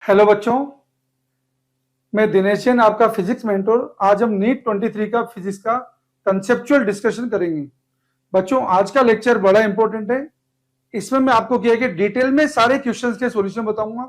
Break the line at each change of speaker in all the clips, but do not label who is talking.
Hello बच्चों, मैं दिनेश जैन आपका फिजिक्स मेंटोर। आज हम नीट 23 का फिजिक्स का कंसेप्चुअल डिस्कशन करेंगे। बच्चों, आज का लेक्चर बड़ा इंपॉर्टेंट है। इसमें मैं आपको क्या है कि डिटेल में सारे क्वेश्चंस के सॉल्यूशन बताऊंगा।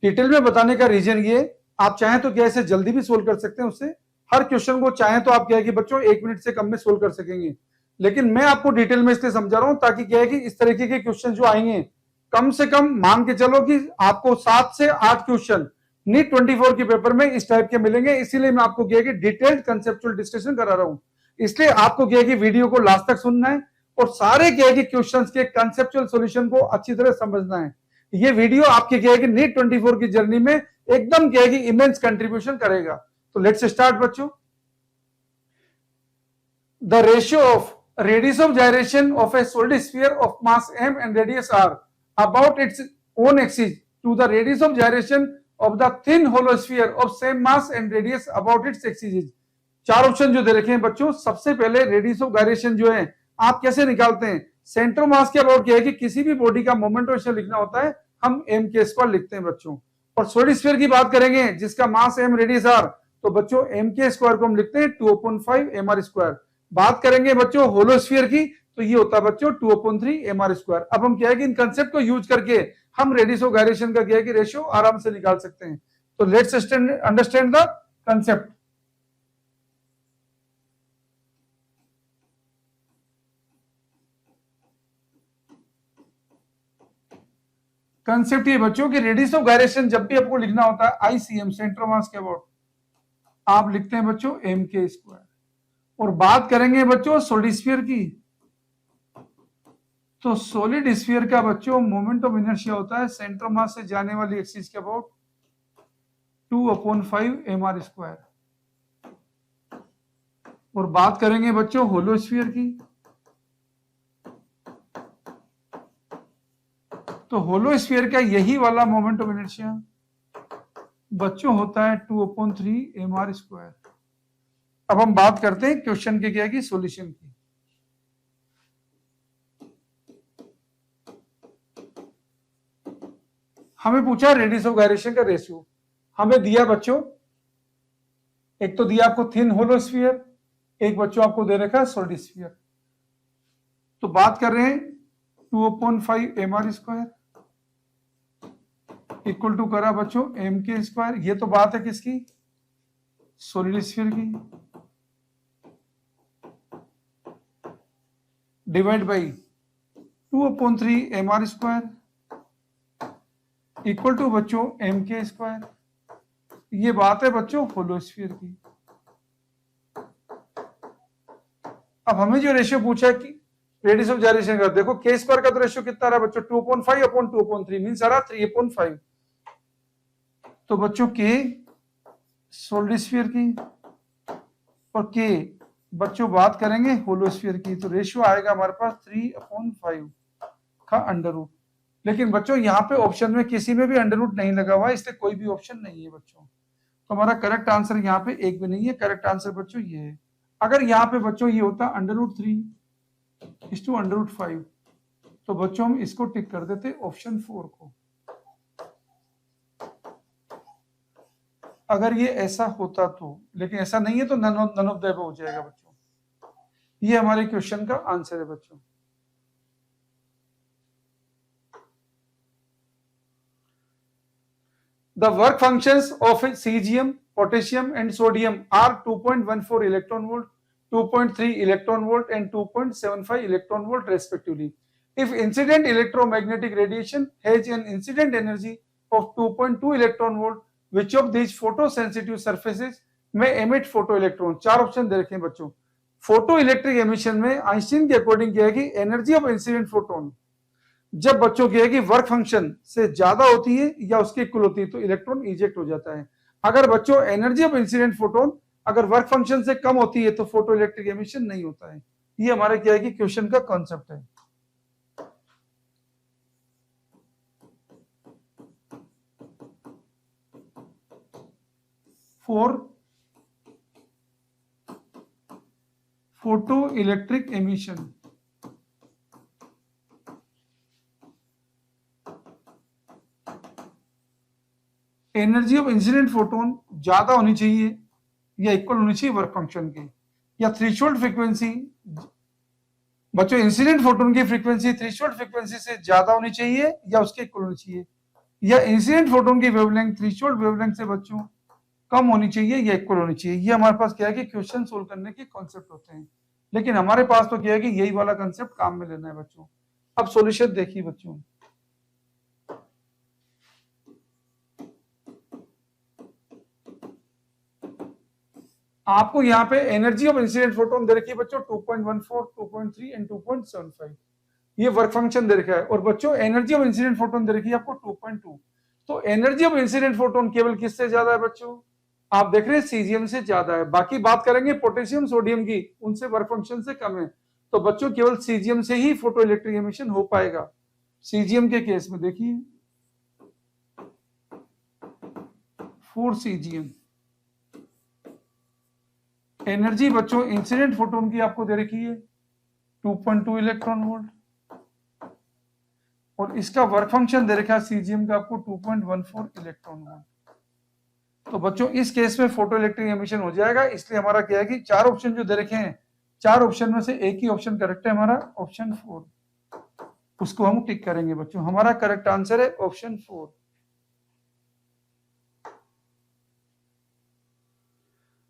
डिटेल में बताने का रीजन ये, आप चाहें तो क्या ऐसे जल्दी भी सोल्व कर सकते हैं। उससे हर क्वेश्चन को चाहें तो आप क्या है कि बच्चों 1 मिनट से कम में सोल्व कर सकेंगे। लेकिन मैं आपको डिटेल में इसलिए समझा रहा हूं ताकि क्या है कि इस तरीके के क्वेश्चन जो आएंगे, कम से कम मान के चलो कि आपको 7 से 8 क्वेश्चन नीट 24 के पेपर में इस टाइप के मिलेंगे। इसीलिए मैं आपको क्या है कि डिटेल्ड कंसेप्चुअल डिस्कशन करा रहा हूं। इसलिए आपको क्या है कि वीडियो को लास्ट तक सुनना है और सारे क्या है कि क्वेश्चंस के कंसेप्चुअल सॉल्यूशन को अच्छी तरह समझना है। ये वीडियो आपके क्या है कि नीट 24 की जर्नी में एकदम क्या है कि इमेंस कंट्रीब्यूशन करेगा। तो लेट्स स्टार्ट बच्चों। The ratio of radius of gyration of a solid sphere of mass m and radius r about its own axis to the radius of gyration of the thin hollow sphere of same mass and radius about its axis is। चार option जो दे रखे हैं बच्चों। सबसे पहले radius of gyration जो है आप कैसे निकालते हैं। सेंटर मास के अबाउट क्या है कि किसी भी बॉडी का मोमेंट रेशियो लिखना होता है, हम एम के स्क्वायर लिखते हैं बच्चों। और सॉलिड स्फीयर की बात करेंगे जिसका मास एम रेडियस आर, तो बच्चों एम के स्क्वायर को हम लिखते हैं 2/5 एम आर स्क्वायर। बात करेंगे बच्चों होलोस्फीयर की, तो ये होता है बच्चों 2/3 एम आर स्क्वायर। अब हम क्या है कि इन कंसेप्ट को यूज करके हम रेडियस ऑफ गायरेशन का क्या है कि रेशियो आराम से निकाल सकते हैं। तो let's understand the concept. Concept ये बच्चों की रेडियस ऑफ गायरेशन जब भी आपको लिखना होता है आईसीएम सेंटर मास के अबाउट, आप लिखते हैं बच्चों एम के स्क्वायर। और बात करेंगे बच्चों सॉलिड स्फीयर की, तो सॉलिड स्फीयर का बच्चों मोमेंट ऑफ इनर्शिया होता है सेंटर मास से जाने वाली एक्सिस के अबाउट 2/5 एम आर स्क्वायर। और बात करेंगे बच्चों होलोस्फीयर की, तो होलोस्फीयर का यही वाला मोमेंट ऑफ इनर्शिया बच्चों होता है 2/3 एम आर स्क्वायर। अब हम बात करते हैं क्वेश्चन के क्या की सॉल्यूशन की। हमें पूछा रेडियस ऑफ गायरेशन का रेशियो, हमें दिया बच्चों एक तो दिया आपको थिन होलोस्फीयर, एक बच्चों आपको दे रखा है सॉलिड स्फीयर। तो बात कर रहे हैं 2/5 M R square equal to करा बच्चों एम के स्क्वायर। ये तो बात है किसकी, सॉलिड स्फीयर की, divide by 2/3 M R square equal to बच्चों एम के स्क्वायर। ये बात है बच्चों होलोस्फीयर की। अब हमें जो रेशियो पूछा है कि रेडियस ऑफ जायरेशन का, देखो के स्क्वायर का तो रेशियो कितना रहा बच्चों 2/5/2/3 मीन सारा 3/5। तो बच्चों के सॉलिड स्फीयर की और के बच्चों बात करेंगे होलोस्फीयर की, तो रेशियो आएगा हमारे पास 3/5 का अंडर रूट। लेकिन बच्चों यहाँ पे ऑप्शन में किसी में भी अंडर रूट नहीं लगा हुआ है, इसलिए कोई भी ऑप्शन नहीं है बच्चों। तो हमारा करेक्ट आंसर यहाँ पे एक भी नहीं है। करेक्ट आंसर बच्चों ये है। अगर यहाँ पे बच्चों ये होता √3/5, तो बच्चों हम इसको टिक कर देते ऑप्शन 4 को। अगर ये ऐसा होता तो, लेकिन ऐसा नहीं है तो नन ऑफ द अबव हो जाएगा बच्चों। ये हमारे क्वेश्चन का आंसर है बच्चों। The work functions of cesium, potassium and sodium are 2.14 electron volt, 2.3 electron volt and 2.75 electron volt respectively. If incident electromagnetic radiation has an incident energy of 2.2 electron volt, which of these photosensitive surfaces may emit photoelectron? चार option दे रखे हैं बच्चों। Photo electric emission में Einstein के according क्या है कि energy of incident photon जब बच्चों की है कि वर्क फंक्शन से ज्यादा होती है या उसके इक्वल होती है तो इलेक्ट्रॉन इजेक्ट हो जाता है। अगर बच्चों एनर्जी ऑफ इंसिडेंट फोटोन अगर वर्क फंक्शन से कम होती है तो फोटो इलेक्ट्रिक एमिशन नहीं होता है। ये हमारे क्या है कि क्वेश्चन का कॉन्सेप्ट है। For photo electric emission, energy of incident photon ज्यादा होनी चाहिए या इक्वल होनी चाहिए वर्क फंक्शन के, या थ्रेशोल्ड फ्रीक्वेंसी, बच्चों इंसिडेंट फोटोन की फ्रीक्वेंसी थ्रेशोल्ड फ्रीक्वेंसी से ज्यादा होनी चाहिए या उसके इक्वल होनी चाहिए, या इंसिडेंट फोटोन की वेवलेंथ थ्रेशोल्ड वेवलेंथ से बच्चों कम होनी चाहिए या इक्वल होनी चाहिए। ये हमारे पास क्या है कि क्वेश्चन सोल्व करने के कॉन्सेप्ट होते हैं, लेकिन हमारे पास तो क्या है कि यही वाला कंसेप्ट काम में लेना है बच्चों। अब सॉल्यूशन देखिए बच्चों, आपको यहाँ पे एनर्जी ऑफ इंसिडेंट फोटोन दे रखी है बच्चों 2.14, 2.3 एंड 2.75, ये वर्क फंक्शन दे रखा है। और बच्चों एनर्जी ऑफ इंसिडेंट फोटोन दे रखी है आपको 2.2। तो एनर्जी ऑफ इंसिडेंट फोटोन केवल किससे ज्यादा है बच्चों, आप देख रहे हैं सीजियम से ज्यादा है। बाकी बात करेंगे पोटेशियम सोडियम की, उनसे वर्क फंक्शन से कम है। तो बच्चों केवल सीजियम से ही फोटो इलेक्ट्रिक एमिशन हो पाएगा। सीजियम के केस में देखिए 4 सीजियम, एनर्जी बच्चों इंसिडेंट फोटोन की आपको दे रखी है 2.2 इलेक्ट्रॉन वोल्ट, और इसका वर्क फंक्शन दे रखा है सीजियम का आपको 2.14 इलेक्ट्रॉन वोल्ट। तो बच्चों इस केस में फोटो इलेक्ट्रिक एमिशन हो जाएगा। इसलिए हमारा क्या है कि चार ऑप्शन जो दे रखे हैं, चार ऑप्शन में से एक ही ऑप्शन करेक्ट है हमारा, ऑप्शन 4, उसको हम टिक करेंगे बच्चों। हमारा करेक्ट आंसर है option 4।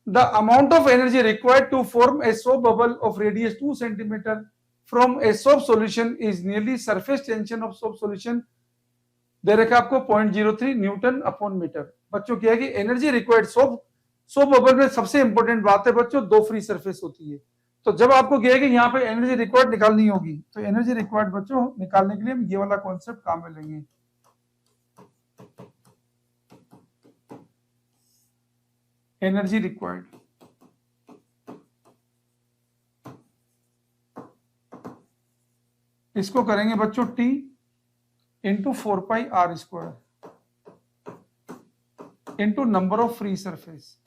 The amount of energy required to form a soap bubble of radius 2 centimeter from a soap solution is nearly surface tension of soap solution दे रखा आपको 0.03 न्यूटन अपॉन मीटर। बच्चों क्या है कि एनर्जी रिक्वायर्ड सोप बबल में सबसे important बात है बच्चों, दो फ्री सरफेस होती है। तो जब आपको क्या है कि यहाँ पे एनर्जी रिक्वायर्ड निकालनी होगी, तो एनर्जी रिक्वायर्ड बच्चों निकालने के लिए हम ये वाला कॉन्सेप्ट काम में लेंगे। एनर्जी रिक्वायर्ड, इसको करेंगे बच्चों T into 4πr² into number of free surface.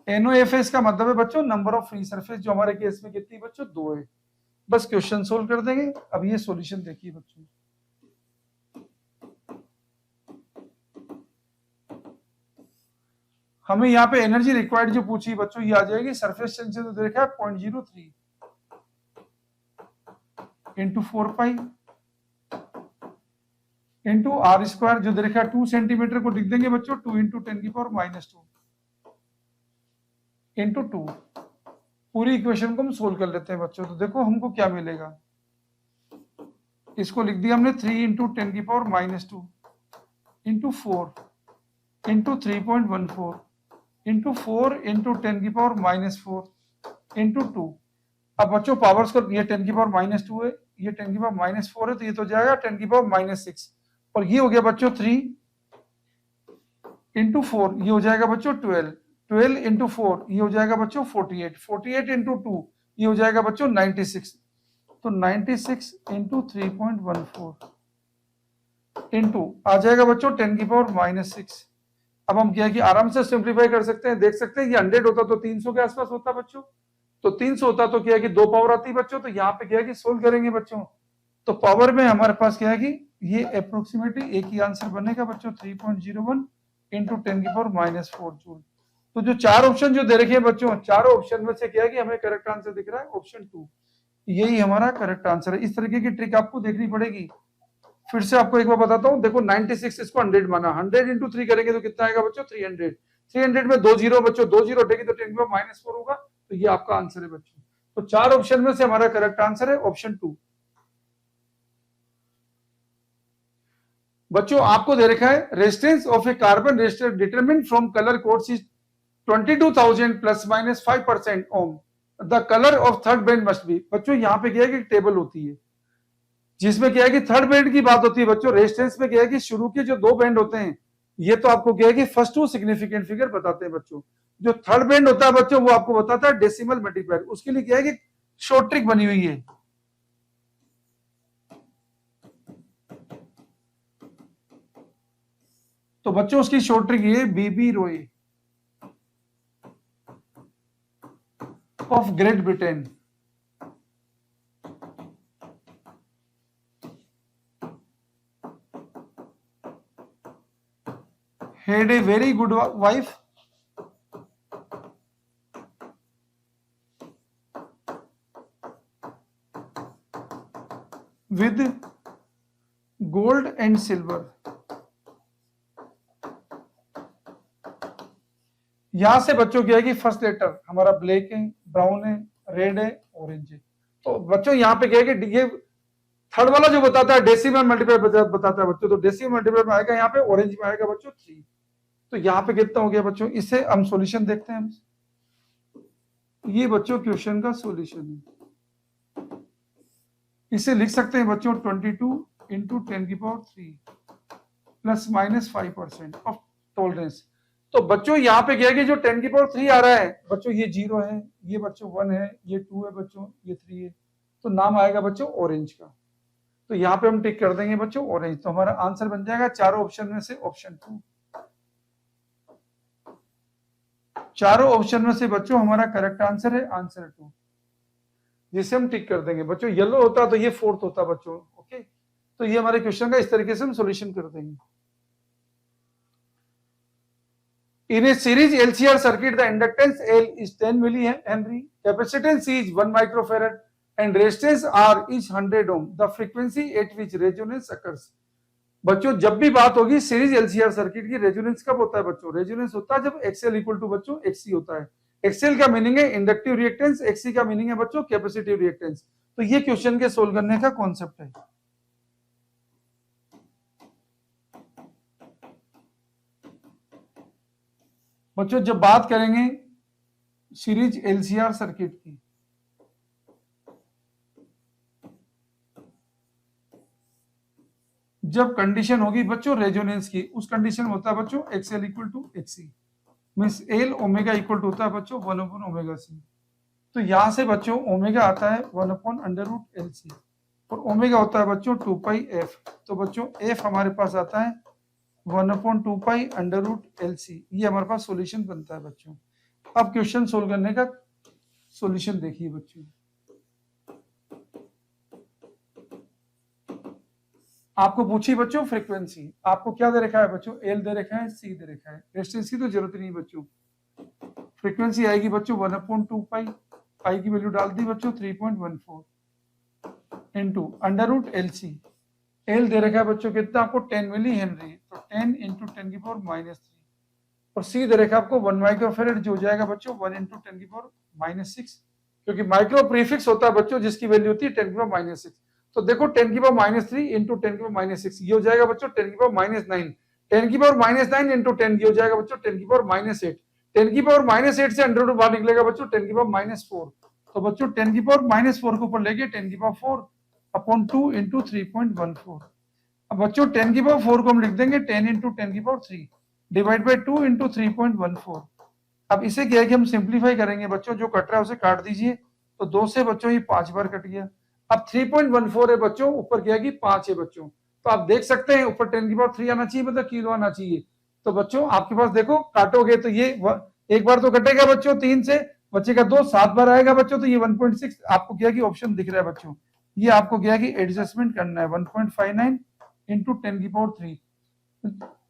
NOFS का मतलब है बच्चों नंबर ऑफ फ्री सरफेस, जो हमारे केस में कितनी बच्चों 2 है। बस क्वेश्चन सोल्व कर देंगे। अब ये सॉल्यूशन देखिए बच्चों, हमें यहाँ पे एनर्जी रिक्वायर्ड जो पूछी बच्चों ये आ जाएगी सरफेस टेंशन तो देखा है 0.03 इंटू 4π इंटू r² जो देखा 2 सेंटीमीटर को लिख देंगे बच्चों 2 इंटू 10⁻⁻² इंटू 2। पूरी इक्वेशन को हम सोल्व कर लेते हैं बच्चों। तो देखो हमको क्या मिलेगा, इसको लिख दिया हमने 3 into 10⁻⁻² into 4 into 3.14 into 4 into 10⁻⁻4 into 2। अब बच्चों पावर्स को, ये 10⁻⁻2 है, ये 10⁻⁻4 है, तो ये तो जाएगा 10⁻�6, और ये हो गया बच्चों 3 इंटू 4, ये हो जाएगा बच्चों 12, 12 इंटू 4 ये हो जाएगा बच्चों 48, 48 इंटू 2 ये हो जाएगा बच्चों 96। तो 96 इंटू 3.14 इंटू आ जाएगा बच्चों 10⁻⁻6। अब हम क्या है कि आराम से सिंप्लीफाई कर सकते हैं, देख सकते हैं ये 100 होता तो 300 के आसपास होता बच्चों, तो 300 होता तो क्या है कि 2 पावर आती बच्चों। तो यहाँ पे क्या है कि सोल्व करेंगे बच्चों, तो पावर में हमारे पास क्या है कि ये अप्रोक्सीमेटली एक ही आंसर बनेगा बच्चों 3.01 इंटू 10⁻⁻4 जूल। तो जो चार ऑप्शन जो दे रखे हैं बच्चों, चारों ऑप्शन में से क्या है कि हमें करेक्ट आंसर दिख रहा है ऑप्शन 2, यही हमारा करेक्ट आंसर है। इस तरीके की ट्रिक आपको देखनी पड़ेगी। फिर से आपको एक बार बताता हूँ, देखो 96 इसको 100 माना, 100 इंटू 3 करेंगे तो कितना आएगा बच्चों 300, 300 में 2 जीरो बच्चों, 2 जीरो हटेगी तो 10⁻⁻4 होगा। तो ये आपका आंसर है बच्चों। तो चार ऑप्शन में से हमारा करेक्ट आंसर है ऑप्शन 2। बच्चों आपको दे रखा है resistance of a carbon resistor determined from colour codes is 22,000 ± 5% ohm, the colour of third band must be. बच्चों यहाँ पे क्या है कि टेबल होती है जिसमें क्या है कि थर्ड बैंड की बात होती है बच्चों। रेजिस्टेंस में क्या है कि शुरू के जो 2 बैंड होते हैं, ये तो आपको क्या है कि फर्स्ट 2 सिग्निफिकेंट फिगर बताते हैं बच्चों। जो थर्ड बैंड होता है बच्चों वो आपको बताता है डेसिमल मल्टीप्लायर। उसके लिए क्या है कि शॉर्ट ट्रिक बनी हुई है। तो बच्चों उसकी शॉर्ट ट्रिक ये BB Roy of Great Britain. had a very good wife, with gold and silver. यहां से बच्चों क्या है कि फर्स्ट लेटर हमारा ब्लैक है, ब्राउन है, रेड है, ऑरेंज है। तो बच्चों यहाँ पे क्या है कि ये थर्ड वाला जो बताता है डेसिमल मल्टीप्लाई बताता है बच्चों, तो डेसिमल मल्टीप्लाई में आएगा यहाँ पे ऑरेंज में आएगा बच्चों 3। तो यहाँ पे कितना हो गया बच्चों, इससे हम सॉल्यूशन देखते हैं। ये बच्चों क्वेश्चन का सॉल्यूशन है। इसे लिख सकते हैं बच्चों 22 into 10⁻³ plus minus 5% of tolerance. तो बच्चों यहाँ पे क्या है कि जो 10⁻³ आ रहा है बच्चों ये 0 है, ये बच्चों 1 है, ये 2 है बच्चों, ये 3 है। तो नाम आएगा बच्चों ऑरेंज का। तो यहाँ पे हम टिक कर देंगे बच्चों ऑरेंज। तो हमारा आंसर बन जाएगा चारों ऑप्शन में से ऑप्शन 2। चारों ऑप्शन में से बच्चों हमारा करेक्ट आंसर है आंसर 2, जिसे हम टिक कर देंगे बच्चों। येलो होता तो ये फोर्थ होता बच्चों। ओके, तो ये हमारे क्वेश्चन का इस तरीके से हम सॉल्यूशन कर देंगे। In a series LCR circuit, the inductance L is 10 millihenry, capacitance C is 1 microfarad, and resistance R is 100 ohm. The frequency at which resonance occurs. बच्चों जब भी बात होगी सीरीज एलसीआर सर्किट की, रेजोनेंस कब होता है बच्चों? रेजोनेंस होता है जब एक्सएल इक्वल टू बच्चों एक्ससी होता है। एक्सएल का मीनिंग है इंडक्टिव रिएक्टेंस, एक्ससी का मीनिंग है बच्चों कैपेसिटिव रिएक्टेंस। तो ये क्वेश्चन के सोल्व करने का कॉन्सेप्ट है। बच्चों जब बात करेंगे सीरीज एलसीआर सर्किट की, जब कंडीशन होगी बच्चों रेजोनेंस की, उस कंडीशन में होता है बच्चों XL equal to XC, means L omega equal to होता है बच्चों 1/ओमेगा-c। तो यहां से बच्चों ओमेगा आता है 1/√LC और ओमेगा होता है बच्चों 2πf। तो बच्चों f हमारे पास आता है 1/2π√LC। ये हमारे पास सॉल्यूशन बनता है बच्चों। अब क्वेश्चन सोल्व करने का सॉल्यूशन देखिए बच्चों। आपको पूछी बच्चों फ्रीक्वेंसी, आपको क्या दे रखा है बच्चों? एल दे रखा है, सी दे रखा है, रेजिस्टेंस की तो जरूरत नहीं बच्चों। फ्रीक्वेंसी आएगी बच्चों 1/2π, पाई की वैल्यू डाल दी बच्चों 3.14 इंटू √LC। एल दे रखा है बच्चों कितना आपको 10 मिली हेनरी, तो 10 इंटू 10⁻³ और सी दे रखा है आपको 1 माइक्रोफेरेड, जो हो जाएगा बच्चों 1 इंटू 10⁻⁻6, क्योंकि माइक्रो प्रीफिक्स होता है बच्चों जिसकी वैल्यू होती है 10⁻⁻6। तो देखो 10⁻³ इंटू 10⁻�6 ये हो जाएगा बच्चों 10⁻⁹। 10⁻⁹ इंटू 10 ये हो जाएगा बच्चों 10⁻8। 10⁻8 से अंडर रूट बाहर निकलेगा बच्चों 10⁻4। तो बच्चों 10⁻4 को ऊपर लेके 10⁻4/2 इंटू 3.14। अब बच्चों 10⁻4 को हम लिख देंगे 10 इंटू 10⁻3 डिवाइड बाई 2 इंटू 3.14। अब इसे क्या है कि हम सिंप्लीफाई करेंगे बच्चों, जो कट रहा है उसे काट दीजिए। तो 2 से बच्चों ये 5 बार कट गया। अब 3.14 है बच्चों, ऊपर क्या है कि 5 है बच्चों। तो आप देख सकते हैं ऊपर 10⁻3 आना चाहिए, मतलब किलो आना चाहिए। तो बच्चों आपके पास देखो काटोगे तो ये एक बार तो कटेगा बच्चों 3 से, बचेगा 2, 7 बार आएगा बच्चों। तो ये 1.6 आपको क्या कि ऑप्शन दिख रहा है बच्चों। ये आपको क्या कि एडजस्टमेंट करना है 1.59 इंटू 10⁻3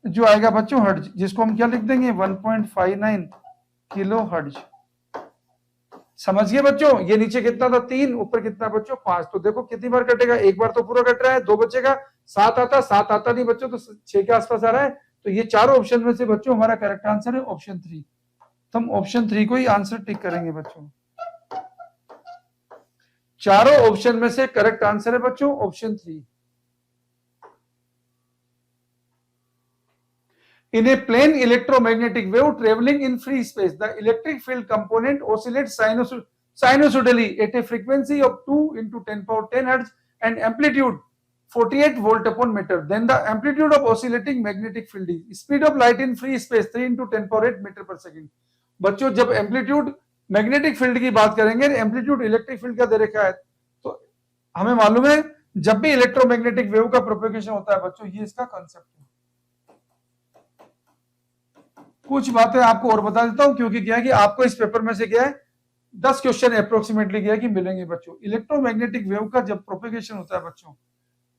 जो आएगा बच्चों हर्ट्ज, जिसको हम क्या लिख देंगे 1.59 किलो हर्ट्ज। समझिए बच्चों, ये नीचे कितना था 3, ऊपर कितना बच्चों 5। तो देखो कितनी बार कटेगा, एक बार तो पूरा कट रहा है, 2 बचेगा, 7 आता नहीं बच्चों, तो 6 के आसपास आ रहा है। तो ये चारों ऑप्शन में से बच्चों हमारा करेक्ट आंसर है ऑप्शन 3। तो हम ऑप्शन 3 को ही आंसर टिक करेंगे बच्चों। चारों ऑप्शन में से करेक्ट आंसर है बच्चों option 3। In a plane electromagnetic wave traveling in free space, the electric field component oscillates sinusoidally at a frequency of 2 into 10⁻10 Hz and amplitude 48 volt upon meter. Then the amplitude of oscillating magnetic field is speed of light in free space 3 into 10⁻8 meter per second. बच्चों जब amplitude magnetic field की बात करेंगे, amplitude electric field का दे रखा है, तो हमें मालूम है जब भी इलेक्ट्रोमैग्नेटिक वेव का प्रोपेगेशन होता है बच्चों, ये इसका कांसेप्ट है। कुछ बातें आपको और बता देता हूं, क्योंकि क्या है कि आपको इस पेपर में से क्या है 10 क्वेश्चन अप्रोक्सीमेटली क्या है कि मिलेंगे बच्चों। इलेक्ट्रोमैग्नेटिक वेव का जब प्रोपेगेशन होता है बच्चों,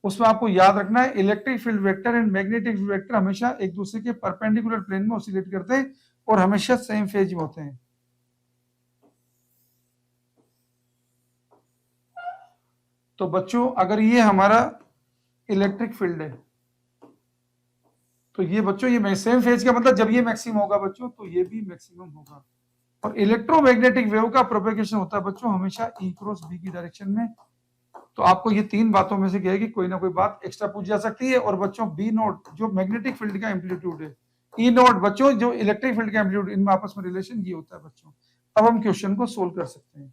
उसमें आपको याद रखना है electric field vector and magnetic field vector हमेशा एक दूसरे के परपेंडिकुलर प्लेन में ऑसिलेट करते हैं और हमेशा सेम फेज में होते हैं। तो बच्चों अगर ये हमारा इलेक्ट्रिक फील्ड है तो ये बच्चों ये सेम फेज का मतलब जब ये मैक्सिमम होगा बच्चों तो ये भी मैक्सिमम होगा। और इलेक्ट्रोमैग्नेटिक वेव का प्रोपेगेशन होता है बच्चों हमेशा ई क्रॉस बी की डायरेक्शन में। तो आपको ये तीन बातों में से क्या है कि कोई ना कोई बात एक्स्ट्रा पूछी जा सकती है। और बच्चों बी नोट जो मैग्नेटिक फील्ड का एम्पलीट्यूड है, ई नोट बच्चों जो इलेक्ट्रिक फील्ड का एम्पलीट्यूड, इनमें आपस में रिलेशन ये होता है बच्चों। अब हम क्वेश्चन को सोल्व कर सकते हैं।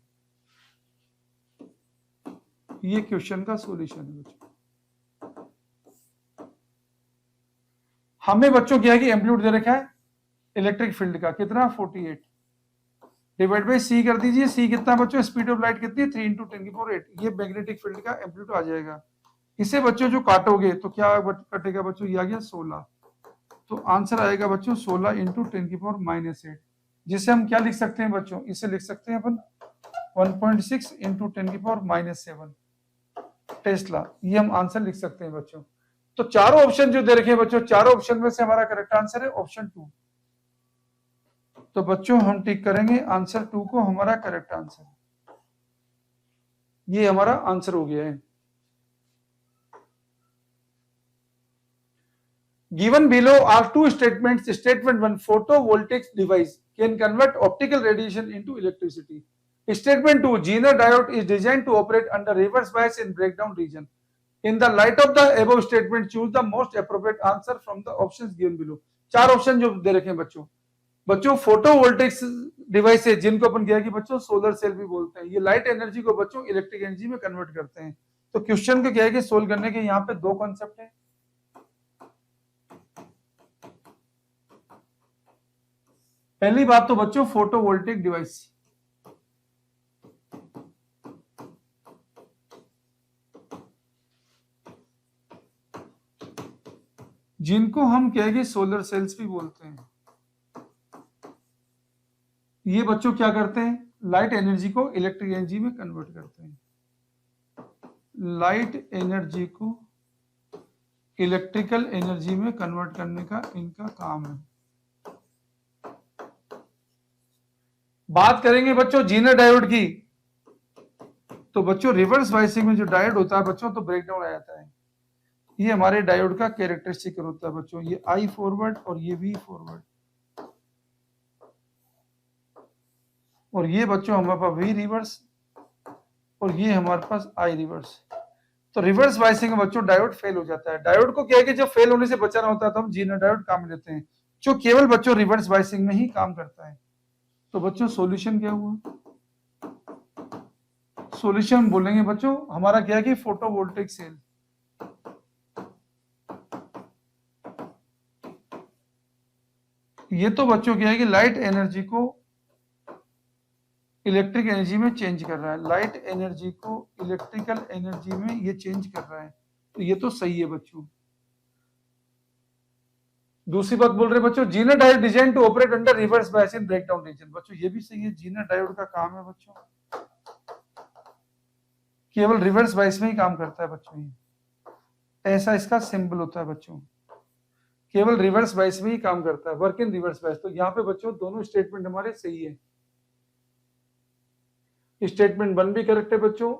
ये क्वेश्चन का सॉल्यूशन है बच्चों। हमें बच्चों क्या है कि एम्पलीट्यूड दे रखा है इलेक्ट्रिक फील्ड का कितना 48 डिवाइड बाई सी कर दीजिए। सी कितना बच्चों, स्पीड ऑफ लाइट कितनी है 3 × 10⁸। ये मैग्नेटिक फील्ड का एम्पलीट्यूड आ जाएगा। इसे बच्चों जो काटोगे तो क्या कटेगा बच्चों, ये आ गया 16। तो आंसर आएगा बच्चों 16 × 10⁻⁸। जिसे हम क्या लिख सकते हैं बच्चों, इसे लिख सकते हैं अपन 1.6 × 10⁻⁷ टेस्ला। ये हम आंसर लिख सकते हैं बच्चों। तो चारों ऑप्शन जो दे रखे हैं बच्चों, चारों ऑप्शन में से हमारा करेक्ट आंसर है ऑप्शन 2। तो बच्चों हम टिक करेंगे आंसर 2 को, हमारा करेक्ट आंसर। ये हमारा आंसर हो गया है। Given below are two statements. Statement 1, photovoltaic device can convert optical radiation into electricity. Statement 2, Zener diode is designed to operate under reverse bias in breakdown region. In the light of the above statement, choose the most appropriate answer from the options given below. चार option जो दे रखे हैं बच्चों। बच्चों फोटोवोल्टेक्स device है जिनको अपन क्या कि बच्चों सोलर सेल भी बोलते हैं। ये लाइट एनर्जी को बच्चों इलेक्ट्रिक एनर्जी में कन्वर्ट करते हैं। तो क्वेश्चन को क्या है कि सोल्व करने के यहाँ पे दो कॉन्सेप्ट है। पहली बात तो बच्चों फोटोवोल्टिक डिवाइस, जिनको हम कहेंगे सोलर सेल्स भी बोलते हैं। ये बच्चों क्या करते हैं, लाइट एनर्जी को इलेक्ट्रिक एनर्जी में कन्वर्ट करते हैं। लाइट एनर्जी को इलेक्ट्रिकल एनर्जी में कन्वर्ट करने का इनका काम है। बात करेंगे बच्चों जीनर डायोड की, तो बच्चों रिवर्स बायसिंग में जो डायोड होता है बच्चों तो ब्रेकडाउन आ जाता है। ये हमारे डायोड का कैरेक्टरिस्टिक होता है बच्चों, ये आई फॉरवर्ड और ये वी फॉरवर्ड, और ये बच्चों हमारे पास वी रिवर्स और ये हमारे पास आई रिवर्स। तो रिवर्स बायसिंग में बच्चों डायोड फेल हो जाता है। डायोड को क्या है कि जब फेल होने से बचाना होता है तो हम जीनर डायोड काम में लेते हैं, जो केवल बच्चों रिवर्स बायसिंग में ही काम करता है। तो बच्चों सॉल्यूशन क्या हुआ, सॉल्यूशन बोलेंगे बच्चों हमारा क्या है कि फोटोवोल्टिक सेल। ये तो बच्चों क्या है कि लाइट एनर्जी को इलेक्ट्रिक एनर्जी में चेंज कर रहा है, लाइट एनर्जी को इलेक्ट्रिकल एनर्जी में ये चेंज कर रहा है। तो ये तो सही है बच्चों। दूसरी बात बोल रहे बच्चों zener diode design to operate under reverse bias in breakdown region. बच्चों ये भी सही है, जीनर डायोड का काम है बच्चों केवल रिवर्स बायस में ही काम करता है बच्चों। ये ऐसा इसका सिंबल होता है बच्चों, केवल रिवर्स बायस में ही काम करता है, वर्क इन रिवर्स बायस। तो यहाँ पे बच्चों दोनों स्टेटमेंट हमारे सही है। स्टेटमेंट 1 भी करेक्ट है बच्चों,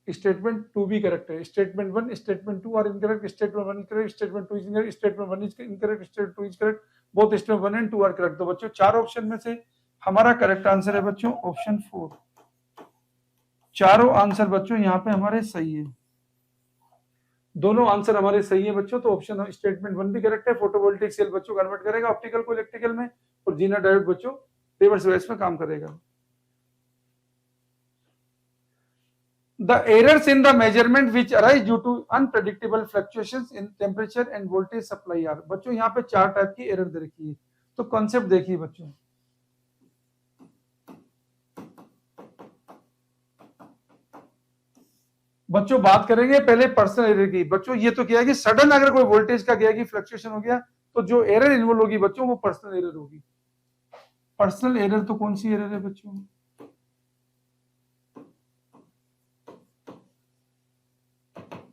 स्टेटमेंट 2 भी करेक्ट है। Statement 1 statement 2 are incorrect, statement 1 incorrect, statement 2 is incorrect, statement 1 is incorrect, statement 2 is correct, both statement 1 and 2 are correct. तो बच्चों चार ऑप्शन में से हमारा करेक्ट आंसर है बच्चों ऑप्शन 4। चारों आंसर बच्चों यहाँ पे हमारे सही है, दोनों आंसर हमारे सही है बच्चों। तो ऑप्शन स्टेटमेंट 1 भी करेक्ट है, फोटोवोल्टिक सेल बच्चों कन्वर्ट करेगा ऑप्टिकल को इलेक्ट्रिकल में, और जीनर डायोड बच्चों रिवर्स बायस में काम करेगा। The errors in the measurement which arise due to unpredictable fluctuations in temperature and voltage supply are। बच्चों यहाँ पे चार टाइप की एरर दे रखी है, तो कॉन्सेप्ट देखिए बच्चों। बच्चों बात करेंगे पहले पर्सनल एरर की। बच्चों ये तो क्या है कि सडन अगर कोई वोल्टेज का गया कि फ्लक्चुएशन हो गया तो जो एरर इन्वॉल्व होगी बच्चों वो पर्सनल एरर होगी। पर्सनल एरर तो कौन सी एरर है बच्चों,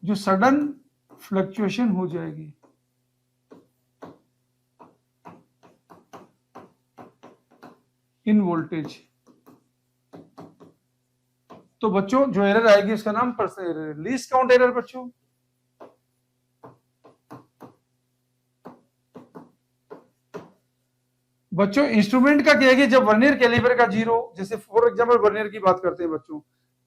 जो सडन फ्लक्चुएशन हो जाएगी। इन वोल्टेज। तो बच्चों जो एरर आएगी उसका नाम लीस्ट काउंट एरर बच्चों। बच्चों इंस्ट्रूमेंट का क्या है कि जब वर्नियर कैलिपर का जीरो, जैसे फॉर एग्जांपल वर्नियर की बात करते हैं बच्चों,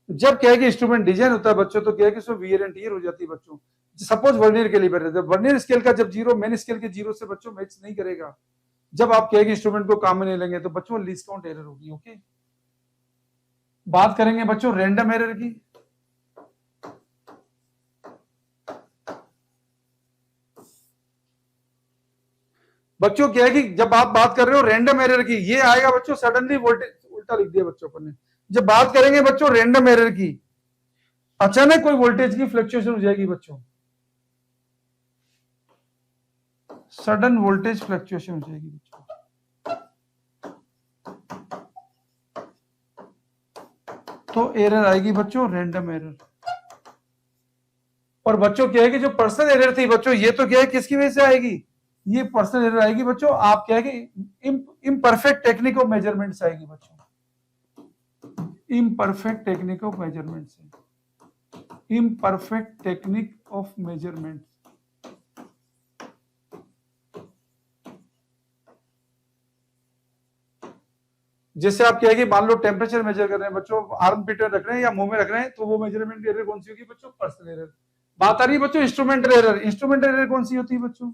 जब क्या है कि इंस्ट्रूमेंट डिजाइन होता है बच्चों तो क्या है कि उसमें वियर एंड टियर हो जाती है बच्चों। सपोज वर्नियर कैलिपर है, जब वर्नियर स्केल का जब जीरो मेन स्केल के जीरो से बच्चों मैच नहीं करेगा, जब आप क्या है कि इंस्ट्रूमेंट को काम में नहीं लेंगे तो बच्चों लीस्ट काउंट एरर होगी। ओके, बात करेंगे बच्चों रैंडम एरर की। बच्चों क्या है कि जब आप बात कर रहे हो रैंडम एरर की, ये आएगा बच्चों सडनली वोल्टेज, उल्टा लिख दिया बच्चों अपन ने। जब बात करेंगे बच्चों रैंडम एरर की, अचानक कोई वोल्टेज की फ्लक्चुएशन हो जाएगी बच्चों, सडन वोल्टेज फ्लक्चुएशन हो जाएगी बच्चों, तो एरर आएगी बच्चों रैंडम एरर। और बच्चों क्या है कि जो पर्सनल एरर थी बच्चों, ये तो क्या है किसकी वजह से आएगी, ये पर्सनल एरर आएगी बच्चों, आप क्या है कि इम्परफेक्ट टेक्निक ऑफ मेजरमेंट से आएगी बच्चों, इम्परफेक्ट टेक्निक ऑफ मेजरमेंट से, इम्परफेक्ट टेक्निक ऑफ मेजरमेंट। जैसे आप क्या है कि मान लो टेम्परेचर मेजर कर रहे हैं बच्चों, आर्म पीट रख रहे हैं या मुंह में रख रहे हैं, तो वो मेजरमेंट एरर कौन सी होगी बच्चों, पर्सनल एरर। बात आ रही है बच्चों इंस्ट्रूमेंटल एरर। इंस्ट्रूमेंटल एरर कौन सी होती है बच्चों,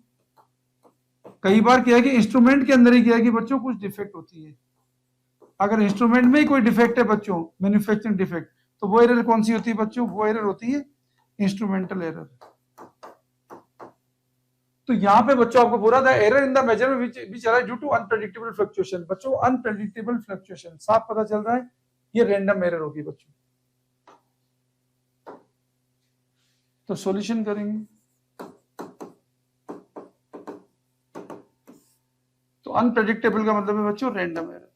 कई बार क्या है कि इंस्ट्रूमेंट के अंदर ही क्या है कि बच्चों कुछ डिफेक्ट होती है, अगर इंस्ट्रूमेंट में ही कोई डिफेक्ट है बच्चों, मैन्युफैक्चरिंग डिफेक्ट, तो वो एरर कौन सी होती है बच्चों, वो एरर होती है इंस्ट्रूमेंटल एरर। तो यहां पे बच्चों आपको पूरा था error in the measurement which arise due to unpredictable fluctuation. बच्चों अनप्रेडिक्टेबल फ्लक्चुएशन साफ पता चल रहा है, ये रैंडम एरर होगी बच्चों। तो सॉल्यूशन करेंगे, तो अनप्रेडिक्टेबल का मतलब है बच्चों रैंडम एरर।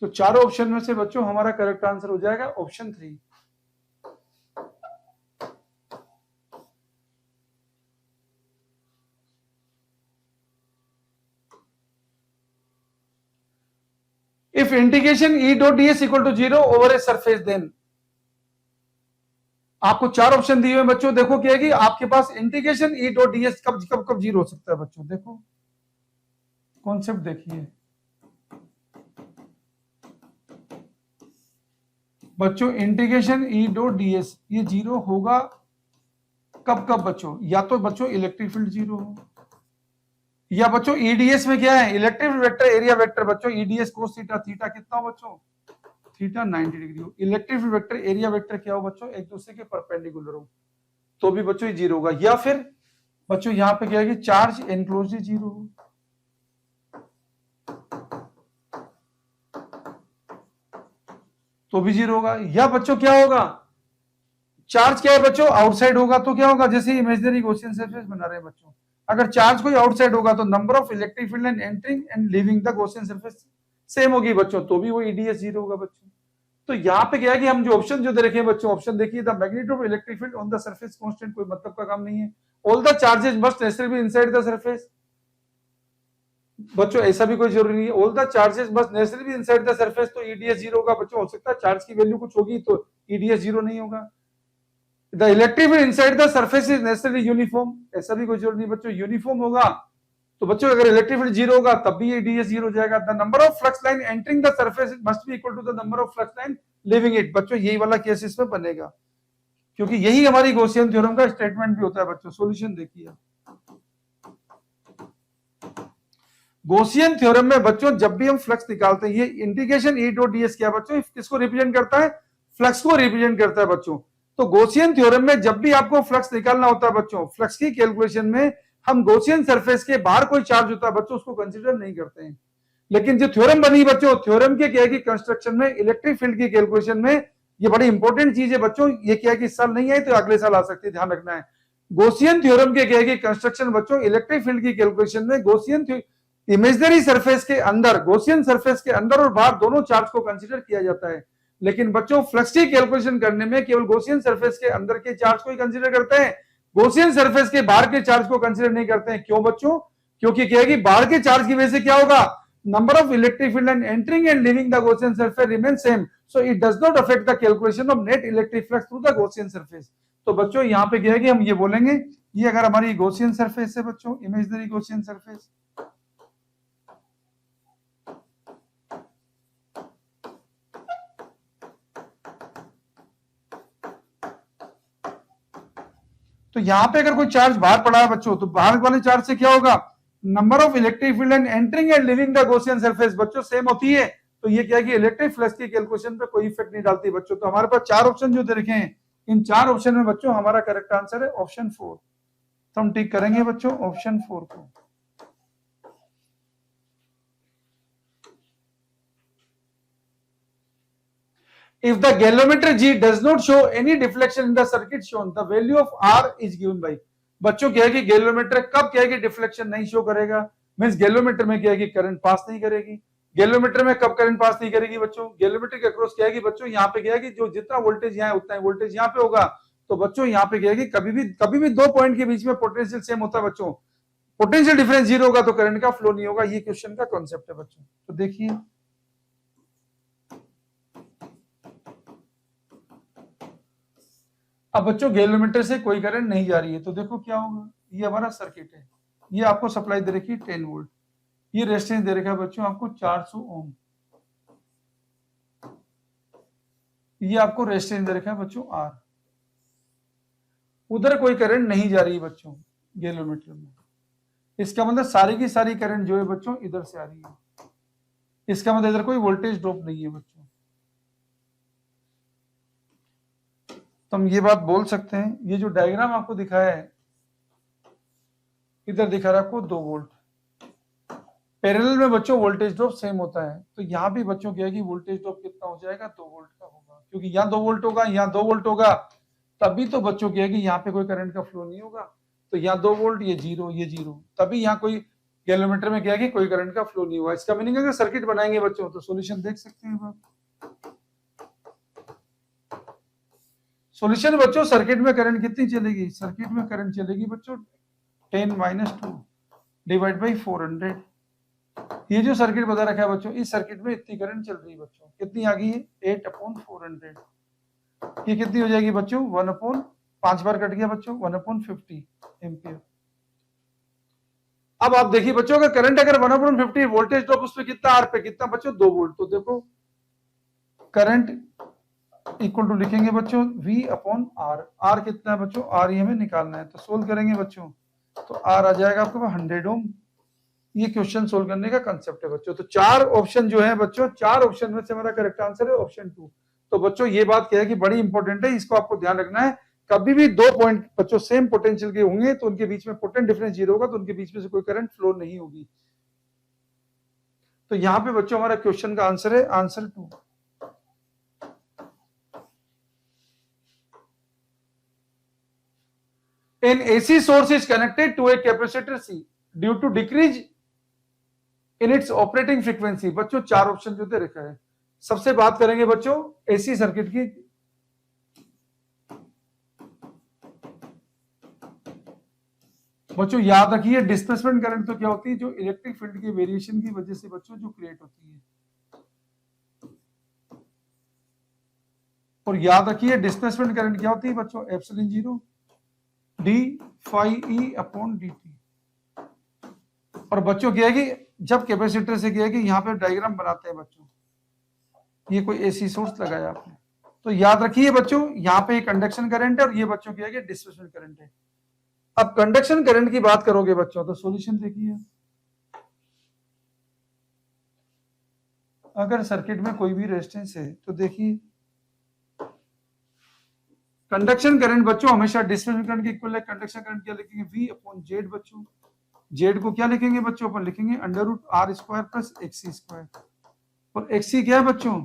तो चारों ऑप्शन में से बच्चों हमारा करेक्ट आंसर हो जाएगा option 3। If integration E dot ds equal to 0 over a surface, then आपको चार ऑप्शन दिए हुए बच्चों। देखो क्या है कि आपके पास इंटीग्रेशन E dot ds कब कब कब 0 हो सकता है बच्चों, देखो कॉन्सेप्ट देखिए बच्चों, इंटीग्रेशन E dot ds ये 0 होगा कब कब बच्चों, या तो बच्चों इलेक्ट्रिक फील्ड 0 हो, या बच्चों ईडीएस में क्या है इलेक्ट्रिक वेक्टर एरिया वेक्टर बच्चों, ईडीएस कोस थीटा, थीटा कितना हो बच्चों, थीटा 90 डिग्री हो। इलेक्ट्रिक वेक्टर एरिया वेक्टर क्या हो बच्चों, एक दूसरे के परपेंडिकुलर हो, तो भी बच्चों ये 0 होगा। या फिर बच्चों यहाँ पे क्या है कि चार्ज एनक्लोज 0 हो, तो भी 0 होगा। या बच्चों क्या होगा, चार्ज क्या है बच्चों आउटसाइड होगा, तो क्या होगा, जैसे इमेजिनरी गॉसियन सरफेस बना रहे हैं बच्चों, अगर चार्ज कोई आउटसाइड होगा तो number of electric field and entering and leaving the Gaussian surface same होगी बच्चों, तो भी वो ईडीएस 0 होगा बच्चों। तो यहाँ पे क्या है कि हम जो ऑप्शन जो दे रखे हैं बच्चों, ऑप्शन देखिए the magnitude of electric field on the surface constant, कोई मतलब का काम नहीं है। All the charges must necessary be inside the surface, बच्चों ऐसा भी कोई जरूरी नहीं है। All the charges must necessary be inside the surface, तो ईडीएस 0 होगा बच्चों। हो सकता है चार्ज की वैल्यू कुछ होगी तो ईडीएस 0 नहीं होगा। The electric field inside the surface is necessary uniform, ऐसा भी कोई जरूरी नहीं बच्चों, यूनिफॉर्म होगा तो बच्चों अगर इलेक्ट्रिक फील्ड 0 होगा तब भी ईडीएस 0 हो जाएगा। The number of flux line entering the surface must be equal to the number of flux line leaving it, बच्चों यही वाला केस इसमें बनेगा, क्योंकि यही हमारी गॉसियन थ्योरम का स्टेटमेंट भी होता है बच्चों। सॉल्यूशन देखिए, गॉसियन थ्योरम में बच्चों जब भी हम फ्लक्स निकालते हैं, ये इंटीग्रेशन ई डॉट डीएस क्या बच्चों, किसको रिप्रेजेंट करता है, फ्लक्स को रिप्रेजेंट करता है बच्चों। तो गॉसियन थ्योरम में जब भी आपको फ्लक्स निकालना होता है बच्चों, फ्लक्स की कैलकुलेशन में हम गॉसियन सरफेस के बाहर कोई चार्ज होता है बच्चों उसको कंसीडर नहीं करते हैं। लेकिन जो थ्योरम बनी बच्चों, थ्योरम के क्या है कि कंस्ट्रक्शन में इलेक्ट्रिक फील्ड की कैलकुलेशन में ये बड़ी इंपॉर्टेंट चीज है बच्चों। ये क्या है कि इस साल नहीं आई तो अगले साल आ सकती है, ध्यान रखना है। गॉसियन थ्योरम के क्या है कि कंस्ट्रक्शन बच्चों इलेक्ट्रिक फील्ड की कैलकुलेशन में गॉसियन इमेजिनरी सरफेस के अंदर, गॉसियन सरफेस के अंदर और बाहर दोनों चार्ज को कंसीडर किया जाता है। लेकिन बच्चों फ्लक्स की कैलकुलेशन करने में केवल गॉसियन सरफेस के अंदर के चार्ज को ही कंसीडर करते हैं, गॉसियन सरफेस के बाहर के चार्ज को कंसीडर नहीं करते हैं। क्यों बच्चों? क्योंकि क्या है कि बाहर के चार्ज की वजह से क्या होगा, number of electric field and entering and leaving the Gaussian surface remain same, so it does not affect the calculation of net electric flux through the Gaussian surface. तो बच्चों यहाँ पे क्या है कि हम ये बोलेंगे, ये अगर हमारी गॉसियन सरफेस है बच्चों, इमेजिनरी गॉसियन सरफेस, तो यहां पे अगर कोई चार्ज बाहर पड़ा है बच्चों, तो बाहर वाले चार्ज से क्या होगा, number of electric field and entering and living the Gaussian surface बच्चों सेम होती है। तो ये क्या है कि इलेक्ट्रिक फ्लक्स की कैलकुलेशन पे कोई इफेक्ट नहीं डालती बच्चों। तो हमारे पास चार ऑप्शन जो दे रखे हैं, इन चार ऑप्शन में बच्चों हमारा करेक्ट आंसर है ऑप्शन 4। तो हम टिक करेंगे बच्चों ऑप्शन 4 को। If the galvanometer G does not show any deflection in the circuit shown, the value of R is given by। बच्चों क्या है कि गैल्वेनोमीटर कब क्या है कि डिफ्लेक्शन नहीं शो करेगा, मींस गैल्वेनोमीटर में क्या है कि करंट पास नहीं करेगी। गैल्वेनोमीटर में कब करंट पास नहीं करेगी बच्चों, गैल्वेनोमीटर के अक्रॉस क्या है कि बच्चों यहाँ पे क्या है कि जो जितना वोल्टेज यहाँ है उतना वोल्टेज यहाँ पे होगा। तो बच्चों यहाँ पे क्या है कि कभी भी दो पॉइंट के बीच में पोटेंशियल सेम होता है बच्चों, पोटेंशियल डिफरेंस जीरो होगा तो करंट का फ्लो नहीं होगा। ये क्वेश्चन का कॉन्सेप्ट है बच्चों। तो देखिए अब बच्चों गैल्वेनोमीटर से कोई करंट नहीं जा रही है, तो देखो क्या होगा, ये हमारा सर्किट है, ये आपको सप्लाई दे रखी है 10 वोल्ट, ये रेजिस्टेंस दे रखा है बच्चों आपको 400 ओम, ये आपको रेजिस्टेंस दे रखा है बच्चों R। उधर कोई करंट नहीं जा रही है बच्चों गैल्वेनोमीटर में, इसका मतलब सारी की सारी करंट जो है बच्चों इधर से आ रही है, इसका मतलब इधर कोई वोल्टेज ड्रॉप नहीं है बच्चों। तो हम ये बात बोल सकते हैं, ये जो डायग्राम आपको दिखाया है, इधर दिखा रहा है आपको 2 वोल्ट, पैरेलल में बच्चों वोल्टेज ड्रॉप सेम होता है। तो यहाँ भी बच्चों क्या है कि वोल्टेज ड्रॉप कितना हो जाएगा, 2 वोल्ट का होगा, क्योंकि यहाँ 2 वोल्ट होगा, यहाँ 2 वोल्ट होगा, तभी तो बच्चों क्या है कि यहाँ पे कोई करंट का फ्लो नहीं होगा। तो यहाँ 2 वोल्ट, ये जीरो, ये जीरो, तभी यहाँ कोई गैल्वेनोमीटर में क्या है कि कोई करंट का फ्लो नहीं हुआ। इसका मीनिंग अगर सर्किट बनाएंगे बच्चों तो सोल्यूशन देख सकते हैं आप। सॉल्यूशन बच्चों, सर्किट में करंट कितनी चलेगी, सर्किट में करंट चलेगी बच्चों 10-2 डिवाइड बाई 400। ये जो सर्किट बता रखा है बच्चों, इस सर्किट में इतनी करंट चल रही है बच्चों, कितनी आ गई है 8/400। ये कितनी हो जाएगी बच्चों 1/5 बार कट गया बच्चों 1/50 एम्पियर। अब आप देखिए बच्चों, अगर करंट अगर 1/50, वोल्टेज ड्रॉप उस पर कितना, आर पे कितना बच्चों 2 वोल्ट, तो देखो करंट इक्वल टू लिखेंगे बच्चों V/R। R कितना है बच्चों, R ये हमें निकालना है, तो सोल्व करेंगे बच्चों, तो R आ जाएगा आपके पास 100 ओम। ये क्वेश्चन सोल्व करने का कंसेप्ट है बच्चों। तो चार ऑप्शन जो है बच्चों, चार ऑप्शन में से हमारा करेक्ट आंसर है ऑप्शन 2। तो बच्चों ये बात क्या है कि बड़ी इंपॉर्टेंट है, इसको आपको ध्यान रखना है। कभी भी दो पॉइंट बच्चों सेम पोटेंशियल के होंगे तो उनके बीच में पोटेंशियल डिफरेंस जीरो होगा, तो उनके बीच में से कोई करंट फ्लो नहीं होगी। तो यहाँ पे बच्चों हमारा क्वेश्चन का आंसर है answer 2। An AC source is connected to a capacitor C due to decrease in its operating frequency। बच्चों चार ऑप्शन जो दे रखा है, सबसे बात करेंगे बच्चों एसी सर्किट की। बच्चों याद रखिए, डिस्प्लेसमेंट करंट तो क्या होती है, जो इलेक्ट्रिक फील्ड की वेरिएशन की वजह से बच्चों जो क्रिएट होती है। और याद रखिए डिस्प्लेसमेंट करंट क्या होती है बच्चों, epsilon 0 D phi E upon D T. और बच्चों क्या है कि जब कैपेसिटर से क्या है कि यहाँ पे डायग्राम बनाते हैं बच्चों, ये कोई एसी सोर्स लगाया आपने, तो याद रखिए बच्चों यहाँ पे कंडक्शन करंट है और ये बच्चों क्या है कि डिस्प्लेसमेंट करंट है। अब कंडक्शन करंट की बात करोगे बच्चों तो सॉल्यूशन देखिए, अगर सर्किट में कोई भी रेजिस्टेंस है तो देखिए कंडक्शन करंट बच्चों हमेशा डिस्प्लेसमेंट करंट के इक्वल है। कंडक्शन करंट क्या लिखेंगे, V अपॉन जेड बच्चों, जेड को क्या लिखेंगे बच्चों, अपन लिखेंगे √R² प्लस XC²। और XC क्या है बच्चों,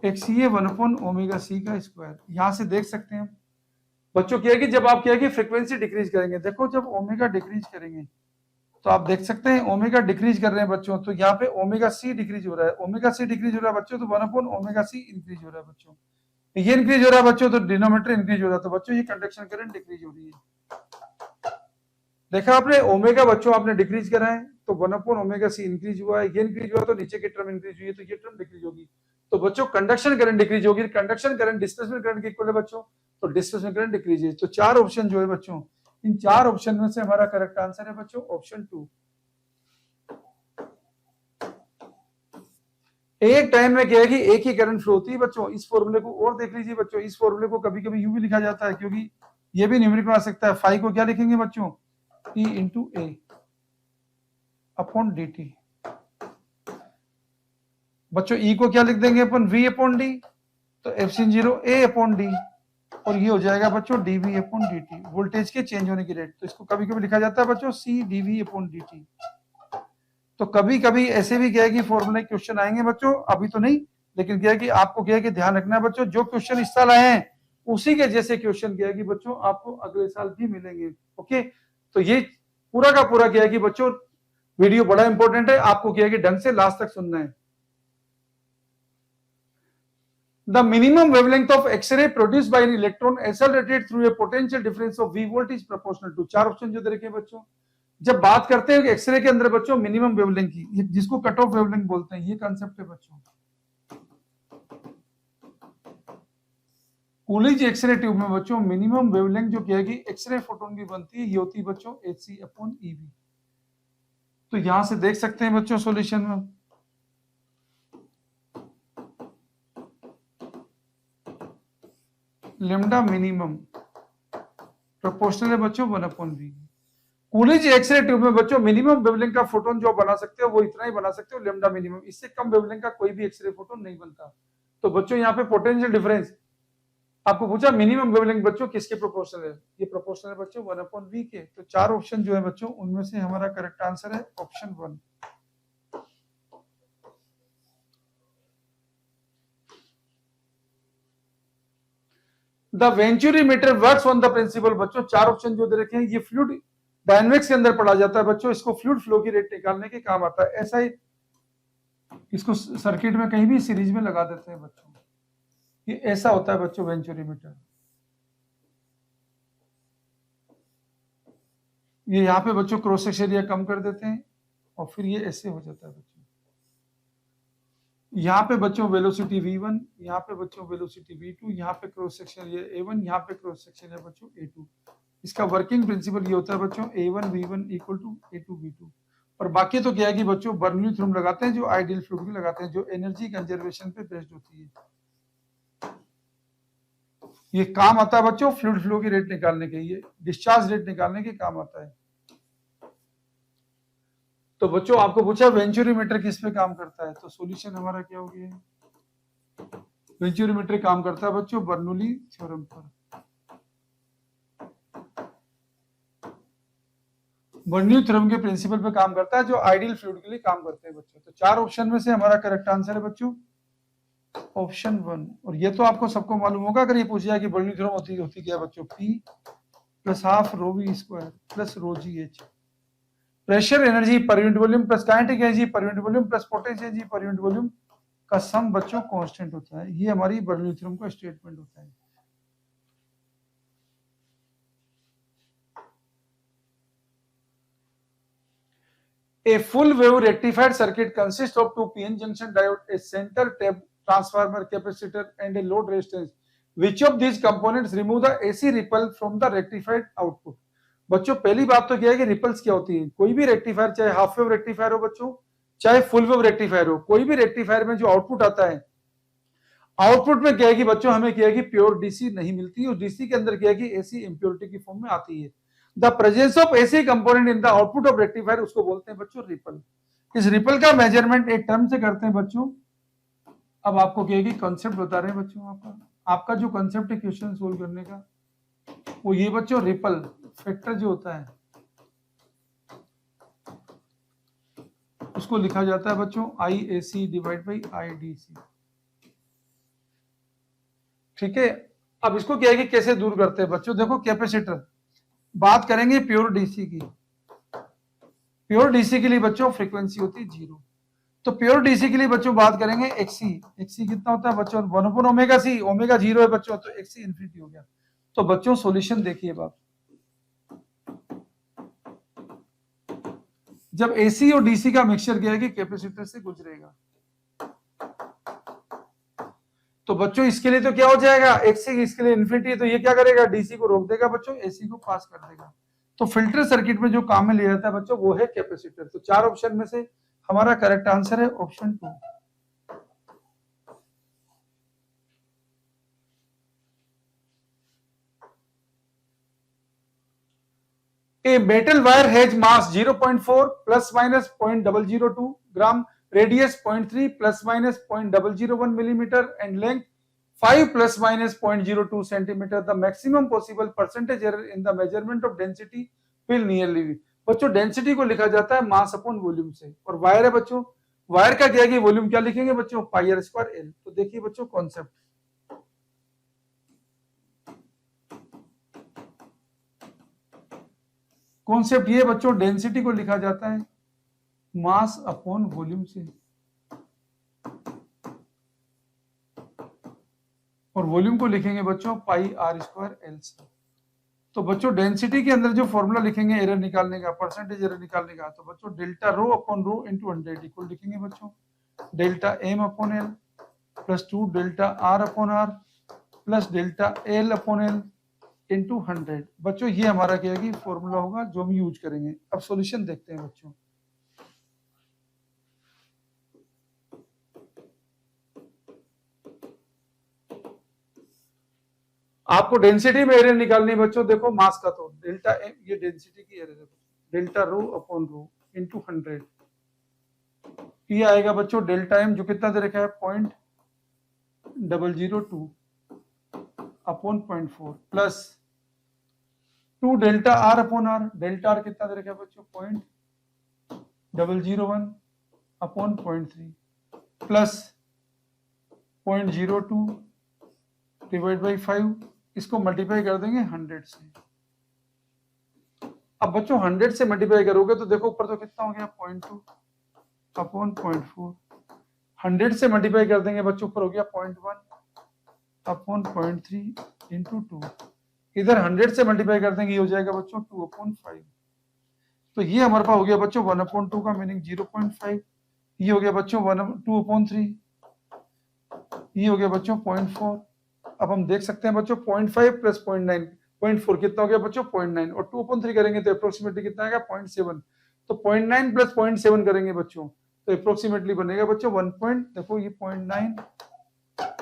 XC है 1/ω/c का स्क्वायर। यहां से देख सकते हैं बच्चों क्या है कि जब आप क्या है कि फ्रीक्वेंसी डिक्रीज करेंगे, देखो जब ओमेगा डिक्रीज करेंगे तो आप देख सकते हैं ओमेगा डिक्रीज कर रहे हैं बच्चों, तो यहाँ पे ओमेगा सी डिक्रीज हो रहा है, ओमेगा सी डिक्रीज हो रहा है बच्चों, तो 1 ओमेगा सी इंक्रीज हो रहा है बच्चों, ये इंक्रीज हो रहा है बच्चों, तो डिनोमिनेटर इंक्रीज हो रहा है, तो बच्चों ये कंडक्शन करंट डिक्रीज हो रही है। देखा आपने ओमेगा बच्चों आपने डिक्रीज करा है, तो 1 ओमेगा सी इंक्रीज हुआ है, ये इंक्रीज हुआ तो नीचे की टर्म इंक्रीज हुई है, तो ये टर्म डिक्रीज होगी, तो बच्चों कंडक्शन करंट डिक्रीज होगी, कंडक्शन करंट डिस्प्लेसमेंट करंट के इक्वल है बच्चों, तो डिस्प्लेसमेंट करंट डिक्रीज है। तो चार ऑप्शन जो है बच्चों, इन चार ऑप्शन में से हमारा करेक्ट आंसर है बच्चों ऑप्शन 2। एक टाइम में क्या है कि एक ही करंट फ्लो होती है बच्चों। इस फॉर्मूले को और देख लीजिए बच्चों, इस फॉर्मूले को कभी कभी यूं भी लिखा जाता है, क्योंकि ये भी न्यूमेरिक में आ सकता है। फाई को क्या लिखेंगे बच्चों, E इंटू ए अपॉन डी टी। बच्चों E को क्या लिख देंगे अपन, V अपॉन डी, तो एप्सिलॉन 0 A अपॉन डी, और ये हो जाएगा बच्चों dV अपॉन dt, वोल्टेज के चेंज होने की रेट। तो इसको कभी कभी लिखा जाता है बच्चों C dV अपॉन dt। तो कभी कभी ऐसे भी क्या है कि फॉर्मूले क्वेश्चन आएंगे बच्चों, अभी तो नहीं, लेकिन क्या है कि आपको क्या है कि ध्यान रखना है बच्चों, जो क्वेश्चन इस साल आए हैं उसी के जैसे क्वेश्चन क्या है कि बच्चों आपको अगले साल भी मिलेंगे। ओके, तो ये पूरा का पूरा क्या है कि बच्चों वीडियो बड़ा इंपॉर्टेंट है, आपको क्या है कि ढंग से लास्ट तक सुनना है। The minimum wavelength of X-ray produced by an electron accelerated through a potential difference of V volt is proportional to। चार ऑप्शन जो दे रखे हैं बच्चों, जब बात करते हैं एक्सरे के अंदर बच्चों मिनिमम वेवलेंथ की, जिसको कट ऑफ वेवलेंथ बोलते हैं, ये कॉन्सेप्ट है बच्चों। कूलिज एक्सरे ट्यूब में बच्चों मिनिमम वेवलेंथ जो क्या है कि एक्सरे फोटोन की बनती है, ये होती है बच्चों Hc अपॉन Ev। तो यहां से देख सकते हैं बच्चों सॉल्यूशन में, लेमडा मिनिमम प्रोपोर्शनल है बच्चों 1/v। कूलिज एक्सरे ट्यूब में बच्चों मिनिमम वेवलेंथ का फोटोन जो बना सकते हो वो इतना ही बना सकते हो, लेमडा मिनिमम, इससे कम वेवलेंथ का कोई भी एक्सरे फोटोन नहीं बनता। तो बच्चों यहाँ पे पोटेंशियल डिफरेंस आपको पूछा मिनिमम वेवलेंथ बच्चों किसके प्रोपोर्शनल है, ये प्रोपोर्शनल है बच्चों 1/v के। तो चार ऑप्शन जो है बच्चों उनमें से हमारा करेक्ट आंसर है option 1। The venturimeter works on the principle बच्चों, चार ऑप्शन जो दे रखे हैं, ये फ्लूइड डायनेमिक्स के अंदर पढ़ा जाता है बच्चों, इसको फ्लूइड फ्लो की रेट निकालने के काम आता है। ऐसा ही इसको सर्किट में कहीं भी सीरीज में लगा देते हैं बच्चों, ये ऐसा होता है बच्चों वेंचुरीमीटर। ये यहाँ पे बच्चों क्रॉस सेक्शन एरिया कम कर देते हैं और फिर ये ऐसे हो जाता है बच्चों। यहाँ पे बच्चों वेलोसिटी v1, यहाँ पे बच्चों वेलोसिटी v2, यहाँ पे क्रॉस सेक्शन ये a1, यहाँ पे क्रॉस सेक्शन है बच्चों a2। इसका वर्किंग प्रिंसिपल ये होता है बच्चों a1 v1 equal to a2 v2। और बाकी तो क्या है कि बच्चों बर्नौली थ्योरम लगाते हैं, जो आइडियल फ्लूइड की लगाते हैं, जो एनर्जी कंजर्वेशन पे बेस्ड होती है। ये काम आता है बच्चों फ्लूइड फ्लो की रेट निकालने के, ये डिस्चार्ज रेट निकालने के काम आता है। तो बच्चों आपको पूछा वेंचुरीमीटर किस पे काम करता है, तो सॉल्यूशन हमारा क्या हो गया, वेंचुरीमीटर काम करता है बच्चों बर्नौली थ्योरम पर। बर्नौली थ्योरम के प्रिंसिपल पे काम करता है, जो आइडियल फ्लूइड के लिए काम करते हैं बच्चों। तो चार ऑप्शन में से हमारा करेक्ट आंसर है बच्चों ऑप्शन 1। और ये तो आपको सबको मालूम होगा, अगर ये पूछ जाए कि बर्नौली थ्योरम होती क्या बच्चों, P plus half rho V square plus rho G H, pressure energy per unit volume plus kinetic energy per unit volume plus potential energy per unit volume का सम बच्चों कांस्टेंट होता है। ये हमारी Bernoulli theorem का statement होता है। A full wave rectified circuit consists of two PN junction diode, a center tap transformer, capacitor, and a load resistance. Which of these components remove the AC ripple from the rectified output? बच्चों पहली बात तो क्या है कि ripples क्या होती है, कोई भी रेक्टिफायर, चाहे हाफ वेव रेक्टिफायर हो बच्चों, चाहे फुल वेव रेक्टिफायर हो, कोई भी रेक्टिफायर में जो आउटपुट आता है, आउटपुट में क्या है कि बच्चों हमें क्या है कि प्योर डीसी नहीं मिलती, और डीसी के अंदर क्या है कि एसी इंप्योरिटी की फॉर्म में आती है। The presence of AC component in the output of rectifier उसको बोलते हैं बच्चों रिपल। इस रिपल का मेजरमेंट एक टर्म से करते हैं बच्चों। अब आपको क्या है कि कॉन्सेप्ट बता रहे हैं बच्चों, आपका जो कॉन्सेप्ट है क्वेश्चन सोल्व करने का वो ये बच्चों, रिपल फैक्टर जो होता है उसको लिखा जाता है बच्चों IAC डिवाइड बाई IDC। ठीक है, अब इसको क्या है कि कैसे दूर करते हैं बच्चों, देखो कैपेसिटर, बात करेंगे प्योर डीसी की, प्योर डीसी के लिए बच्चों फ्रीक्वेंसी होती है 0। तो प्योर डीसी के लिए बच्चों बात करेंगे एक्सी, एक्सी कितना होता है बच्चों 1 ओमेगा सी, ओमेगा 0 है बच्चों, तो एक्सी इन्फिनिटी हो गया। तो बच्चों सॉल्यूशन देखिए बात, जब एसी और डीसी का मिक्सचर क्या है कि कैपेसिटर से गुजरेगा, तो बच्चों इसके लिए तो क्या हो जाएगा एक्सी, इसके लिए इन्फिनिटी है, तो ये क्या करेगा डीसी को रोक देगा बच्चों, एसी को पास कर देगा। तो फिल्टर सर्किट में जो काम में लिया जाता है बच्चों वो है कैपेसिटर। तो 4 ऑप्शन में से हमारा करेक्ट आंसर है option 2। A metal wire has mass 0.4 plus minus 0.002 gram, radius 0.3 plus minus 0.001 millimeter and length 5 plus minus 0.02 centimeter. The maximum possible percentage error in the measurement of density will nearly be। बच्चों density को लिखा जाता है mass upon volume से, और wire है बच्चों, wire का क्या है कि वॉल्यूम क्या लिखेंगे बच्चों पाई आर स्क्वायर एल। तो देखिए बच्चों कॉन्सेप्ट, कॉन्सेप्ट ये बच्चों डेंसिटी को लिखा जाता है मास अपॉन वॉल्यूम से, और वॉल्यूम को लिखेंगे बच्चों पाई आर स्क्वायर एल से। तो बच्चों डेंसिटी के अंदर जो फॉर्मूला लिखेंगे एरर निकालने का, परसेंटेज एरर निकालने का, तो बच्चों delta rho upon rho into 100 equal लिखेंगे बच्चों delta M upon L plus 2 delta R upon R plus delta L upon L into 100। बच्चों ये हमारा क्या है कि फॉर्मूला होगा जो हम यूज करेंगे। अब सॉल्यूशन देखते हैं बच्चों। आपको डेंसिटी में एरिया निकालनी है बच्चों, देखो मास का, तो डेल्टा एम ये डेंसिटी की एरिया है, delta rho upon rho into 100। ये आएगा बच्चों डेल्टा एम जो कितना दे रखा है 0.002 upon 0.4 plus 2 delta R upon R, delta R कितना दे रखा है बच्चों 0.001 अपॉन 0.3 प्लस 0.02 डिवाइड बाई 5, इसको मल्टीप्लाई कर देंगे 100 से। अब बच्चों 100 से मल्टीप्लाई करोगे तो देखो ऊपर तो कितना हो गया 0.2 अपॉन 0.4, 100 से मल्टीप्लाई कर देंगे बच्चों ऊपर हो गया 0.1 अपॉन 0.3 इंटू 2, इधर 100 से मल्टीप्लाई कर देंगे ये हो जाएगा बच्चों 2 अपॉन 5। तो ये हमारे पास हो गया बच्चों 1 अपॉन 2 का मीनिंग 0.5, ये हो गया बच्चों 2 अपॉन 3, ये हो गया बच्चों 0.4। अब हम देख सकते हैं बच्चों 0.5 प्लस 0.9, 0.4 कितना हो गया बच्चों 0.9, और 2 अपॉन 3 करेंगे तो अप्रोक्सीमेटली कितना आएगा 0.7। तो 0.9 प्लस 0.7 करेंगे बच्चों तो अप्रोक्सीमेटली बनेगा बच्चों 1 पॉइंट, देखो ये 0.9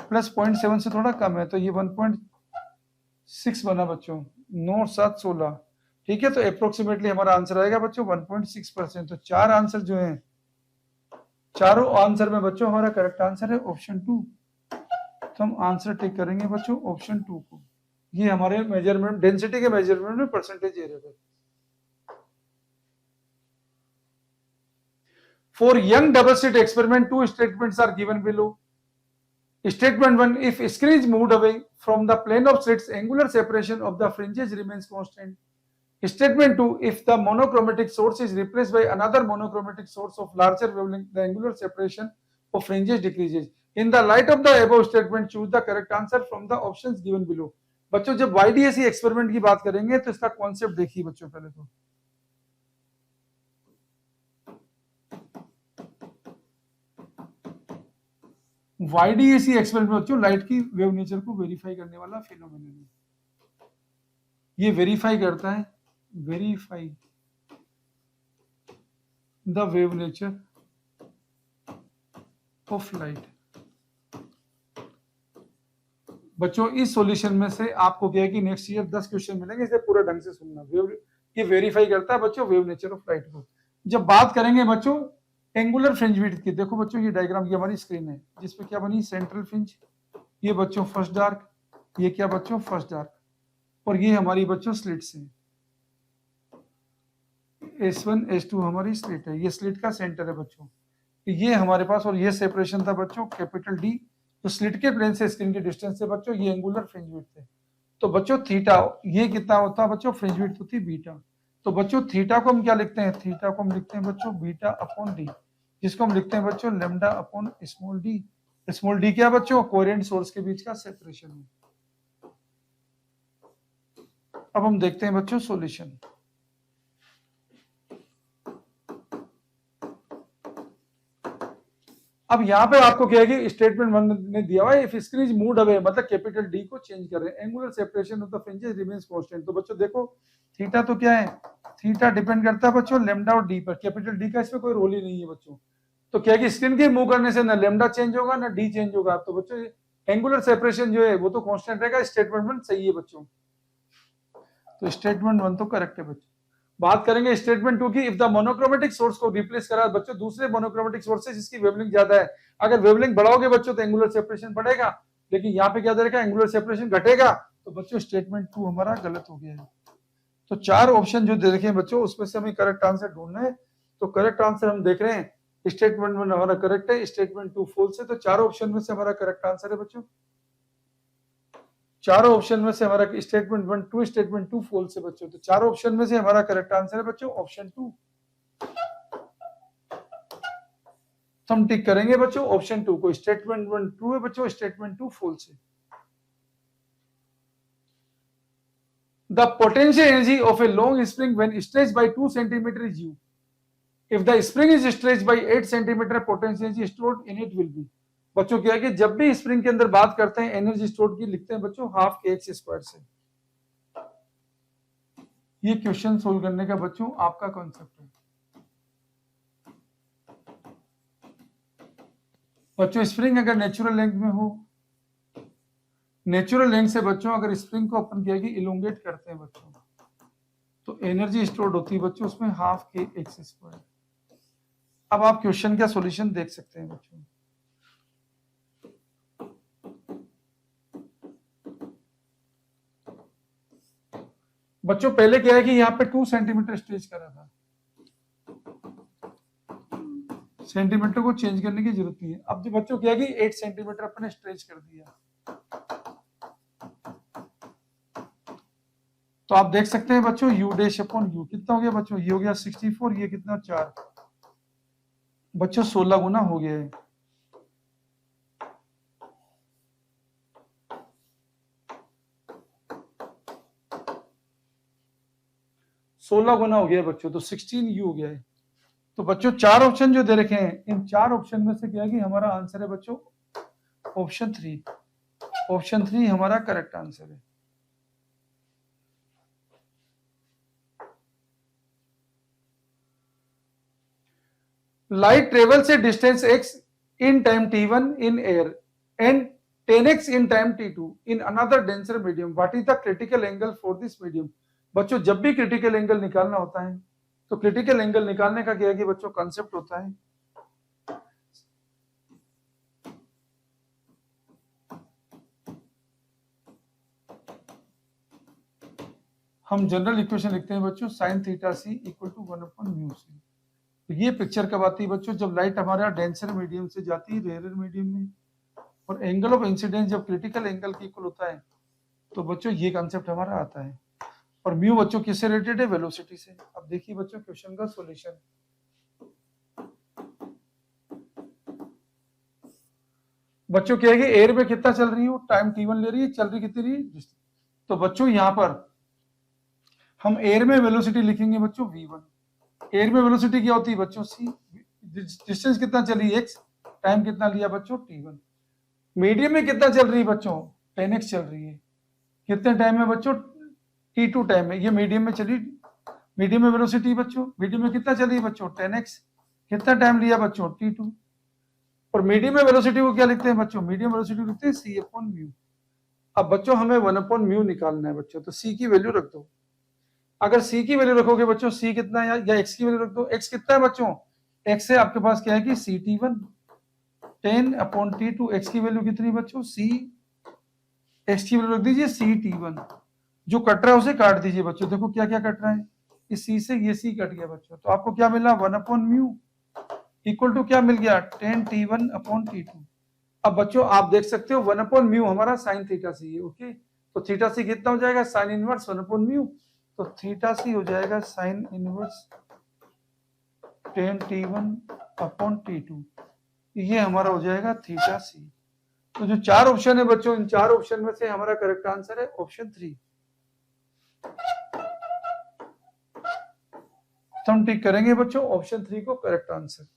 प्लस 0.7 से थोड़ा कम है तो ये 1.6 बना बच्चों, 9 7 16, ठीक है। तो अप्रोक्सीमेटली हमारा आंसर आएगा बच्चों 1.6%। तो 4 आंसर जो है, चारों आंसर में बच्चों हमारा करेक्ट आंसर है ऑप्शन 2। तो हम आंसर टिक करेंगे बच्चों ऑप्शन 2 को। ये हमारे मेजरमेंट डेंसिटी के मेजरमेंट में परसेंटेज एरर है। For young double slit experiment, 2 statements are given below. Statement 1, if screen is moved away from the plane of slits, angular separation of the fringes remains constant. Statement 2, if the monochromatic source is replaced by another monochromatic source of larger wavelength, the angular separation of fringes decreases. In the light of the above statement, choose the correct answer from the options given below. बच्चों जब YDAC experiment की बात करेंगे तो इसका concept देखिए बच्चों। पहले तो YDAC एक्सपेरिमेंट बच्चों लाइट की वेव नेचर को वेरीफाई करने वाला फिनोमेनन है। ये वेरीफाई करता है, verify the wave nature of light. बच्चों इस सॉल्यूशन में से आपको क्या है कि नेक्स्ट ईयर 10 क्वेश्चन मिलेंगे, इसे पूरा ढंग से सुनना। ये वेरीफाई करता है बच्चों वेव नेचर ऑफ लाइट को। जब बात करेंगे बच्चों एंगुलर फ्रिंज विड्थ की, देखो बच्चों ये डायग्राम की हमारी स्क्रीन है जिसपे क्या बनी सेंट्रल फ्रिंज, ये बच्चों फर्स्ट डार्क, ये क्या बच्चों फर्स्ट डार्क, और ये हमारी बच्चों स्लिट्स हैं, S1 S2 हमारी स्लिट है, ये स्लिट का सेंटर है बच्चों, ये हमारे पास, और ये सेपरेशन था बच्चों कैपिटल D, तो स्लिट के प्लेन से स्क्रीन के डिस्टेंस से बच्चों ये एंगुलर फ्रिंज विड्थ है। तो बच्चों थीटा ये कितना होता है बच्चों फ्रिंज विड्थ होती है बीटा, तो बच्चों थीटा को हम क्या लिखते हैं, थीटा को हम लिखते हैं बच्चों बीटा अपॉन डी, जिसको हम लिखते हैं बच्चों lambda upon small D. Small D क्या बच्चों, कोहेरेंट सोर्स के बीच का सेपरेशन है। अब हम देखते हैं बच्चों सॉल्यूशन। अब यहाँ पे आपको क्या है कि स्टेटमेंट 1 ने दिया हुआ है if screen is moved away, मतलब कैपिटल डी को चेंज कर रहे हैं, angular separation of the fringes remains constant. तो बच्चों देखो थीटा तो क्या है, थीटा डिपेंड करता है बच्चों लेमडा और डी पर, कैपिटल डी का इसमें कोई रोल ही नहीं है बच्चों। तो क्या है कि स्क्रीन के मूव करने से ना लेमडा चेंज होगा ना डी चेंज होगा। तो बच्चों एंगुलर सेपरेशन जो है वो तो कांस्टेंट रहेगा, स्टेटमेंट 1 सही है बच्चों। तो स्टेटमेंट 1 तो करेक्ट है बच्चों। बात करेंगे स्टेटमेंट 2 की, इफ द मोनोक्रोमेटिक सोर्स को रिप्लेस करा बच्चों दूसरे मोनोक्रोमेटिक सोर्स से जिसकी वेवलेंथ ज्यादा है, अगर वेवलेंथ बढ़ाओगे बच्चों तो एंगुलर सेपरेशन बढ़ेगा, लेकिन यहाँ पे क्या दे रखा है एंगुलर सेपरेशन घटेगा। तो बच्चों स्टेटमेंट 2 हमारा गलत हो गया है। तो 4 ऑप्शन जो दे रखे हैं बच्चों उसमें से हमें करेक्ट आंसर ढूंढना है। तो करेक्ट आंसर हम देख रहे हैं स्टेटमेंट 1 हमारा करेक्ट है, स्टेटमेंट 2 फॉल्स है। तो 4 ऑप्शन में से हमारा करेक्ट आंसर है बच्चों, चारों ऑप्शन में से हमारा स्टेटमेंट 1 2 स्टेटमेंट 2 फॉल्स है बच्चों। तो चारों ऑप्शन में से हमारा करेक्ट आंसर है बच्चों ऑप्शन 2। तो हम टिक करेंगे बच्चों ऑप्शन 2 को, स्टेटमेंट 1 ट्रू है बच्चों, स्टेटमेंट 2 फॉल्स है। The potential energy of a long spring when stretched by 2 centimetre is U, if the spring is stretched by 8 centimetre potential energy stored in it will be. बच्चों क्या है कि जब भी spring के अंदर बात करते हैं एनर्जी स्टोर्ड की लिखते हैं बच्चों हाफ के एक्स स्क्वायर से। ये क्वेश्चन सोल्व करने का बच्चों आपका कॉन्सेप्ट है। बच्चों स्प्रिंग अगर नेचुरल लेंथ में हो, नेचुरल लेंथ से बच्चों अगर स्प्रिंग को अपन क्या इलोंगेट करते हैं बच्चों, तो एनर्जी स्टोर्ड होती है बच्चों उसमें हाफ के एक्स स्क्वायर। अब आप क्वेश्चन का सॉल्यूशन देख सकते हैं बच्चों। बच्चों पहले क्या है कि यहाँ पे 2 सेंटीमीटर स्ट्रेच करा था, सेंटीमीटर को चेंज करने की जरूरत नहीं है। अब जो बच्चों क्या है कि 8 सेंटीमीटर अपने स्ट्रेच कर दिया, तो आप देख सकते हैं बच्चों यू डैश अपॉन यू कितना हो गया बच्चों, ये हो गया 64, ये कितना 4 बच्चों 16 गुना हो गया है। सोलह गुना हो गया बच्चों, तो 16 यू हो गया है। तो बच्चों 4 ऑप्शन जो दे रखे हैं इन 4 ऑप्शन में से क्या है कि हमारा आंसर है बच्चों ऑप्शन 3। ऑप्शन 3 हमारा करेक्ट आंसर है। Light travels A distance x in time t1 in air and 10x in time t2 in another denser medium. What is the critical angle for this medium? बच्चों जब भी critical angle निकालना होता है तो critical angle निकालने का क्या है कि बच्चों कॉन्सेप्ट होता है हम जनरल इक्वेशन लिखते हैं बच्चों sin theta c equal to 1/μ c। तो ये पिक्चर कब आती है बच्चों, जब लाइट हमारा डेंसर मीडियम से जाती है रेयर मीडियम में, और एंगल ऑफ इंसिडेंस जब क्रिटिकल एंगल के इक्वल होता है तो बच्चों ये कॉन्सेप्ट हमारा आता है। और म्यू बच्चों किससे रिलेटेड है, वेलोसिटी से। अब देखिए बच्चों क्वेश्चन का सॉल्यूशन। बच्चों क्या है कि एयर में कितना चल रही है, टाइम t1 ले रही है, चल रही कितनी रही है। तो बच्चों यहां पर हम एयर में वेलोसिटी लिखेंगे बच्चों v1। एयर में वेलोसिटी क्या होती है बच्चों c, डिस्टेंस कितना चली x, टाइम कितना लिया बच्चों t1। मीडियम में कितना चल रही है बच्चों 10x चल रही है, कितने टाइम में बच्चों t2 टाइम में। ये मीडियम में चली, मीडियम में वेलोसिटी बच्चों, मीडियम में कितना चली बच्चों 10x, कितना टाइम लिया बच्चों t2। और मीडियम में वेलोसिटी को क्या लिखते हैं बच्चों, मीडियम वेलोसिटी लिखते हैं c/μ। अब बच्चों हमें 1/μ निकालना है बच्चों, तो c की वैल्यू रख दो। अगर c की वैल्यू रखोगे बच्चों c कितना है, या x की वैल्यू रख दो। x कितना है बच्चों, x है आपके पास क्या है कि ct1 10/t2। x की वैल्यू कितनी बच्चों c, x की वैल्यू रख दीजिए ct1। जो कट रहा है उसे काट दीजिए बच्चों, देखो क्या क्या कट रहा है, इस c से ये c कट गया बच्चों, तो आपको क्या मिला 1/μ इक्वल टू क्या मिल गया 10t1/t2। अब बच्चों आप देख सकते हो 1/μ हमारा sin थीटा c है, ओके। तो थीटा c कितना हो जाएगा sin इनवर्स 1/μ। तो थीटा सी हो जाएगा sine inverse tan T1 upon T2, ये हमारा हो जाएगा थीटा सी। तो जो चार ऑप्शन है बच्चों, इन चार ऑप्शन में से हमारा करेक्ट आंसर है ऑप्शन 3। तो हम टिक करेंगे बच्चों ऑप्शन 3 को correct answer.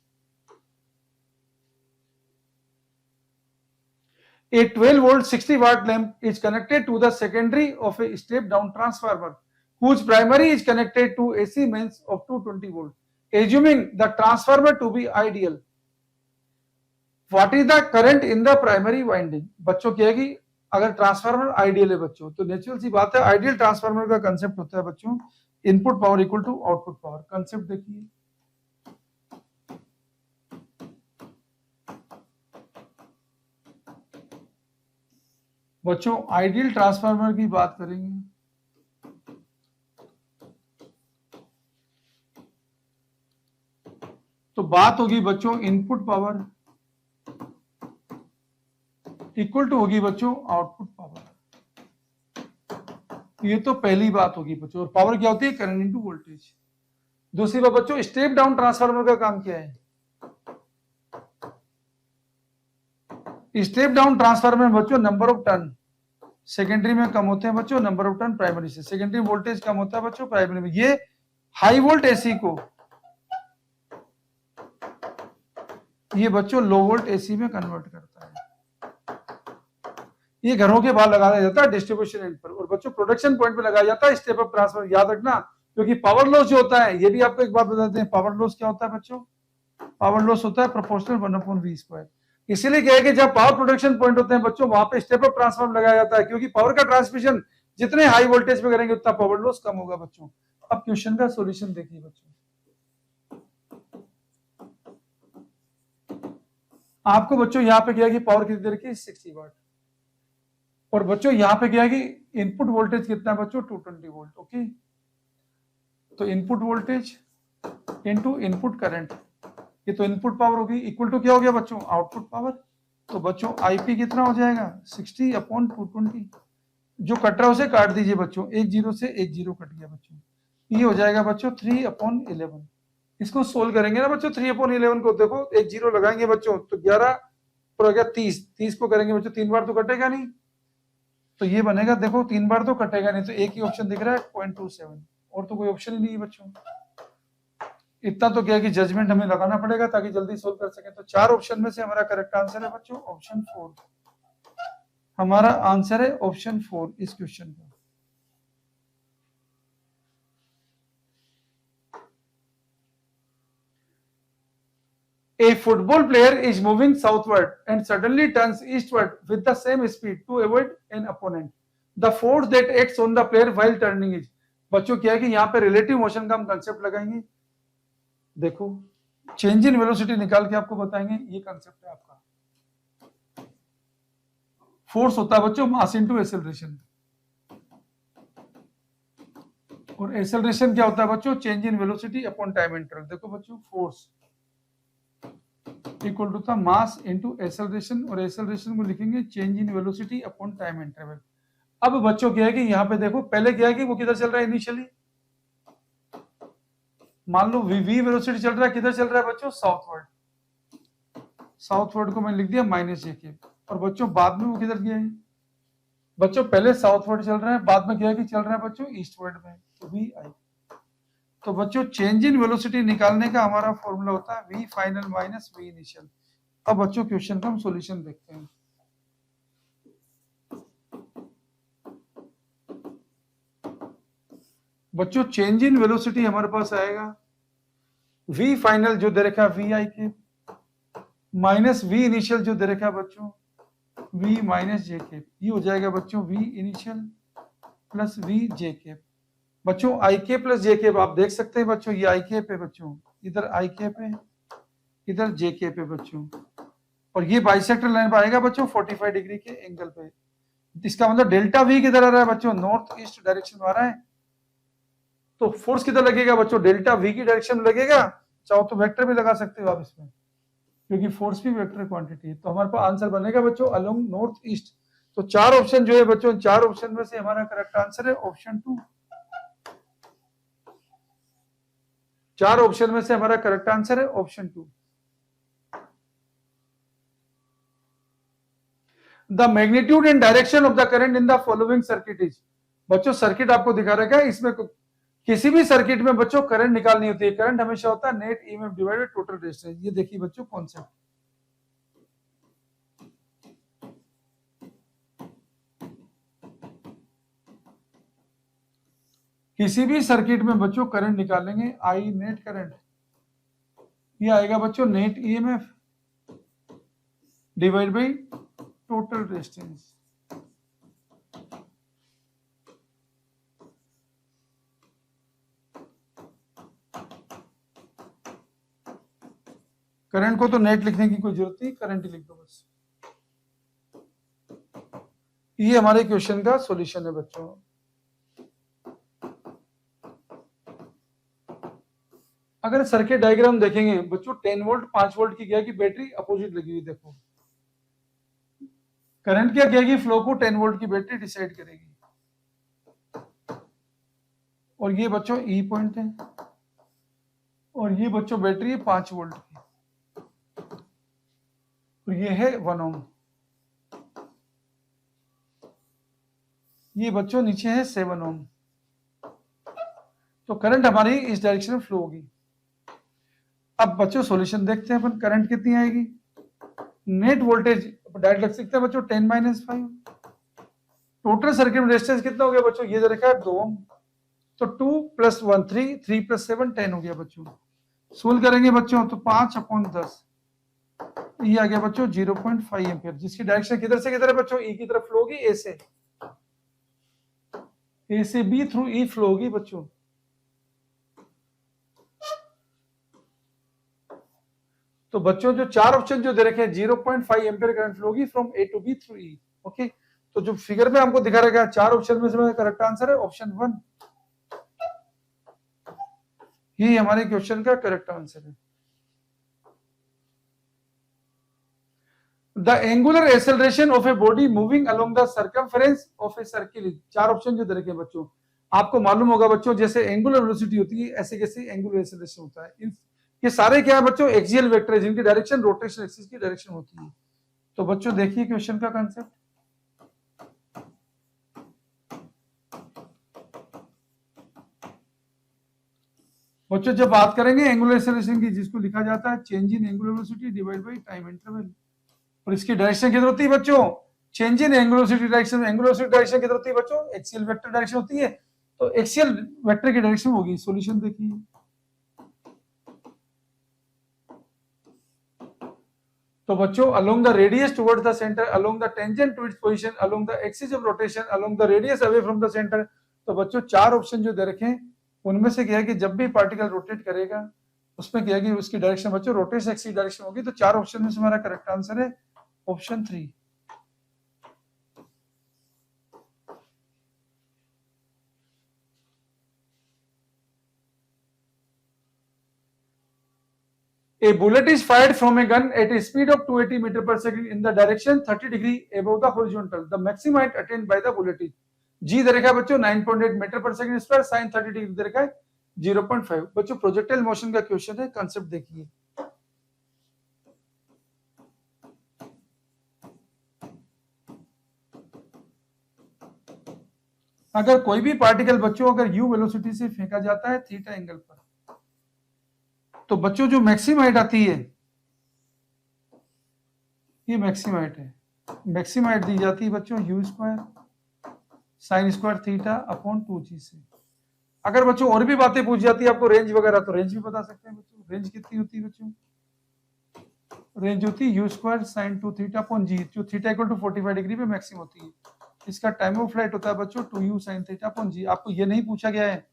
A 12 volt 60 watt lamp is connected to the secondary of a step down transformer whose primary is connected to AC mains of 220 volt. Assuming the transformer to be ideal, what is the current in the primary winding? बच्चों क्या है कि अगर transformer ideal है बच्चों, तो natural सी बात है, आइडियल ट्रांसफार्मर का कंसेप्ट होता है बच्चों input power equal to output power. Concept देखिए, बच्चों आइडियल ट्रांसफार्मर की बात करेंगे तो बात होगी बच्चों इनपुट पावर इक्वल टू होगी बच्चों आउटपुट पावर। ये तो पहली बात होगी बच्चों। और पावर क्या होती है? Current into voltage. दूसरी बात बच्चों, स्टेप डाउन ट्रांसफार्मर का काम क्या है? स्टेप डाउन ट्रांसफार्मर में बच्चों नंबर ऑफ टर्न सेकेंडरी में कम होते हैं बच्चों, नंबर ऑफ टर्न प्राइमरी से। सेकेंडरी वोल्टेज कम होता है बच्चों प्राइमरी में। ये हाई वोल्ट एसी को ये बच्चों लो वोल्ट एसी में कन्वर्ट करता है। ये घरों के बाहर लगाया जाता है डिस्ट्रीब्यूशन एंड पर, और बच्चों प्रोडक्शन पॉइंट पे लगाया जाता है स्टेप अप ट्रांसफार्मर। याद रखना, क्योंकि पावर लॉस जो होता है, ये भी आपको एक बात बताते हैं, पावर लॉस क्या होता है बच्चों? पावर लॉस होता है प्रोपोर्शनल 1/v²। इसीलिए क्या है कि जब पावर प्रोडक्शन पॉइंट होते हैं बच्चों, वहां पे स्टेप अप ट्रांसफार्मर लगाया जाता है, क्योंकि पावर का ट्रांसमिशन जितने हाई वोल्टेज पे करेंगे उतना पावर लॉस कम होगा बच्चों। अब क्वेश्चन का सॉल्यूशन देखिए बच्चों, आपको बच्चों यहाँ पे क्या है कि पावर कितनी देर की? 60 वाट। और बच्चों यहाँ पे क्या है कि इनपुट वोल्टेज कितना है बच्चों? 220 वोल्ट। ओके, तो input voltage into input current, ये तो इनपुट पावर होगी, इक्वल टू क्या हो गया बच्चों? Output power. तो बच्चों आईपी कितना हो जाएगा? 60 अपॉन 220। जो कट रहा है उसे काट दीजिए बच्चों, एक जीरो से एक जीरो कट गया बच्चों। ये हो जाएगा बच्चों 3/11। इसको सोल्व करेंगे ना बच्चों, 3/11 को देखो, एक जीरो लगाएंगे बच्चों तो 11 और हो गया 30। 30 को करेंगे बच्चों 3 बार तो कटेगा नहीं, तो ये बनेगा, देखो 3 बार तो कटेगा नहीं, तो एक ही ऑप्शन दिख रहा है 0.27, और तो कोई ऑप्शन ही नहीं है बच्चों। इतना तो क्या है कि जजमेंट हमें लगाना पड़ेगा ताकि जल्दी सोल्व कर सके। तो चार ऑप्शन में से हमारा करेक्ट आंसर है बच्चों ऑप्शन 4। हमारा आंसर है ऑप्शन 4 इस क्वेश्चन का। A football player is moving southward and suddenly turns eastward with the same speed to avoid an opponent. The force that acts on the player while turning is, बच्चों क्या है कि यहाँ पे relative motion का हम concept लगाएंगे। देखो चेंज इन वेलोसिटी निकाल के आपको बताएंगे, ये कंसेप्ट है आपका। फोर्स होता है बच्चों मास इनटू एक्सेलरेशन, और एक्सेलरेशन क्या होता है बच्चों? Change in velocity upon time interval. देखो बच्चों फोर्स इक्वल टू था मास इनटू एक्सेलरेशन, और एक्सेलरेशन को लिखेंगे change in velocity upon time interval. अब बच्चों क्या है कि यहाँ पे देखो पहले क्या है कि वो किधर चल रहा है इनिशियली, मान लो वी वेलोसिटी चल रहा है, किधर चल रहा है बच्चों? साउथवर्ड। साउथवर्ड को मैंने लिख दिया -j, और बच्चों बाद में वो किधर गया है बच्चों? पहले साउथवर्ड चल रहा है, बाद में क्या है कि चल रहा है बच्चों ईस्टवर्ड में, तो वी आई। तो बच्चों चेंज इन वेलोसिटी निकालने का हमारा फॉर्मूला होता है V final minus V initial. अब बच्चों क्वेश्चन का हम सॉल्यूशन देखते हैं। बच्चों चेंज इन वेलोसिटी हमारे पास आएगा वी फाइनल जो दे रखा है वी आई के, माइनस वी इनिशियल जो दे रखा है बच्चों वी माइनस जे के। ये हो जाएगा बच्चों वी इनिशियल प्लस वी जे के। बच्चों आई के प्लस जे के आप देख सकते हैं बच्चों, ये आई के पे बच्चों, इधर आई के पे, इधर जे के पे बच्चों, और ये बाइसेक्टर लाइन पर आएगा बच्चों 45 डिग्री के एंगल पे। इसका मतलब डेल्टा वी किधर आ रहा है बच्चों? नॉर्थ ईस्ट डायरेक्शन में आ रहा है। तो फोर्स किधर लगेगा बच्चों? डेल्टा वी की डायरेक्शन में लगेगा। चाहो तो वेक्टर भी लगा सकते हो आप इसमें, क्योंकि फोर्स भी वेक्टर क्वांटिटी है। तो हमारे पास आंसर बनेगा बच्चों अलोंग नॉर्थ ईस्ट। तो चार ऑप्शन जो है बच्चों, चार ऑप्शन में से हमारा करेक्ट आंसर है ऑप्शन 2। चार ऑप्शन में से हमारा करेक्ट आंसर है option 2। The magnitude and direction of the current in the following circuit is. बच्चों सर्किट आपको दिखा रखा है, इसमें किसी भी सर्किट में बच्चों करंट निकालनी होती है। करंट हमेशा होता है net EMF divided total resistance. ये देखिए बच्चों कॉन्सेप्ट। किसी भी सर्किट में बच्चों करंट निकालेंगे, आई नेट करंट, ये आएगा बच्चों net EMF divide by total resistance. Current को तो नेट लिखने की कोई जरूरत नहीं, करंट ही लिख दो बस। ये हमारे क्वेश्चन का सॉल्यूशन है बच्चों। अगर सर्किट डायग्राम देखेंगे बच्चों 10 वोल्ट 5 वोल्ट की क्या की बैटरी अपोजिट लगी हुई, देखो करंट क्या कहेगी, फ्लो को 10 वोल्ट की बैटरी डिसाइड करेगी। और ये बच्चों ई पॉइंट है, और ये बच्चों बैटरी है 5 वोल्ट की, और ये है 1 ओम। ये बच्चों नीचे है 7 ओम। तो करंट हमारी इस डायरेक्शन में फ्लो होगी। अब बच्चों सॉल्यूशन देखते हैं अपन, करंट कितनी आएगी, नेट वोल्टेज डायरेक्ट लिख सकते हैं बच्चों 10 - 5। टोटल सर्किट में रेजिस्टेंस कितना हो गया बच्चों, ये देखा है 2 ओम, तो 2 + 1 3, 3 + 7 10 हो गया बच्चों। सोल्व करेंगे बच्चों तो 5/10, ये आ गया बच्चों 0.5 एम्पियर, जिसकी डायरेक्शन किधर से किधर है बच्चों, ई की तरफ फ्लो होगी, ए से बी थ्रू ई फ्लो होगी बच्चों। तो बच्चों जो चार ऑप्शन जो दे रखे हैं 0.5 एम्पियर करंट फ्लो होगी from A to B through E. Okay, तो जो फिगर में हमको दिखा रखा है चार ऑप्शन में से करेक्ट आंसर है ऑप्शन 1। ये हमारे क्वेश्चन का करेक्ट आंसर है। The angular acceleration of a body moving along the circumference of a circle. चार ऑप्शन जो दे रखे हैं बच्चों, आपको मालूम होगा बच्चों जैसे एंगुलर वेलोसिटी होती है ऐसे कैसे एंगुलर एक्सेलरेशन होता है। ये सारे क्या है बच्चों, एक्सियल वेक्टर है जिनकी डायरेक्शन रोटेशन एक्सिस की डायरेक्शन होती है। तो बच्चों देखिए क्वेश्चन का कांसेप्ट। बच्चों जब बात करेंगे एंगुलर एक्सेलरेशन की, जिसको लिखा जाता है change in angular velocity divide by time interval, और इसकी डायरेक्शन किधर होती है बच्चों, change in angular velocity direction. Angular velocity direction किधर होती है बच्चों, एक्सियल वेक्टर डायरेक्शन होती है, तो एक्सियल वेक्टर की डायरेक्शन होगी। सॉल्यूशन देखिए, तो बच्चों along the radius towards the centre, along the tangent to its position, along the axis of rotation, along the radius away from the centre. तो बच्चों चार ऑप्शन जो दे रखे हैं उनमें से क्या है कि जब भी पार्टिकल रोटेट करेगा उसमें क्या है कि उसकी डायरेक्शन बच्चों रोटेशन एक्सिस डायरेक्शन होगी। तो चार ऑप्शन में से हमारा करेक्ट आंसर है option 3। A bullet is fired from a gun at a speed of 280 meters per second in the direction 30 degree above the horizontal. The maximum height attained by the bullet is G दे रखा है बच्चों 9.8 metre पर second square, sign 30 degree दे रखा है 0.5। बच्चों projectile motion का question है, concept देखिए। अगर कोई भी पार्टिकल बच्चों अगर u वेलोसिटी से फेंका जाता है थीटा एंगल पर, तो बच्चों जो मैक्सिमम हाइट आती है ये मैक्सिमम हाइट है। मैक्सिमम हाइट दी जाती है बच्चों u² sine square theta upon 2g से। अगर बच्चों और भी बातें पूछ जाती है आपको रेंज वगैरह, तो रेंज भी बता सकते हैं बच्चों। रेंज कितनी होती है बच्चों, रेंज होती है u² sine 2 theta upon g, जो थीटा इक्वल टू 45 डिग्री पे मैक्सिमम होती है। इसका टाइम ऑफ फ्लाइट होता है बच्चों 2u sine theta upon g। आपको ये नहीं पूछा गया है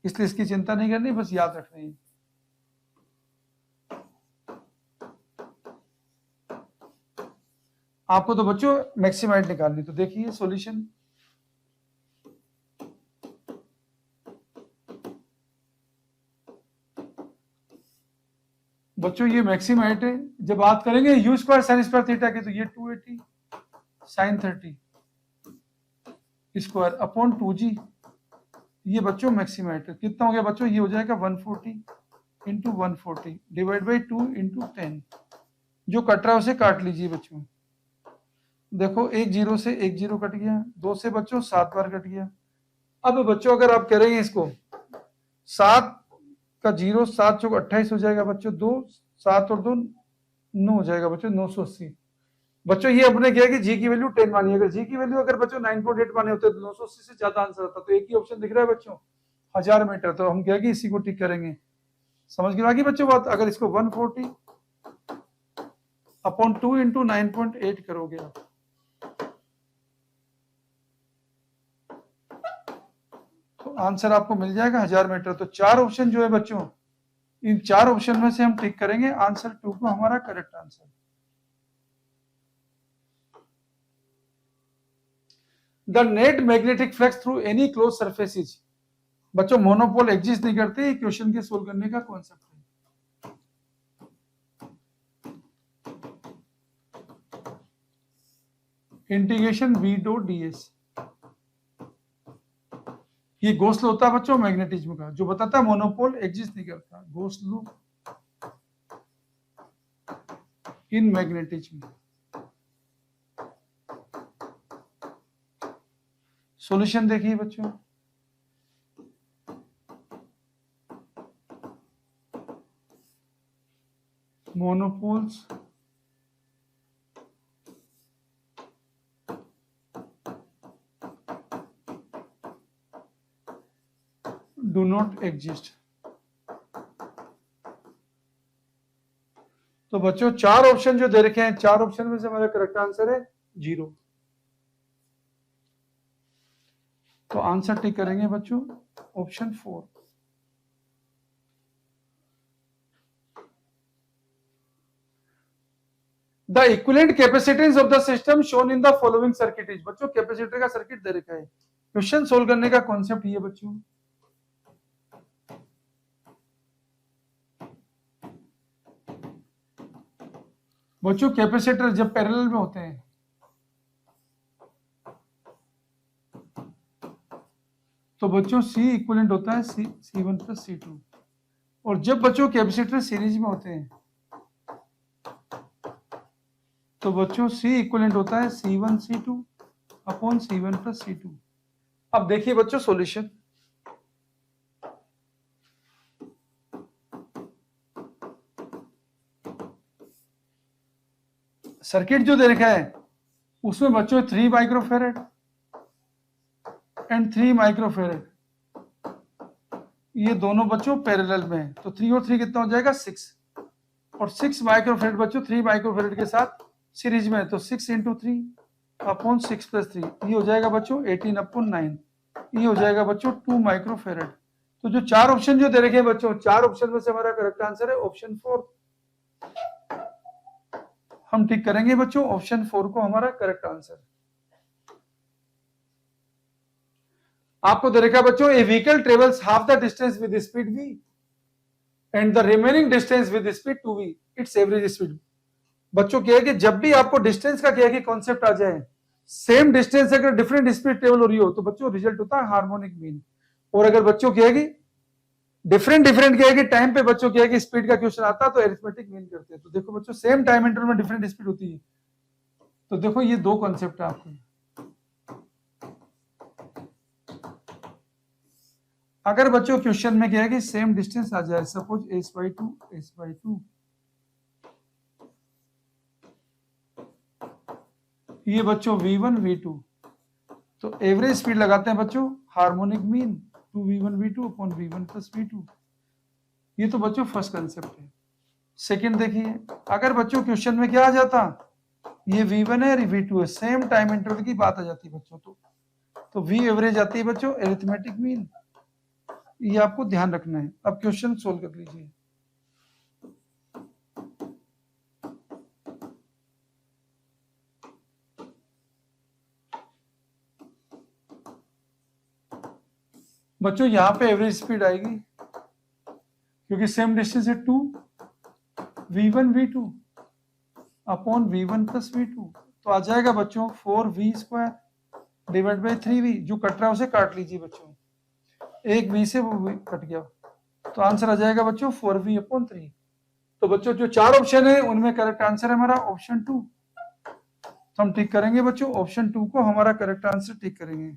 इसलिए इसकी चिंता नहीं करनी, बस याद रखना है। आपको तो बच्चों मैक्सिमम हाइट निकालनी, तो देखिए सॉल्यूशन। बच्चों ये मैक्सिमम हाइट है, जब बात करेंगे u² साइन स्क्वायर थीटा की, तो ये 280 साइन 30 स्क्वायर अपॉन 2g, ये बच्चों मैक्सिमम हाइट है। कितना हो गया बच्चों, ये हो जाएगा 140 इंटू 140 डिवाइड बाई 2 इंटू 10, जो कट रहा है उसे काट लीजिए बच्चों। देखो एक जीरो से एक जीरो कट गया, 2 से बच्चों 7 बार कट गया। अब बच्चों अगर आप करेंगे इसको 7 का जीरो, 7 चौक 28 हो जाएगा बच्चों, 2 7 और 2 9 हो जाएगा बच्चों, 980। बच्चों ये अपने क्या है कि जी की वैल्यू 10 मानी, अगर जी की वैल्यू अगर बच्चों 9.8 माने होते तो 980 से ज्यादा आंसर आता। तो एक ही ऑप्शन दिख रहा है बच्चों 1000 मीटर, तो हम क्या है कि इसी को टिक करेंगे। समझ गए आगे बच्चों बात? अगर इसको 140 अपॉन 2 इंटू 9.8 करोगे आप, तो आंसर आपको मिल जाएगा 1000 मीटर। तो 4 ऑप्शन जो है बच्चों, इन 4 ऑप्शन में से हम टिक करेंगे आंसर 2 को हमारा correct answer. The net magnetic flux through any close surface is, बच्चों मोनोपोल एग्जिस्ट नहीं करते, ये क्वेश्चन के सोल्व करने का कॉन्सेप्ट है। इंटीग्रेशन v डॉट ds, ये गोस लॉ होता है बच्चों मैग्नेटिज्म का, जो बताता है मोनोपोल एग्जिस्ट नहीं करता, गोस लॉ इन मैग्नेटिज्म। सॉल्यूशन देखिए बच्चों, मोनोपोल्स डू नॉट एग्जिस्ट। तो बच्चों 4 ऑप्शन जो दे रखे हैं, 4 ऑप्शन में से हमारा करेक्ट आंसर है 0। तो आंसर टिक करेंगे बच्चों option 4। The equivalent capacitance of the system shown in the following circuit is, बच्चों कैपेसिटर का सर्किट दे रखा है, क्वेश्चन सोल्व करने का कॉन्सेप्ट ये बच्चों। बच्चों कैपेसिटर जब पैरेलल में होते हैं तो बच्चों C इक्विवेलेंट होता है C1 प्लस C2, और जब बच्चों कैपेसिटर सीरीज में होते हैं तो बच्चों C इक्विवेलेंट होता है C1 C2 upon C1 plus C2। अब देखिए बच्चों सॉल्यूशन, सर्किट जो दे रखा है उसमें बच्चों 3 माइक्रोफेरेड एंड 3 माइक्रोफेरेड, ये दोनों बच्चों पैरेलल में है, तो 3 और 3 कितना हो जाएगा 6, और 6 माइक्रोफेरेड बच्चों 3 माइक्रोफेरेड के साथ सीरीज में है, तो 6 इंटू 3 अपॉन 6 प्लस 3, ये हो जाएगा बच्चों 18 अपॉन 9, ये हो जाएगा बच्चों 2 माइक्रोफेरेड। तो जो 4 ऑप्शन जो दे रखे हैं बच्चों, 4 ऑप्शन में से हमारा करेक्ट आंसर है ऑप्शन 4। हम टिक करेंगे बच्चों ऑप्शन 4 को हमारा करेक्ट आंसर। आपको दे रखा बच्चों a vehicle travels half the distance with speed v and the remaining distance with speed 2v, its average speed. बच्चों क्या है कि जब भी आपको डिस्टेंस का क्या है कि कॉन्सेप्ट आ जाए, सेम डिस्टेंस अगर डिफरेंट स्पीड ट्रेवल हो रही हो तो बच्चों रिजल्ट होता है हार्मोनिक मीन। और अगर बच्चों क्या है कि डिफरेंट क्या है कि टाइम पे बच्चों क्या है कि स्पीड का क्वेश्चन आता है तो एरिथमेटिक मीन करते हैं। तो देखो बच्चों सेम टाइम इंटरवल में डिफरेंट स्पीड होती है, तो देखो ये 2 कॉन्सेप्ट है आपको। अगर बच्चों क्वेश्चन में क्या है कि सेम डिस्टेंस आ जाए, सपोज s/2 ये बच्चों v1 v2, तो एवरेज स्पीड लगाते हैं बच्चों harmonic mean 2v1 v2 upon v1 plus v2। ये तो बच्चों फर्स्ट कंसेप्ट है। सेकंड देखिए, अगर बच्चों क्वेश्चन में क्या आ जाता, ये v1 है और v2 है, सेम टाइम इंटरवल की बात आ जाती है बच्चों, तो v एवरेज आती है बच्चों एरिथमेटिक मीन, ये आपको ध्यान रखना है। अब क्वेश्चन सोल्व कर लीजिए। बच्चों यहां पे एवरेज स्पीड आएगी क्योंकि सेम डिस्टेंस है 2 v1 v2 upon v1 plus v2, तो आ जाएगा बच्चों 4v² डिवाइड बाई 3v, जो कट रहा है उसे काट लीजिए बच्चों, एक v से वो v कट गया, तो तो आंसर आ जाएगा बच्चों 4v/3। तो बच्चों जो चार ऑप्शन है उनमें करेक्ट आंसर है हमारा ऑप्शन 2। तो हम टिक करेंगे बच्चों ऑप्शन 2 को, हमारा करेक्ट आंसर टिक करेंगे।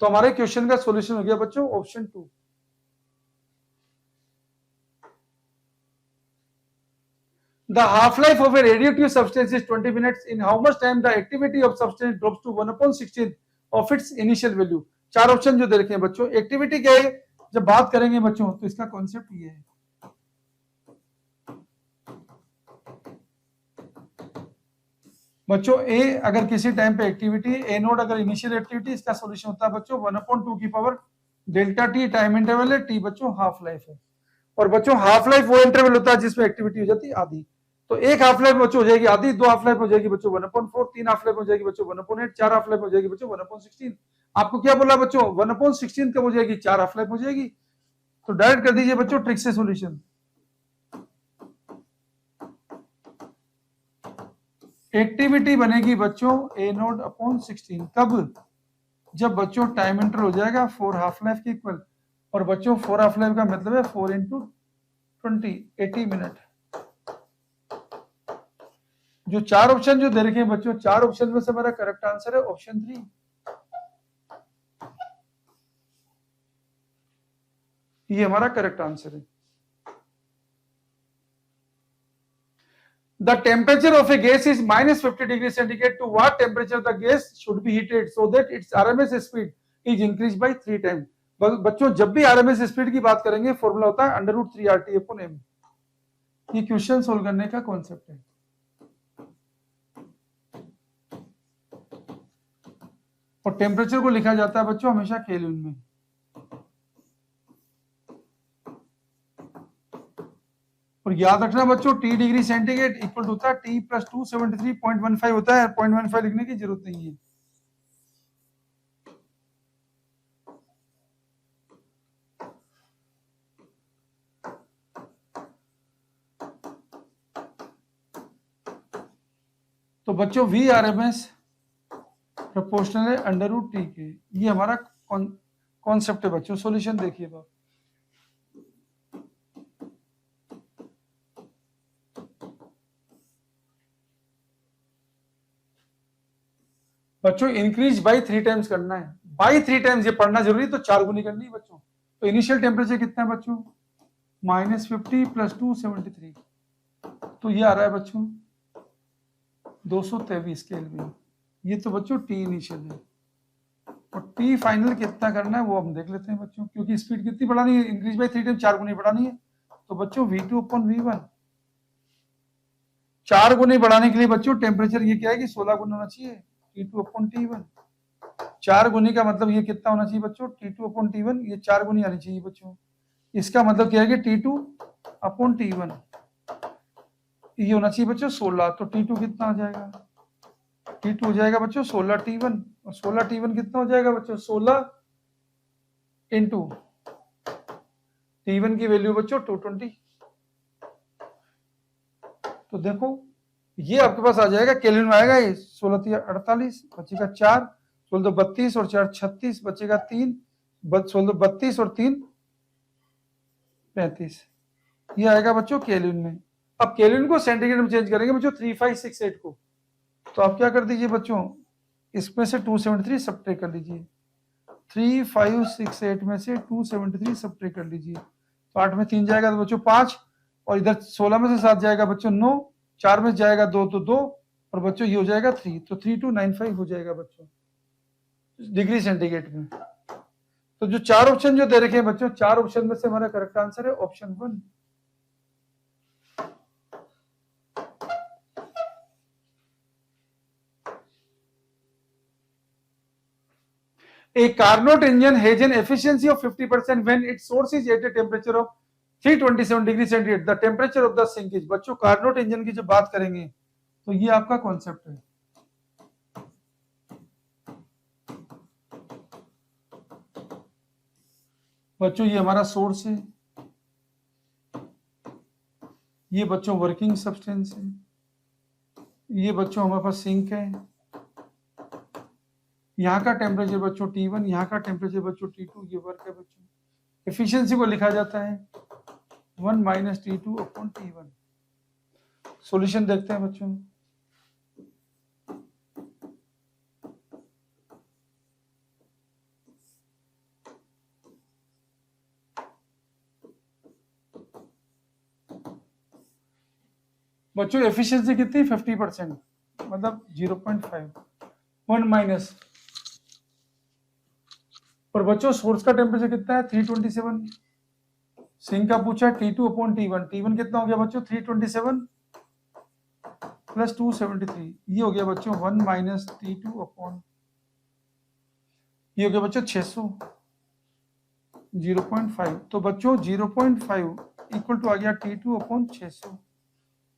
तो हमारे क्वेश्चन का सॉल्यूशन हो गया बच्चों option 2। The half-life of a radioactive substance is 20 minutes. In how much time the activity of substance drops to 1/16 of its initial value? चार ऑप्शन जो दे रखे हैं बच्चों, एक्टिविटी क्या है जब बात करेंगे बच्चों तो इसका कॉन्सेप्ट ये है। बच्चों ए अगर किसी टाइम पे एक्टिविटी है, ए नोट अगर इनिशियल एक्टिविटी, इसका सॉल्यूशन होता है बच्चों 1/2 की power delta T, time interval है, टी बच्चों हाफ लाइफ है। और बच्चों हाफ लाइफ वो इंटरवल होता है जिसमें एक्टिविटी हो जाती है आधी। तो एक हाफ लाइफ बच्चों हो जाएगी आधी, दो हाफ लाइफ हो जाएगी बच्चों 1/4, तीन हाफ लाइफ हो जाएगी बच्चों 1/8, चार हाफ लाइफ हो जाएगी बच्चों 1/16। आपको क्या बोला बच्चों 1/16 कब हो जाएगी, चार हाफ लाइफ हो जाएगी। तो डायरेक्ट कर दीजिए बच्चों ट्रिक से सॉल्यूशन। एक्टिविटी बनेगी बच्चों A0/16 कब, जब बच्चों टाइम इंटर हो जाएगा 4 हाफ लाइफ के इक्वल। और बच्चों 4 हाफ लाइफ का मतलब है 4 × 20, 80 मिनट। जो चार ऑप्शन जो दे रखे हैं बच्चों, चार ऑप्शन में से मेरा करेक्ट आंसर है ऑप्शन 3। ये हमारा करेक्ट आंसर है। The temperature of a gas is -50 degrees centigrade. To what temperature the gas should be heated so that its RMS speed is increased by 3 times? बच्चों जब भी RMS स्पीड की बात करेंगे फॉर्मूला होता है √3RT/m। ये क्वेश्चन सोल्व करने का कॉन्सेप्ट है। और टेम्परेचर को लिखा जाता है बच्चों हमेशा केल्विन में। और याद रखना बच्चों T डिग्री सेंटीग्रेड इक्वल होता है T + 273.15 होता है, 0.15 लिखने की जरूरत नहीं है। तो बच्चों VRMS प्रोपोर्शनल है √T के। ये हमारा कॉन्सेप्ट है बच्चों। सॉल्यूशन देखिए बच्चों इंक्रीज बाई 3 टाइम्स करना है। बाई 3 टाइम्स ये पढ़ना जरूरी है, तो 4 गुनी करनी है बच्चों। तो इनिशियल टेम्परेचर कितना है बच्चों -50 + 273, तो ये आ रहा है बच्चों 223 केल्विन। ये तो बच्चों T इनिशियल है। और T फाइनल कितना करना है वो हम देख लेते हैं बच्चों, क्योंकि स्पीड कितनी बढ़ानी है, इंक्रीज बाई 3 टाइम 4 गुनी बढ़ानी है। तो बच्चों V2/V1, 4 गुनी बढ़ाने के लिए बच्चों टेम्परेचर ये क्या है कि 16 गुना होना चाहिए T2/T1। 4 गुनी का मतलब ये कितना होना चाहिए बच्चों T2/T1, ये 4 गुनी आनी चाहिए बच्चों। इसका मतलब क्या है कि T2/T1 ये होना चाहिए बच्चों 16। तो T2 कितना हो जाएगा, T2 हो जाएगा बच्चों 16T1। और 16T1 कितना हो जाएगा बच्चों 16 × T1 की वैल्यू बच्चों 220। तो देखो ये आपके पास आ जाएगा केल्विन में आएगा, ये 16 × 48 बचेगा 4, 16 32 और 4 36 बचेगा 3, 16 32 और 3 35। ये आएगा बच्चों केल्विन में। अब केल्विन को सेंटीग्रेड में चेंज करेंगे बच्चों 3568 को। तो आप क्या कर दीजिए बच्चों, इसमें से 273 सब्ट्रैक्ट कर लीजिए। 3568 में से 273 सब्ट्रैक्ट कर लीजिए। तो 8 में 3 जाएगा तो बच्चों 5, और इधर 16 में से 7 जाएगा बच्चों 9, 4 में जाएगा 2 तो 2, और बच्चों ये हो जाएगा 3, तो 3295 हो जाएगा बच्चों डिग्री सेंटीग्रेड में। तो जो चार ऑप्शन जो दे रखे हैं बच्चों, चार ऑप्शन में से हमारा करेक्ट आंसर है option 1। A Carnot engine has an efficiency of 50% when its source is at a temperature of 327 degree centigrade. The temperature of the sink is. बच्चों कार्नोट इंजन की जब बात करेंगे तो ये आपका कॉन्सेप्ट है। बच्चों ये हमारा सोर्स है, ये बच्चों वर्किंग सब्सटेंस है, ये बच्चों हमारे पास सिंक है, यहाँ का टेम्परेचर बच्चों T1, यहाँ का टेम्परेचर बच्चों T2, ये वर्क है बच्चों। एफिशिएंसी को लिखा जाता है 1 - T2 अपॉन T1। सॉल्यूशन देखते हैं बच्चों। बच्चों एफिशिएंसी कितनी 50%, मतलब 0.5, 1 माइनस। और बच्चों सोर्स का टेम्परेचर कितना है 327। सिंक का पूछा T2 अपॉन T1, T1 कितना हो गया बच्चों 327 प्लस 273, ये हो गया बच्चों 1 माइनस T2 अपॉन, ये हो गया बच्चों 600, 0.5। तो बच्चों 0.5 इक्वल टू आ गया T2 अपॉन 600।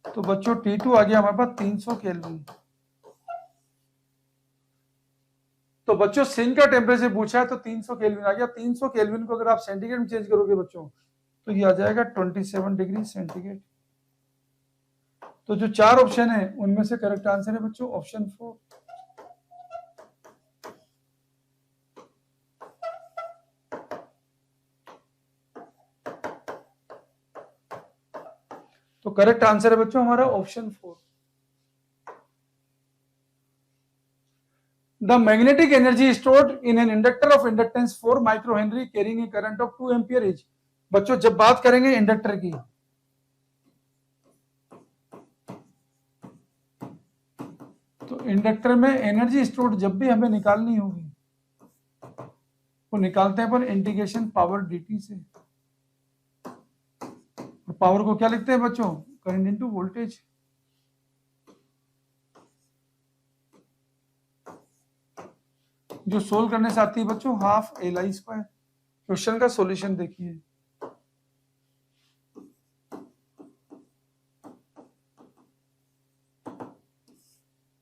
तो बच्चों T2 आ गया हमारे पास 300 केल्विन। तो बच्चों सिंक का टेम्परेचर पूछा है तो 300 केल्विन आ गया। 300 केल्विन को अगर आप सेंटीग्रेड में चेंज करोगे बच्चों तो ये आ जाएगा 27 डिग्री सेंटीग्रेड। तो जो चार ऑप्शन है उनमें से करेक्ट आंसर है बच्चों ऑप्शन 4। तो करेक्ट आंसर है बच्चों हमारा option 4। The magnetic energy stored in an inductor of inductance 4 microhenry carrying a current of 2 ampere is। बच्चों जब बात करेंगे इंडक्टर की, तो इंडक्टर में एनर्जी स्टोर्ड जब भी हमें निकालनी होगी वो निकालते हैं पर इंटीग्रेशन पावर dt से। पावर को क्या लिखते हैं बच्चों करंट इनटू वोल्टेज। जो सोल्व करने से आती है बच्चों हाफ LI स्क्वायर। क्वेश्चन का सॉल्यूशन देखिए।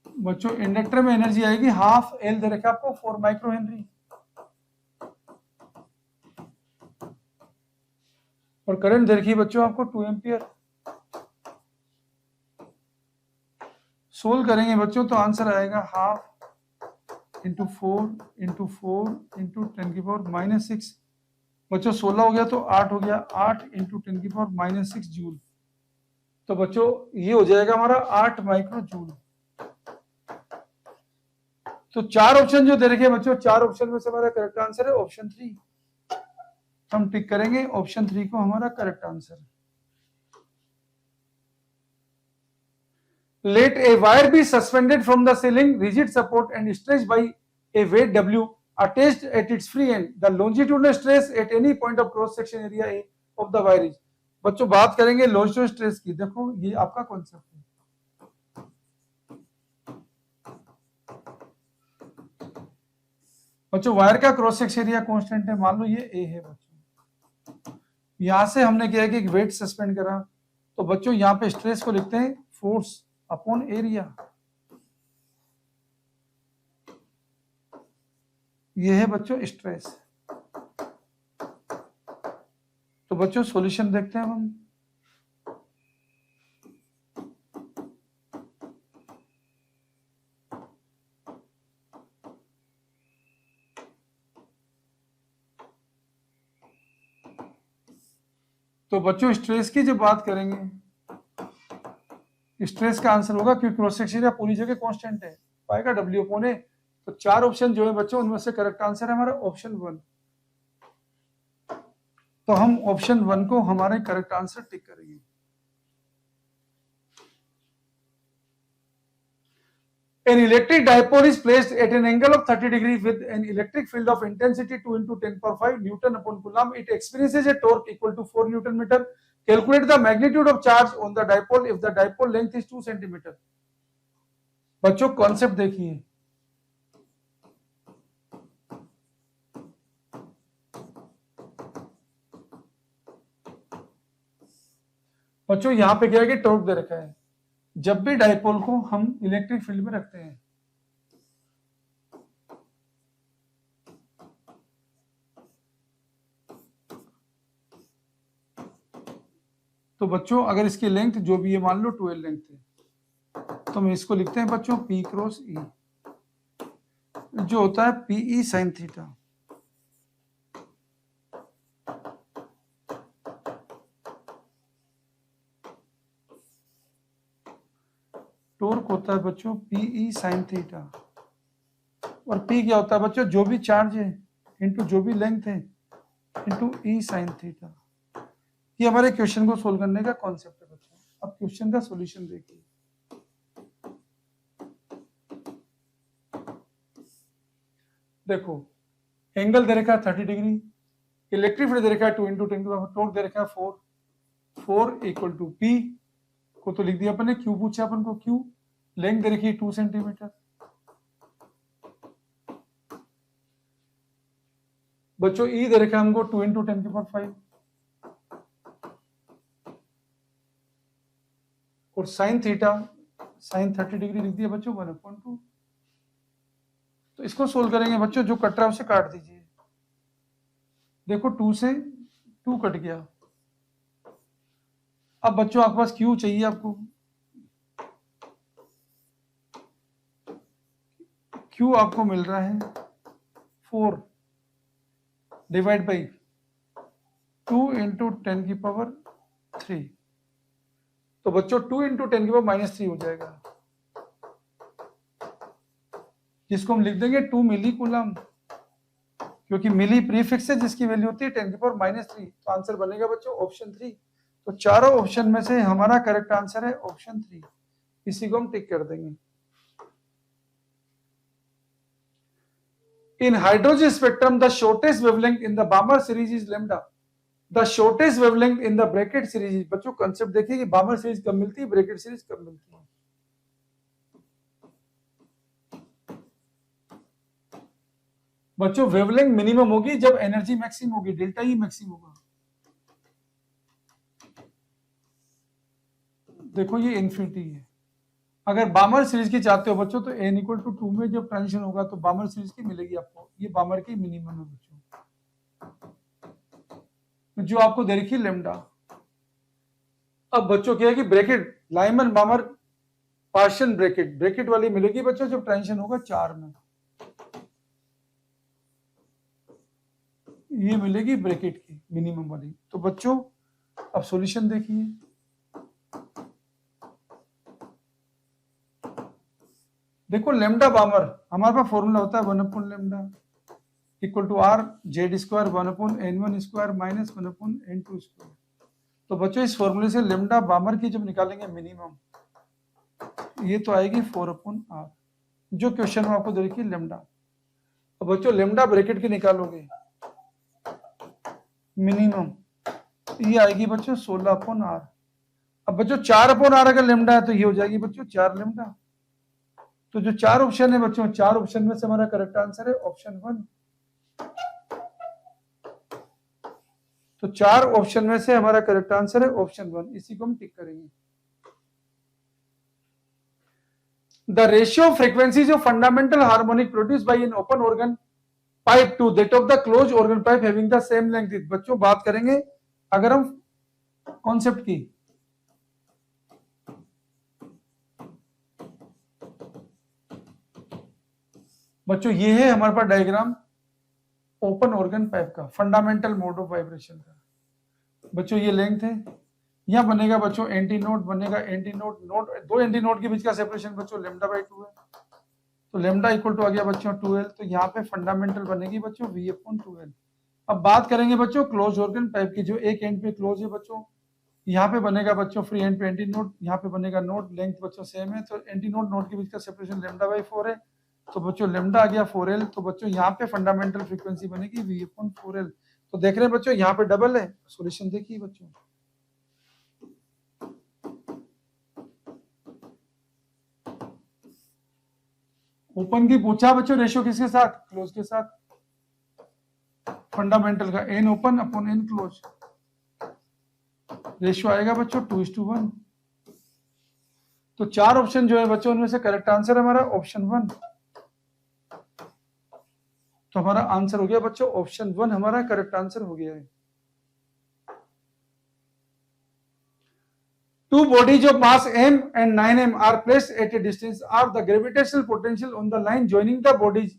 बच्चों इंडक्टर में एनर्जी आएगी हाफ L दे रखा आपको 4 माइक्रो हेनरी, और करंट दे रखी है बच्चों आपको 2 एम्पियर। सोल्व करेंगे बच्चों तो आंसर आएगा हाफ इंटू 4 इंटू 4 इंटू 10 की पावर -6। बच्चों 16 हो गया तो 8 हो गया, 8 इंटू 10 की पावर -6 जूल। तो बच्चों ये हो जाएगा हमारा 8 माइक्रो जूल। तो चार ऑप्शन जो दे रखे हैं बच्चों, चार ऑप्शन में से हमारा करेक्ट आंसर है ऑप्शन 3। हम टिक करेंगे ऑप्शन 3 को हमारा correct answer. Let a wire be suspended from the ceiling, rigid support and stretched by a weight W attached at its free end. The longitudinal stress at any point of cross section area A of the wire is। बच्चों बात करेंगे longitudinal stress की। देखो ये आपका concept है। बच्चों wire का क्रॉस सेक्शन एरिया कांस्टेंट है, मान लो ये A है बच्चों। यहां से हमने क्या है कि वेट सस्पेंड करा, तो बच्चों यहाँ पे स्ट्रेस को लिखते हैं फोर्स अपॉन एरिया। ये है बच्चों स्ट्रेस। तो बच्चों सॉल्यूशन देखते हैं हम। तो बच्चों स्ट्रेस की जब बात करेंगे, स्ट्रेस का आंसर होगा क्योंकि क्रॉस सेक्शन एरिया पूरी जगह कांस्टेंट है, पाएगा W अपॉन A। तो चार ऑप्शन जो है बच्चों उनमें से करेक्ट आंसर है हमारा ऑप्शन 1। तो हम ऑप्शन 1 को हमारे करेक्ट आंसर टिक करेंगे। An electric dipole is placed at an angle of 30 degrees with an electric field of intensity 2 into 10 power 5 Newton upon Coulomb. It experiences a torque equal to 4 Newton meter. Calculate the magnitude of charge on the dipole if the dipole length is 2 centimeter. बच्चों concept देखिए। बच्चों यहाँ पे क्या है कि torque दे रखा है। जब भी डाइपोल को हम इलेक्ट्रिक फील्ड में रखते हैं तो बच्चों अगर इसकी लेंथ जो भी है मान लो 12 लेंथ है, तो हम इसको लिखते हैं बच्चों P क्रॉस E। जो होता है पीई साइन थीटा। टॉर्क होता है बच्चों पीई साइन थीटा, और पी क्या होता है बच्चों, जो भी चार्ज है इंटू जो भी लेंथ है इंटू ई साइन थीटा। ये हमारे क्वेश्चन को सोल्व करने का कॉन्सेप्ट है बच्चों। अब क्वेश्चन का सॉल्यूशन देखिए। देखो एंगल दे रखा है 30 डिग्री, इलेक्ट्रिक फील्ड दे रखा है 2 × 10 की पावर, टॉर्क दे रखा है 4 इक्वल टू पी को तो लिख दिया अपन ने, क्यू पूछा अपन को, क्यू लेंथ दे रखी है 2 सेंटीमीटर। बच्चों ई दे रखा है हमको 2 × 10 की पावर 5, और साइन थीटा साइन 30 डिग्री लिख दिया बच्चों 1/2। तो इसको सोल्व करेंगे बच्चों, जो कट रहा है उसे काट दीजिए। देखो 2 से 2 कट गया। अब बच्चों आपके पास क्यू चाहिए, आपको क्यू आपको मिल रहा है 4 डिवाइड बाई 2 × 10 की पावर 3। तो बच्चों 2 × 10 की पावर -3 हो जाएगा, जिसको हम लिख देंगे 2 मिली कूलम, क्योंकि मिली प्रीफिक्स है जिसकी वैल्यू होती है 10 की पावर -3। तो आंसर बनेगा बच्चों ऑप्शन 3। तो चारों ऑप्शन में से हमारा करेक्ट आंसर है ऑप्शन 3। इसी को हम टिक कर देंगे। In hydrogen spectrum the shortest wavelength in the Balmer series is lambda, the shortest wavelength in the Brackett series. बच्चों कंसेप्ट देखिए कि बामर सीरीज कब मिलती है, ब्रैकेट सीरीज कब मिलती है। बच्चों वेवलेंथ मिनिमम होगी जब एनर्जी मैक्सिमम होगी, डेल्टा ई मैक्सिमम होगा। देखो ये इन्फिनिटी है। अगर बामर सीरीज की चाहते हो बच्चों तो n = 2 में जब ट्रांजिशन होगा तो बामर सीरीज की मिलेगी आपको। ये बामर की मिनिमम है बच्चों, जो आपको दे रखी लेमडा। अब बच्चों क्या है कि bracket Lyman बामर partial bracket, bracket वाली मिलेगी बच्चों जब ट्रांजिशन होगा 4 में, ये मिलेगी ब्रैकेट की मिनिमम वाली। तो बच्चों अब सॉल्यूशन देखिए। देखो लेमडा बामर हमारे पास फॉर्मूला होता है 1/λ equal to r z² 1/n1² minus 1/n2²। तो बच्चों इस फॉर्मूले से लेमडा बामर की जब निकालेंगे मिनिमम, ये तो आएगी 4/r, जो क्वेश्चन में आपको दे रखी है लेमडा। तो बच्चों लेमडा ब्रैकेट की निकालोगे मिनिमम, ये आएगी बच्चों 16/r। अब बच्चों 4/r अगर लेमडा है तो ये हो जाएगी बच्चों 4 लेमडा। तो जो 4 ऑप्शन है बच्चों, 4 ऑप्शन में से हमारा करेक्ट आंसर है ऑप्शन 1। तो 4 ऑप्शन में से हमारा करेक्ट आंसर है ऑप्शन 1। इसी को हम टिक करेंगे। The ratio of frequencies of fundamental harmonic produce by an open organ pipe to that of the close organ pipe having the same length. बच्चों बात करेंगे अगर हम कॉन्सेप्ट की, बच्चों ये है हमारे पास डायग्राम ओपन ऑर्गन पाइप का, फंडामेंटल मोड ऑफ वाइब्रेशन का। बच्चों ये लेंथ है, यहां बनेगा बच्चों एंटी नोड, बनेगा एंटी नोड, नोड दो एंटी नोड के बीच का सेपरेशन बच्चों λ/2 है। तो लेमडा इक्वल टू आ गया बच्चों 2l। तो यहाँ पे फंडामेंटल बनेगी बच्चों V/2l। अब बात करेंगे बच्चों क्लोज ऑर्गन पाइप की, जो एक एंड पे क्लोज है बच्चों, यहाँ पे बनेगा बच्चों फ्री एंड पे एंटी नोड, यहाँ पे बनेगा नोड, लेंथ बच्चों सेम है। तो एंटी नोड नोड के बीच का सेपरेशन λ/4 है। तो बच्चों लेमडा आ गया 4l। तो बच्चों यहाँ पे फंडामेंटल फ्रीक्वेंसी बनेगी V/4l। तो देख रहे हैं बच्चों यहाँ पे डबल है। सॉल्यूशन देखिए बच्चों, ओपन की पूछा बच्चों रेशियो किसके साथ, क्लोज के साथ। फंडामेंटल का n open upon n close, ratio आएगा बच्चों 2:1। तो 4 ऑप्शन जो है बच्चों उनमें से करेक्ट आंसर हमारा ऑप्शन 1। तो हमारा आंसर हो गया बच्चों ऑप्शन 1, हमारा करेक्ट आंसर हो गया है। Two bodies of mass m and 9m are placed at a distance r. The gravitational potential on the line joining the bodies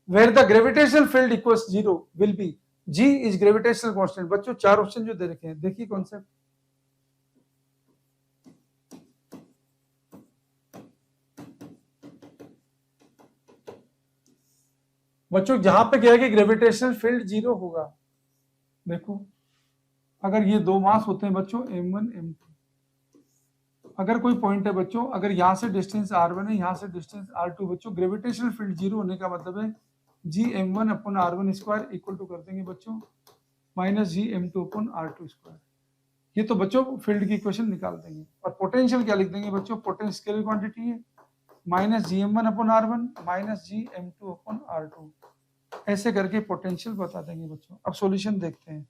where the gravitational field equals 0 will be g is gravitational constant। बच्चों चार option जो दे रखे हैं, देखिए concept. बच्चों जहां पे क्या है कि ग्रेविटेशनल फील्ड 0 होगा, देखो अगर ये दो मास होते हैं बच्चों m1 m2, अगर कोई पॉइंट है बच्चों, अगर यहां से डिस्टेंस r1 है, यहां से डिस्टेंस r2, बच्चों ग्रेविटेशनल फील्ड 0 होने का मतलब है G m1 upon r1 square equal to कर देंगे बच्चों माइनस जी m2 अपॉन r2 स्क्वायर। ये तो बच्चों फील्ड की इक्वेशन निकाल देंगे। और पोटेंशियल क्या लिख देंगे बच्चों, पोटेंशियल स्केलर क्वांटिटी है माइनस जी m1 अपॉन r1 माइनस जी m2 अपॉन r2, ऐसे करके पोटेंशियल बता देंगे बच्चों। अब सॉल्यूशन देखते हैं।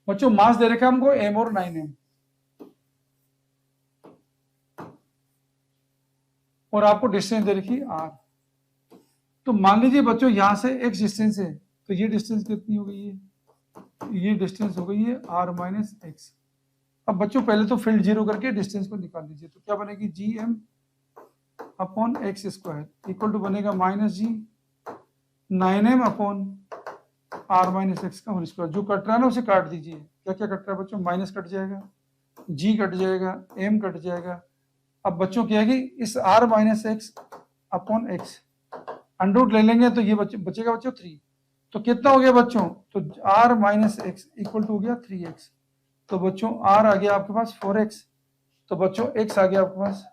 बच्चों मास दे रखा है हमको m और 9m, और आपको डिस्टेंस दे रखी r। तो मान लीजिए बच्चों यहां से x डिस्टेंस है, तो ये डिस्टेंस कितनी हो गई है, ये डिस्टेंस हो गई है r माइनस एक्स। अब बच्चों पहले तो फील्ड 0 करके डिस्टेंस को निकाल लीजिए, तो क्या बनेगी G M upon X square equal to बनेगा minus G 9m upon r minus X का होल स्क्वायर। जो कट रहा है ना उसे काट दीजिए। क्या क्या कट रहा है बच्चों, माइनस कट जाएगा, g कट जाएगा, m कट जाएगा। अब बच्चों क्या है कि इस r minus x upon x under root ले लेंगे तो ये बचेगा बच्चों 3। तो कितना हो गया बच्चों, तो r minus X equal to हो गया 3x। तो बच्चों r आ गया आपके पास 4x, तो बच्चों x आ गया आपके पास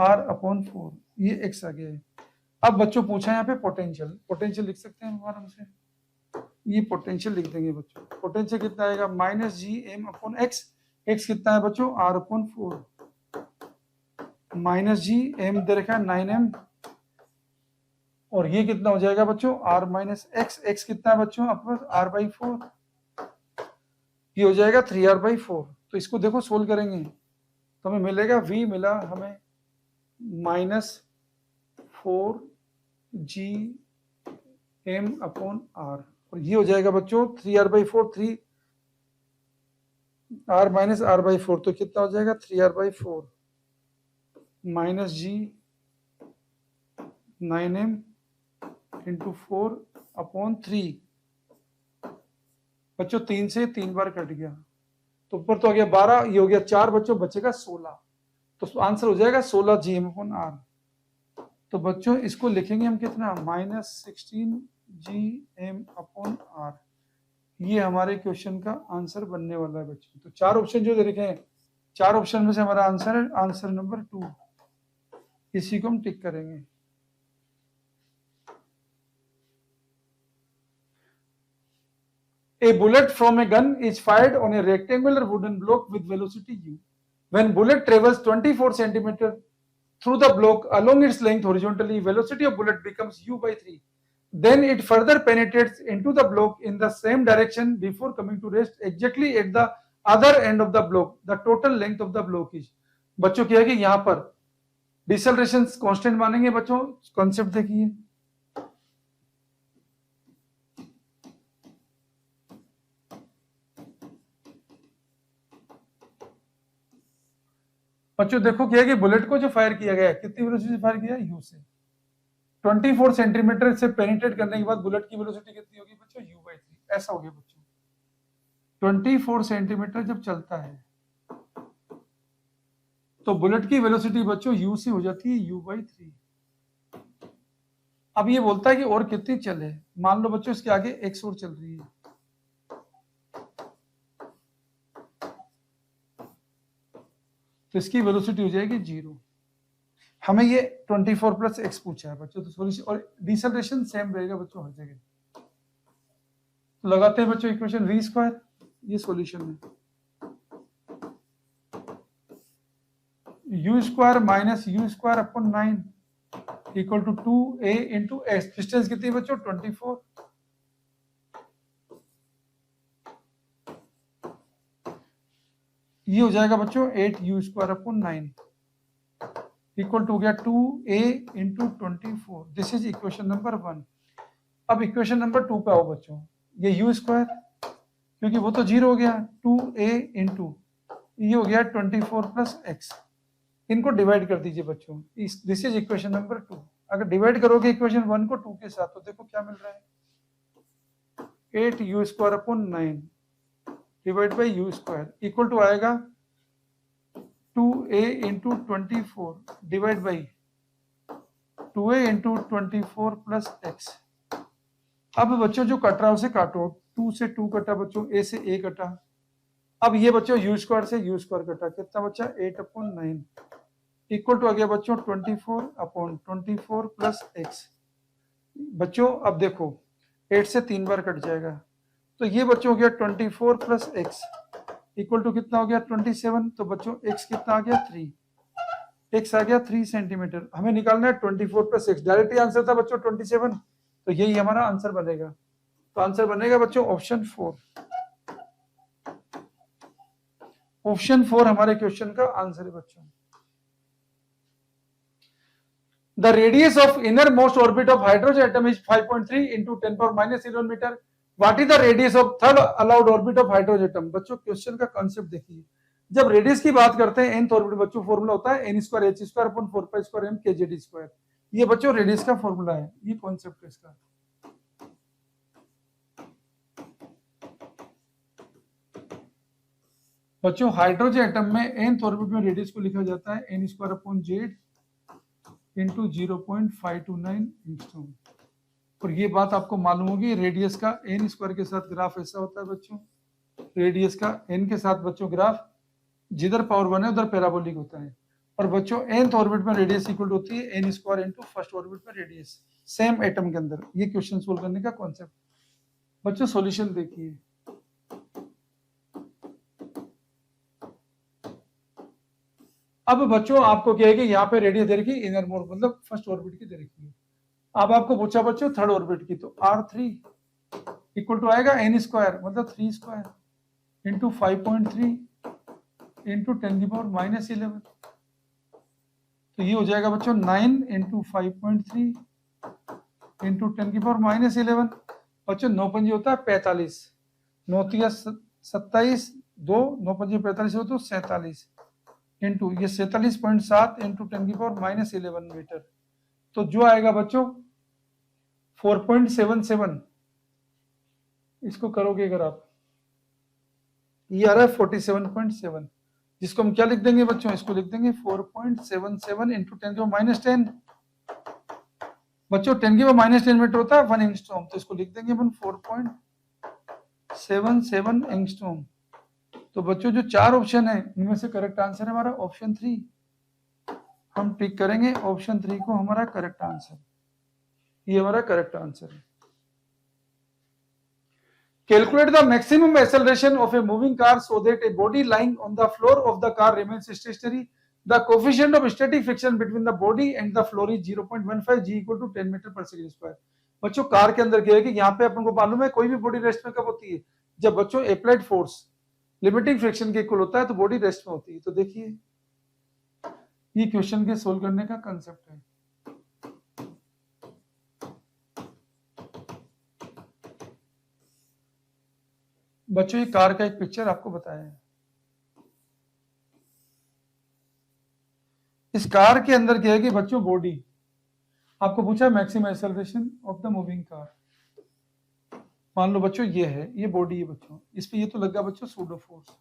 r अपॉन 4, ये x आ गया है। अब बच्चों पूछा यहाँ पे पोटेंशियल, पोटेंशियल लिख सकते हैं हम आराम से, ये पोटेंशियल लिख देंगे बच्चों। पोटेंशियल कितना आएगा minus G M upon X, X कितना है बच्चों r upon 4 minus G M दे रखा है 9m, और ये कितना हो जाएगा बच्चों r माइनस एक्स, एक्स कितना है बच्चों आपके पास r बाई 4, ये हो जाएगा 3r बाई 4। तो इसको देखो सोल्व करेंगे तो हमें मिलेगा v मिला हमें minus 4g m upon r, और ये हो जाएगा बच्चों 3r by 4, 3r minus r by 4, तो कितना हो जाएगा 3r by 4 minus G 9m into 4 upon 3। बच्चों 3 से 3 बार कट गया, तो ऊपर तो आ गया 12, ये हो गया 4, बच्चों बचेगा 16, तो आंसर हो जाएगा 16 जी एम अपॉन आर। तो बच्चों इसको लिखेंगे हम कितना minus 16 G M upon R, ये हमारे क्वेश्चन का आंसर बनने वाला है बच्चों। तो चार ऑप्शन जो दे रखे हैं, चार ऑप्शन में से हमारा आंसर है आंसर नंबर 2, इसी को हम टिक करेंगे। A bullet from a gun is fired on a rectangular wooden block with velocity u. When bullet travels 24 centimeter through the block along its length horizontally, velocity of bullet becomes u by 3. Then it further penetrates into the block in the same direction before coming to rest exactly at the other end of the block. The total length of the block is। बच्चों क्या है कि यहाँ पर deceleration constant मानेंगे बच्चों, concept देखिए। बच्चों देखो क्या है कि बुलेट को जो फायर किया गया है, कितनी वेलोसिटी से फायर किया है, यू से 24 सेंटीमीटर से पेनिट्रेट करने के बाद बुलेट की वेलोसिटी कितनी होगी बच्चों, u by 3। ऐसा हो गया बच्चों, 24 सेंटीमीटर जब चलता है तो बुलेट की वेलोसिटी बच्चों u से हो जाती है u by 3। अब ये बोलता है कि और कितनी चले, मान लो बच्चों इसके आगे x और चल रही है, तो इसकी वेलोसिटी हो जाएगी 0। हमें ये 24 प्लस x पूछा है बच्चों, तो सॉल्यूशन और डिसेलरेशन सेम रहेगा बच्चों हर जगह। तो लगाते हैं बच्चों इक्वेशन v स्क्वायर, ये सॉल्यूशन है, u square minus u square upon 9 equal to 2a into X. Distance कितनी बच्चों 24, ये हो जाएगा बच्चों 8u square upon 9 equal to हो गया 2a into 24। This is equation number 1। अब इक्वेशन नंबर 2 पे आओ बच्चों, ये u स्क्वायर क्योंकि वो तो 0 हो गया, 2a इंटू ये हो गया 24 प्लस एक्स। इनको डिवाइड कर दीजिए बच्चों, दिस इज इक्वेशन नंबर 2। अगर डिवाइड करोगे इक्वेशन 1 को 2 के साथ तो देखो क्या मिल रहा है, 8 U square upon 9 divide by U square equal to आएगा 2a into 24 divide by 2a into 24 plus X. अब बच्चों जो कट रहा है उसे काटो, 2 से 2 कटा बच्चों, a से a कटा। अब ये बच्चों यू स्क्वायर से यू स्क्वायर कटा, कितना बच्चा 8 अपॉन 9 इक्वल टू आ गया बच्चों 24 अपॉन 24 प्लस एक्स। बच्चों अब देखो 8 से 3 बार कट जाएगा, तो ये बच्चों हो गया 24 प्लस एक्स इक्वल टू कितना हो गया 27। तो बच्चों एक्स कितना आ गया 3, एक्स आ गया 3 सेंटीमीटर। हमें निकालना है 24 प्लस एक्स, डायरेक्ट ही आंसर था बच्चों 27, तो यही हमारा आंसर बनेगा। तो आंसर बनेगा बच्चों ऑप्शन 4। ऑप्शन 4 हमारे क्वेश्चन का आंसर है बच्चों। The radius of innermost orbit of hydrogen atom is 5.3 into 10 power minus 11 meter. What is the radius of third allowed orbit of hydrogen atom? बच्चों क्वेश्चन का कांसेप्ट देखिए, जब रेडियस की बात करते हैं nth ऑर्बिट बच्चों फॉर्मूला होता है n square h square upon 4 pi square m kz square. ये बच्चों रेडियस का फॉर्मूला है, ये कॉन्सेप्ट है इसका। बच्चों हाइड्रोजन एटम में nth ऑर्बिट में रेडियस को लिखा जाता है n square upon z into 0.529 angstrom. और ये बात आपको मालूम होगी, रेडियस का एन स्क्वायर के साथ ग्राफ ऐसा होता है बच्चों, रेडियस का एन के साथ बच्चों ग्राफ जिधर पावर 1 है उधर पैराबोलिक होता है। और बच्चों nth ऑर्बिट में रेडियस इक्वल होती है N square into first orbit में रेडियस, सेम एटम के अंदर। ये क्वेश्चन सोल्व करने का कॉन्सेप्ट। बच्चों सॉल्यूशन देखिए, अब बच्चों आपको क्या है कि यहाँ पे रेडियस दे रखी है इनर मोड मतलब फर्स्ट ऑर्बिट की दे रखी है। अब आपको पूछा बच्चों थर्ड ऑर्बिट की, तो r3 इक्वल टू आएगा n स्क्वायर मतलब 3 स्क्वायर इंटू 5.3 इंटू 10 की पावर माइनस 11। तो ये हो जाएगा बच्चों 9 इंटू 5.3 इंटू 10 की पावर माइनस 11। बच्चों 9 पंजी होता है 45, 9 तिया 27, 2 9 पंजी 45 हो तो 47 इंटू ये 47.7 इंटू 10 की पावर माइनस 11 मीटर। तो जो आएगा बच्चों 4.77, इसको करोगे अगर आप, ये आ रहा है 47.7, जिसको हम क्या लिख देंगे बच्चों, इसको लिख देंगे 4.77 इंटू 10 की पावर माइनस 10। बच्चों 10 की पावर माइनस 10 मीटर होता है 1 एंगस्ट्रॉम, तो इसको लिख देंगे अपन 4.77 एंगस्ट्रॉम। तो बच्चों जो चार ऑप्शन है इनमें से करेक्ट आंसर है हमारा ऑप्शन 3। हम टिक करेंगे ऑप्शन 3 को हमारा करेक्ट आंसर, ये हमारा करेक्ट आंसर है। Calculate the maximum acceleration of a moving car so that a body lying on the floor of the car remains stationary. The coefficient of static friction between the body and the floor is 0.15 g equal to 10 metre पर second square. बच्चों car के अंदर क्या है कि यहाँ पे अपन को मालूम है कोई भी बॉडी रेस्ट में कब होती है, जब बच्चों अप्लाइड फोर्स लिमिटिंग फ्रिक्शन के इक्वल होता है तो बॉडी रेस्ट में होती है। तो देखिए ये क्वेश्चन के सोल्व करने का कंसेप्ट है। बच्चों ये कार का एक पिक्चर आपको बताया है, इस कार के अंदर क्या है कि बच्चों बॉडी आपको पूछा maximum acceleration of the moving car. मान लो बच्चों ये है, ये बॉडी है बच्चों, इस पे ये तो लगा बच्चों सूडो फोर्स,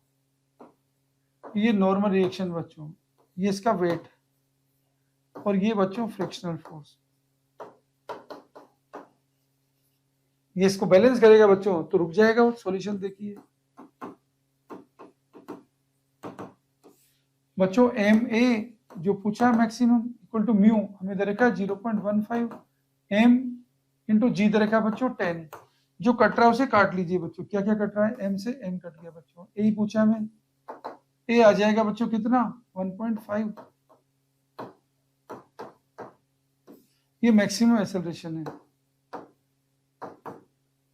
ये नॉर्मल रिएक्शन बच्चों, ये इसका वेट, और ये बच्चों फ्रिक्शनल फोर्स। ये इसको बैलेंस करेगा बच्चों तो रुक जाएगा। वो सॉल्यूशन देखिए बच्चों, एम ए जो पूछा मैक्सिमम इक्वल टू म्यू हमें दे रखा 0.15, एम इंटू जी दे रखा बच्चों 10। जो कट रहा है उसे काट लीजिए बच्चों, क्या क्या कट रहा है, एम से एम कट गया बच्चों, ए ही पूछा हमें, ए आ जाएगा बच्चों कितना 1.5। ये मैक्सिमम एक्सेलरेशन है।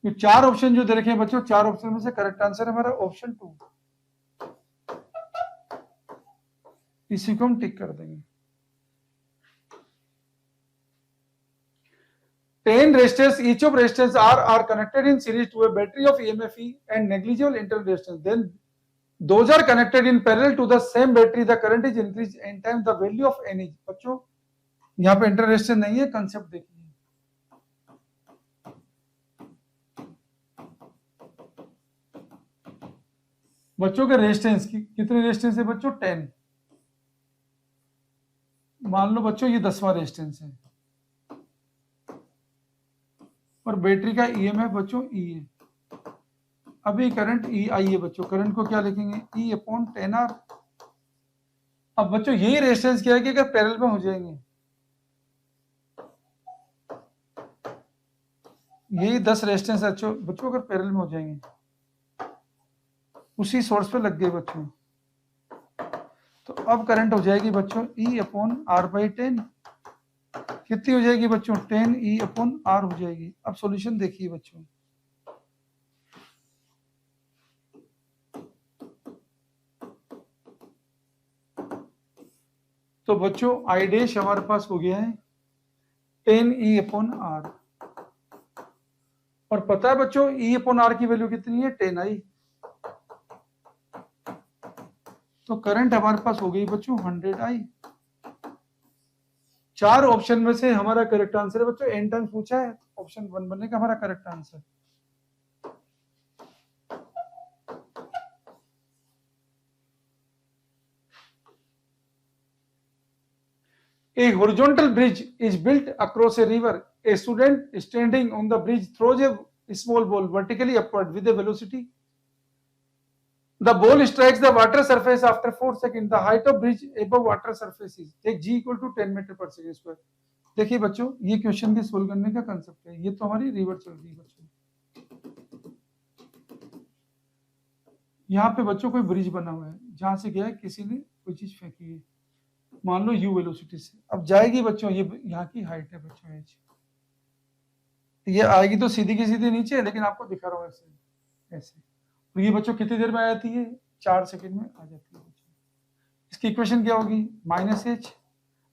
ये चार ऑप्शन जो दे रखे हैं बच्चों, चार ऑप्शन में से करेक्ट आंसर हमारा ऑप्शन 2, इसी को हम टिक कर देंगे। 10 resistors, each of resistors are connected in series to a battery of EMFE and negligible internal resistance. Then those are connected in parallel to the same battery, the current is increased n times the value of n is। बच्चों यहाँ पे inter resistance नहीं है, concept देखिए। बच्चों के resistance की कितने रेजिस्टेंस है बच्चों? 10। मान लो बच्चों ये 10वां रेजिस्टेंस है और बैटरी का ईएमएफ बच्चों ई है। अभी करंट ई आई है बच्चों, करंट को क्या लिखेंगे? ई अपॉन 10R। अब बच्चों यही रेजिस्टेंस क्या है कि अगर पैरेलल में हो जाएंगे, यही 10 रेजिस्टेंस बच्चों अगर पैरेलल में हो जाएंगे, उसी सोर्स पे लग गए बच्चों, तो अब करंट हो जाएगी बच्चों ई अपॉन आर बाई 10। कितनी हो जाएगी बच्चों? 10 ई अपॉन आर हो जाएगी। अब सॉल्यूशन देखिए बच्चों, तो बच्चों आई डैश हमारे पास हो गया है 10 ई अपॉन आर, और पता है बच्चों ई अपॉन आर की वैल्यू कितनी है? 10 आई। तो करंट हमारे पास हो गई बच्चों 100 आई। 4 ऑप्शन में से हमारा करेक्ट आंसर है बच्चों, n टाइम्स पूछा है, ऑप्शन 1 बनेगा हमारा correct answer. A horizontal bridge is built across a river. A student standing on the bridge throws a small ball vertically upward with a velocity. The ball strikes the water surface after 4 seconds. The height of bridge above water surface is, take g equal to 10 metre पर second square. देखिए बच्चों ये question के solve करने का concept है। ये तो हमारी रिवर चल रही है बच्चों, यहाँ पे बच्चों कोई ब्रिज बना हुआ है जहां से क्या है किसी ने कोई चीज फेंकी है, मान लो u वेलोसिटी से। अब जाएगी बच्चों, ये यहाँ की हाइट है बच्चों h, ये आएगी तो सीधी की सीधी नीचे, लेकिन आपको दिखा रहा हूँ ऐसे ऐसे। तो ये बच्चों कितनी देर में आ जाती है? 4 सेकंड में आ जाती है बच्चों। इसकी इक्वेशन क्या होगी? माइनस h,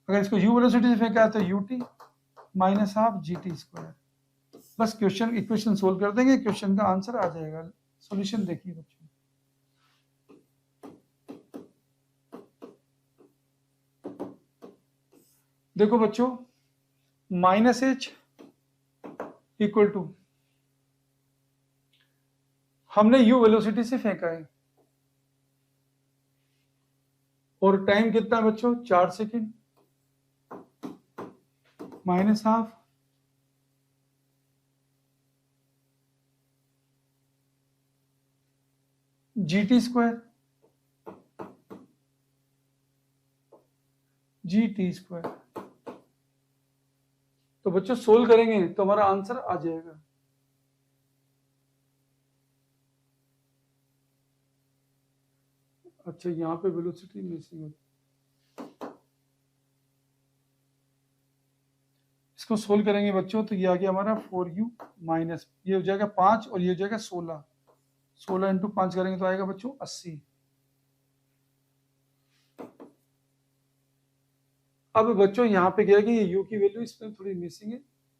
अगर इसको u वेलोसिटी से फेंका है तो ut minus half gt square. बस क्वेश्चन इक्वेशन सोल्व कर देंगे, क्वेश्चन का आंसर आ जाएगा। सॉल्यूशन देखिए बच्चों, देखो बच्चों माइनस h इक्वल टू, हमने u वेलोसिटी से फेंका है और टाइम कितना है बच्चों? 4 second, minus half gt square, gt square. तो बच्चों सोल्व करेंगे तो हमारा आंसर आ जाएगा। अच्छा यहाँ पे वेलोसिटी मिसिंग है, इसको सोल्व करेंगे बच्चों तो ये आ गया हमारा 4u माइनस, ये हो जाएगा 5 और ये हो जाएगा 16। 16 इंटू 5 करेंगे तो आएगा बच्चों 80। अब बच्चों यहाँ पे क्या है कि ये u की वैल्यू इसमें थोड़ी मिसिंग है,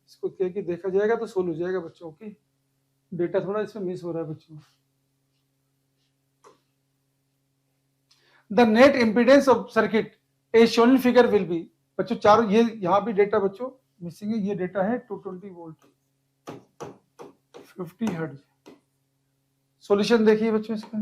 इसको क्या है कि देखा जाएगा तो सोल्व हो जाएगा बच्चों। ओके, डेटा थोड़ा इसमें मिस हो रहा है बच्चों। The net impedance of circuit A shown figure will be, बच्चों चारों ये यहाँ भी डेटा बच्चों मिसिंग है। ये डेटा है 220 वोल्ट 50 हर्ट्ज। सॉल्यूशन देखिए बच्चों इसका,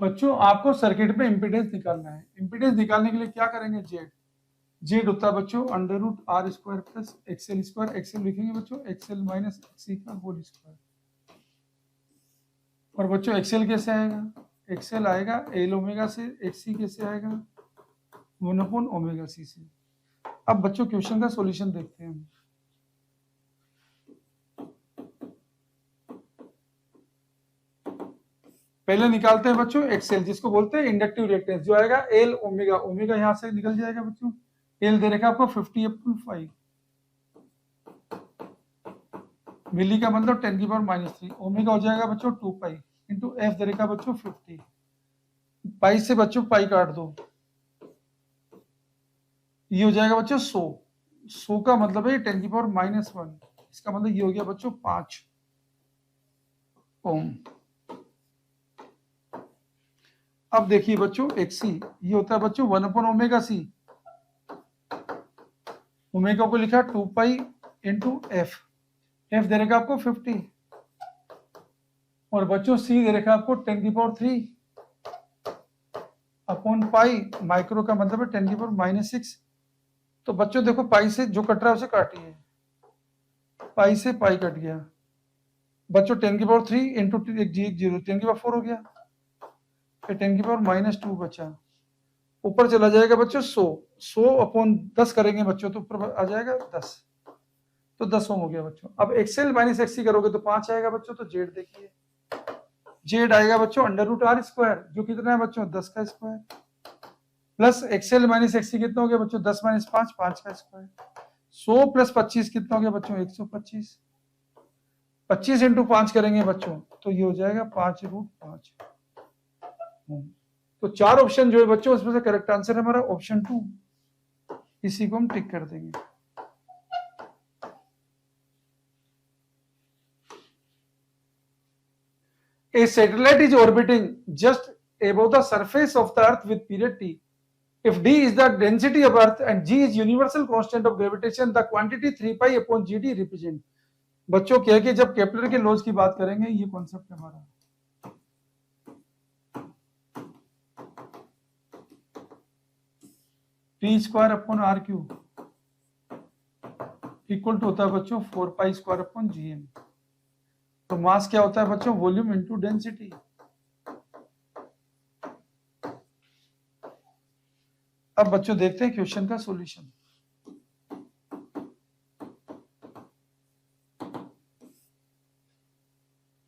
बच्चों आपको सर्किट में इंपीडेंस निकालना है। इंपीडेंस निकालने के लिए क्या करेंगे? जेड होता है बच्चों under root R square plus XL square. XL लिखेंगे बच्चों एक्सएल माइनस एक्सी का होल स्क्वायर। और बच्चों एक्सएल कैसे आएगा? एक्सएल आएगा एल ओमेगा से, एक्सी कैसे आएगा? 1 ओमेगा सी से। अब बच्चों क्वेश्चन का सॉल्यूशन देखते हैं। पहले निकालते हैं बच्चों एक्सएल, जिसको बोलते हैं इंडक्टिव रिएक्टेंस, जो आएगा एल ओमेगा। ओमेगा यहां से निकल जाएगा बच्चों, एल दे रखा आपको 50/5, मिली का मतलब 10 की पावर -3। ओमेगा हो जाएगा बच्चों 2 पाई इंटू एफ दे रखा बच्चों 50। पाई से बच्चों पाई काट दो, ये हो जाएगा बच्चों 100। 100 का मतलब है 10⁻⁻1, इसका मतलब ये हो गया बच्चों 5 ओम। अब देखिए बच्चों XC ये होता है बच्चों 1/ω/c, ओमेगा को लिखा 2π इंटू एफ, एफ दे रखा आपको 50 और बच्चों C दे रखा आपको 10⁻³ अपॉन पाई, माइक्रो का मतलब है 10⁻⁻6। तो बच्चों देखो पाई से जो कट रहा है उसे काटिए, पाई से पाई कट गया बच्चों, 10⁻³ इंटू 0 10⁻4 हो गया, फिर 10⁻⁻2 बचा, ऊपर चला जाएगा बच्चों 100 अपॉन 10 करेंगे बच्चों तो ऊपर आ जाएगा 10, तो 10 ओम हो गया बच्चों। अब एक्सएल माइनस एक्ससी करोगे तो 5 आएगा बच्चों, तो जेड देखिए, जेड आएगा बच्चों √r², जो कितना है बच्चों 10 का स्क्वायर, प्लस एक्सएल माइनस एक्ससी कितना हो गया बच्चों 10 - 5 5 का स्क्वायर, 100 + 25 कितना हो गया बच्चों 125, 25 इंटू 5 करेंगे बच्चों तो ये हो जाएगा 5√5। तो 4 ऑप्शन जो है बच्चों उसमें से करेक्ट आंसर है हमारा ऑप्शन 2, इसी को हम टिक कर देंगे। A satellite is orbiting just above the surface of the earth with period t. If d is the density of earth and g is universal constant of gravitation, the quantity 3π/gd represent। बच्चों क्या है कि जब Kepler के laws की बात करेंगे, ये कॉन्सेप्ट हमारा p²/r³ इक्वल टू होता है बच्चों 4π²/gm। तो मास क्या होता है बच्चों वॉल्यूम इनटू डेंसिटी। अब बच्चों देखते हैं क्वेश्चन का सॉल्यूशन।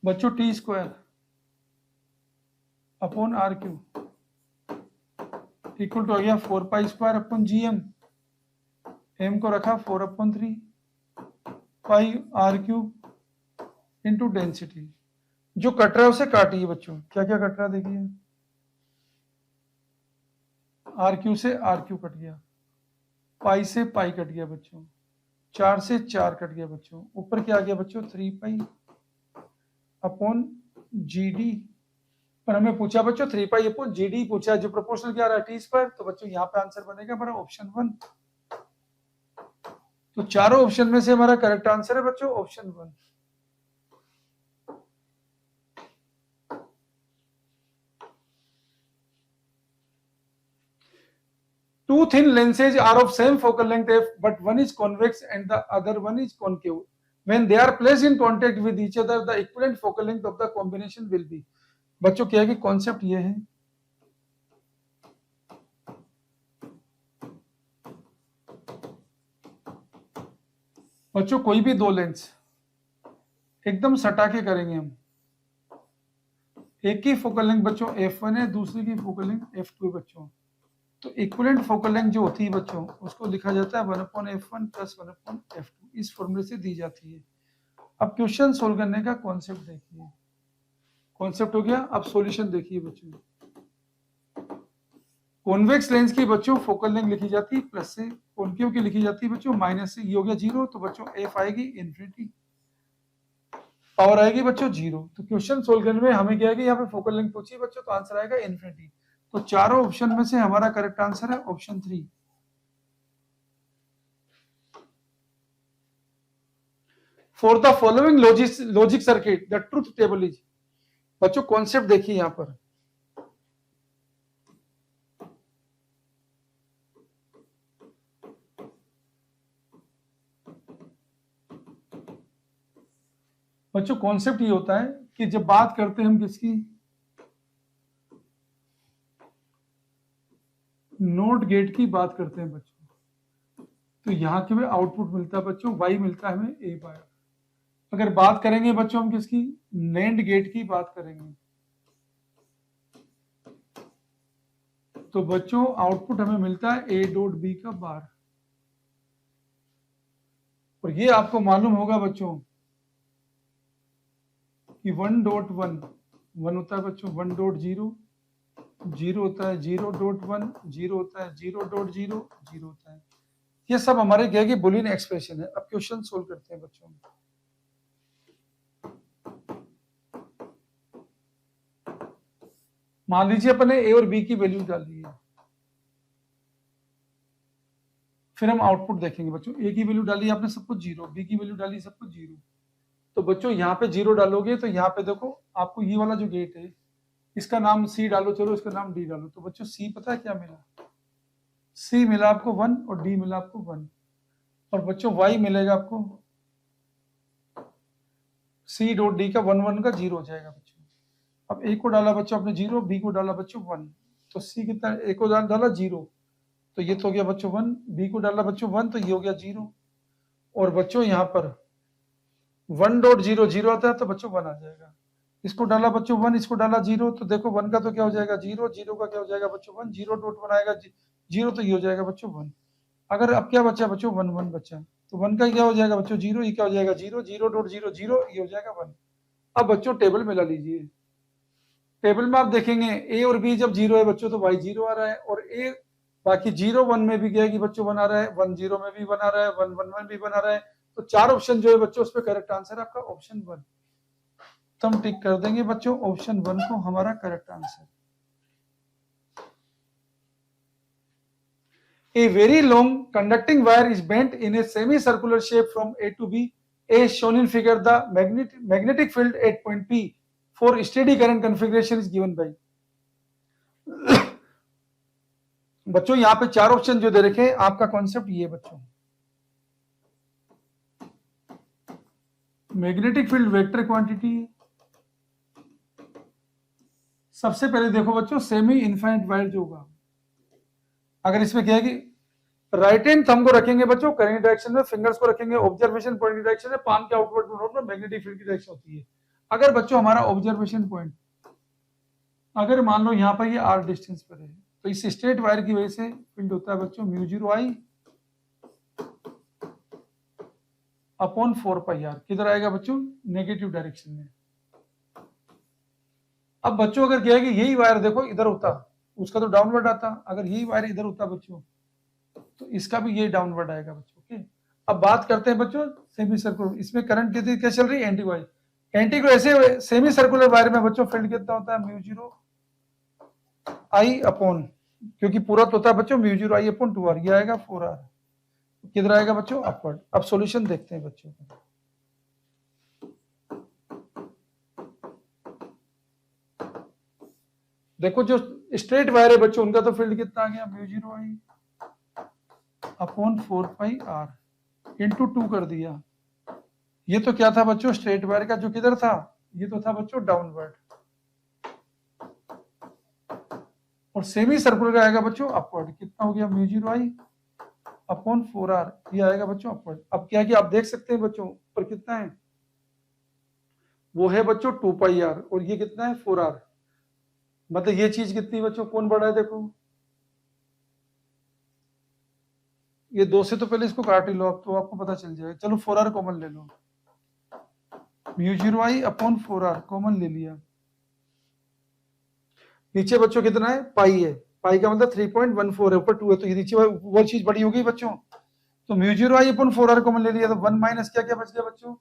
बच्चों t²/r³ इक्वल टू आ गया 4π²/gm, m को रखा 4/3 πr³ इंटू डेंसिटी। जो कट रहा है उसे काटिए बच्चों, क्या क्या कट रहा है देखिए, r³ से r³ कट गया, पाई से पाई कट गया बच्चों, 4 से 4 कट गया बच्चों, ऊपर क्या आ गया बच्चों 3π/gd। पर हमें पूछा बच्चों 3π/gd पूछा है, जो प्रोपोर्शनल क्या आ रहा है t², तो बच्चों यहाँ पे आंसर बनेगा हमारा ऑप्शन 1। तो चारों ऑप्शन में से हमारा करेक्ट आंसर है बच्चों option 1। Two thin lenses are of same focal length f, but one is convex and the other one is concave. When they are placed in contact with each other, the equivalent focal length of the combination will be। बच्चों क्या है कि concept ये है, बच्चों कोई भी दो लेंस एकदम सटा के करेंगे हम, एक की फोकल लेंथ बच्चों f1 है, दूसरे की फोकल लेंथ f2 है बच्चों, तो इक्विवेलेंट फोकल लेंथ जो होती है बच्चों उसको लिखा जाता है 1/f1 + 1/f2, इस फॉर्मूले से दी जाती है। अब क्वेश्चन सोल्व करने का कॉन्सेप्ट देखिए, कॉन्सेप्ट हो गया। अब सॉल्यूशन देखिए बच्चों, कॉन्वेक्स लेंस की बच्चों फोकल लेंथ लिखी जाती है प्लस से, कॉन्केव की लिखी जाती है बच्चों माइनस से, ये हो गया 0, तो बच्चों f आएगी इन्फिनिटी, पावर आएगी बच्चों 0। तो क्वेश्चन सोल्व करने में हमें क्या है कि यहाँ पे फोकल लेंथ पूछी बच्चों, तो आंसर आएगा इन्फिनिटी। तो चारों ऑप्शन में से हमारा करेक्ट आंसर है option 3। For the following logic circuit the truth table is. बच्चों कॉन्सेप्ट देखिए यहां पर, बच्चों कॉन्सेप्ट ये होता है कि जब बात करते हैं हम किसकी, नोट गेट की बात करते हैं बच्चों, तो यहाँ के में आउटपुट मिलता है बच्चों y मिलता है हमें a बाय। अगर बात करेंगे बच्चों हम किसकी, नैंड गेट की बात करेंगे, तो बच्चों आउटपुट हमें मिलता है a.b का बार। और ये आपको मालूम होगा बच्चों कि 1.1 1 होता है बच्चों 1.0, 0 होता है 0.1, 0 होता है 0.0, 0 होता है ये सब हमारे क्या है बुलियन एक्सप्रेशन है। अब क्वेश्चन सोल्व करते हैं बच्चों। मान लीजिए अपने ए और बी की वैल्यू डाली है, फिर हम आउटपुट देखेंगे बच्चों। ए की वैल्यू डाली आपने सब कुछ 0, बी की वैल्यू डाली सब कुछ 0। तो बच्चों यहाँ पे 0 डालोगे तो यहाँ पे देखो आपको ये वाला जो गेट है इसका नाम सी डालो, चलो इसका नाम डी डालो। तो बच्चों सी पता है क्या मिला, सी मिला आपको 1 और डी मिला आपको 1। और बच्चों वाई मिलेगा आपको सी डॉट डी का 1 1 का 0 हो जाएगा बच्चों। अब ए को डाला बच्चों आपने 0, बी को डाला बच्चों 1, तो सी कितना, ए को डाला 0 तो ये तो हो गया बच्चों 1, बी को डाला बच्चों 1 तो ये हो गया 0। और बच्चों यहाँ पर 1 डॉट 0 0 आता है तो बच्चों 1 आ जाएगा। इसको डाला बच्चों 1, इसको डाला 0 तो देखो 1 का तो क्या हो जाएगा 0, 0 का क्या हो जाएगा बच्चों 1, 0 डॉट 1 आएगा 0 तो ये हो जाएगा बच्चों 1। अगर अब क्या बचा बच्चों 1 1 बचा, तो 1 का क्या हो जाएगा बच्चों 0, ये क्या हो जाएगा 0, 0 डॉट 0 0 ये हो जाएगा 1। अब बच्चों टेबल मिला लीजिए। टेबल में आप देखेंगे ए और बी जब 0 है बच्चों तो वाई 0 आ रहा है, और ए बाकी 0 1 में भी क्या है कि बच्चों 1 आ रहा है, 1 0 में भी 1 आ रहा है, 1 1 में भी 1 आ रहा है। तो 4 ऑप्शन जो है बच्चों उसमें करेक्ट आंसर आपका ऑप्शन 1। तो हम टिक कर देंगे बच्चों ऑप्शन 1 को हमारा correct answer. A very long conducting wire is bent in a semicircular shape from A to B, as shown in figure. The magnetic field at point P for steady current configuration is given by. बच्चों यहाँ पे 4 option जो दे रखे हैं, आपका concept ये बच्चों, magnetic field vector quantity. सबसे पहले देखो बच्चों सेमी इनफाइनाइट वायर जो होगा, अगर इसमें क्या है कि राइट हैंड थंब को रखेंगे बच्चों करेंट डायरेक्शन में, फिंगर्स को रखेंगे ऑब्जर्वेशन पॉइंट की डायरेक्शन में, पाम के आउटवर्ड नोड में मैग्नेटिक फील्ड की डायरेक्शन होती है। अगर बच्चों हमारा ऑब्जर्वेशन पॉइंट अगर मान लो यहाँ पर ये आर डिस्टेंस पर है, तो इस स्ट्रेट वायर की वजह से फील्ड होता है बच्चों mu 0 I upon 4 pi R. किधर आएगा बच्चों, नेगेटिव डायरेक्शन में। अब बच्चों अगर क्या है कि यही वायर देखो इधर होता, उसका तो डाउनवर्ड आता, अगर यही वायर इधर होता बच्चों तो इसका भी ये डाउनवर्ड आएगा बच्चों। ओके, अब बात करते हैं बच्चों सेमी सर्कुलर, इसमें करंट कितनी क्या चल रही है, एंटी वाई। एंटी को ऐसे सेमी सर्कुलर वायर में बच्चों फील्ड कितना होता है म्यू 0 आई अपॉन, क्योंकि पूरा तो होता है बच्चों म्यू 0 आई अपॉन 2 आर, ये आएगा 4 आर। किधर आएगा बच्चों, अपवर्ड। अब सॉल्यूशन देखते हैं बच्चों को। देखो जो स्ट्रेट वायर है बच्चों उनका तो फील्ड कितना आ गया mu 0 I upon 4 pi R into 2 कर दिया। ये तो क्या था बच्चों स्ट्रेट वायर का जो किधर था, ये तो था बच्चों डाउनवर्ड, और सेमी सर्कुलर का आएगा बच्चों अपवर्ड। कितना हो गया म्यू 0 आई अपॉन 4 आर, ये आएगा बच्चों अपवर्ड। अब क्या है कि आप देख सकते हैं बच्चों पर कितना है, वो है बच्चों 2 पाई आर, और ये कितना है 4 आर। मतलब ये चीज कितनी बच्चों कौन बड़ा है, देखो ये 2 से तो पहले इसको काट ही लो आप, तो आपको पता चल जाएगा। चलो 4 आर कॉमन ले लो, mu 0 I upon 4 R common ले लिया। नीचे बच्चों कितना है पाई है, पाई का मतलब 3.14 है, ऊपर 2 है, तो ये नीचे वो चीज बड़ी हो गई बच्चों। तो mu 0 I upon 4 R common ले लिया, तो 1 माइनस क्या क्या बच गया बच्चों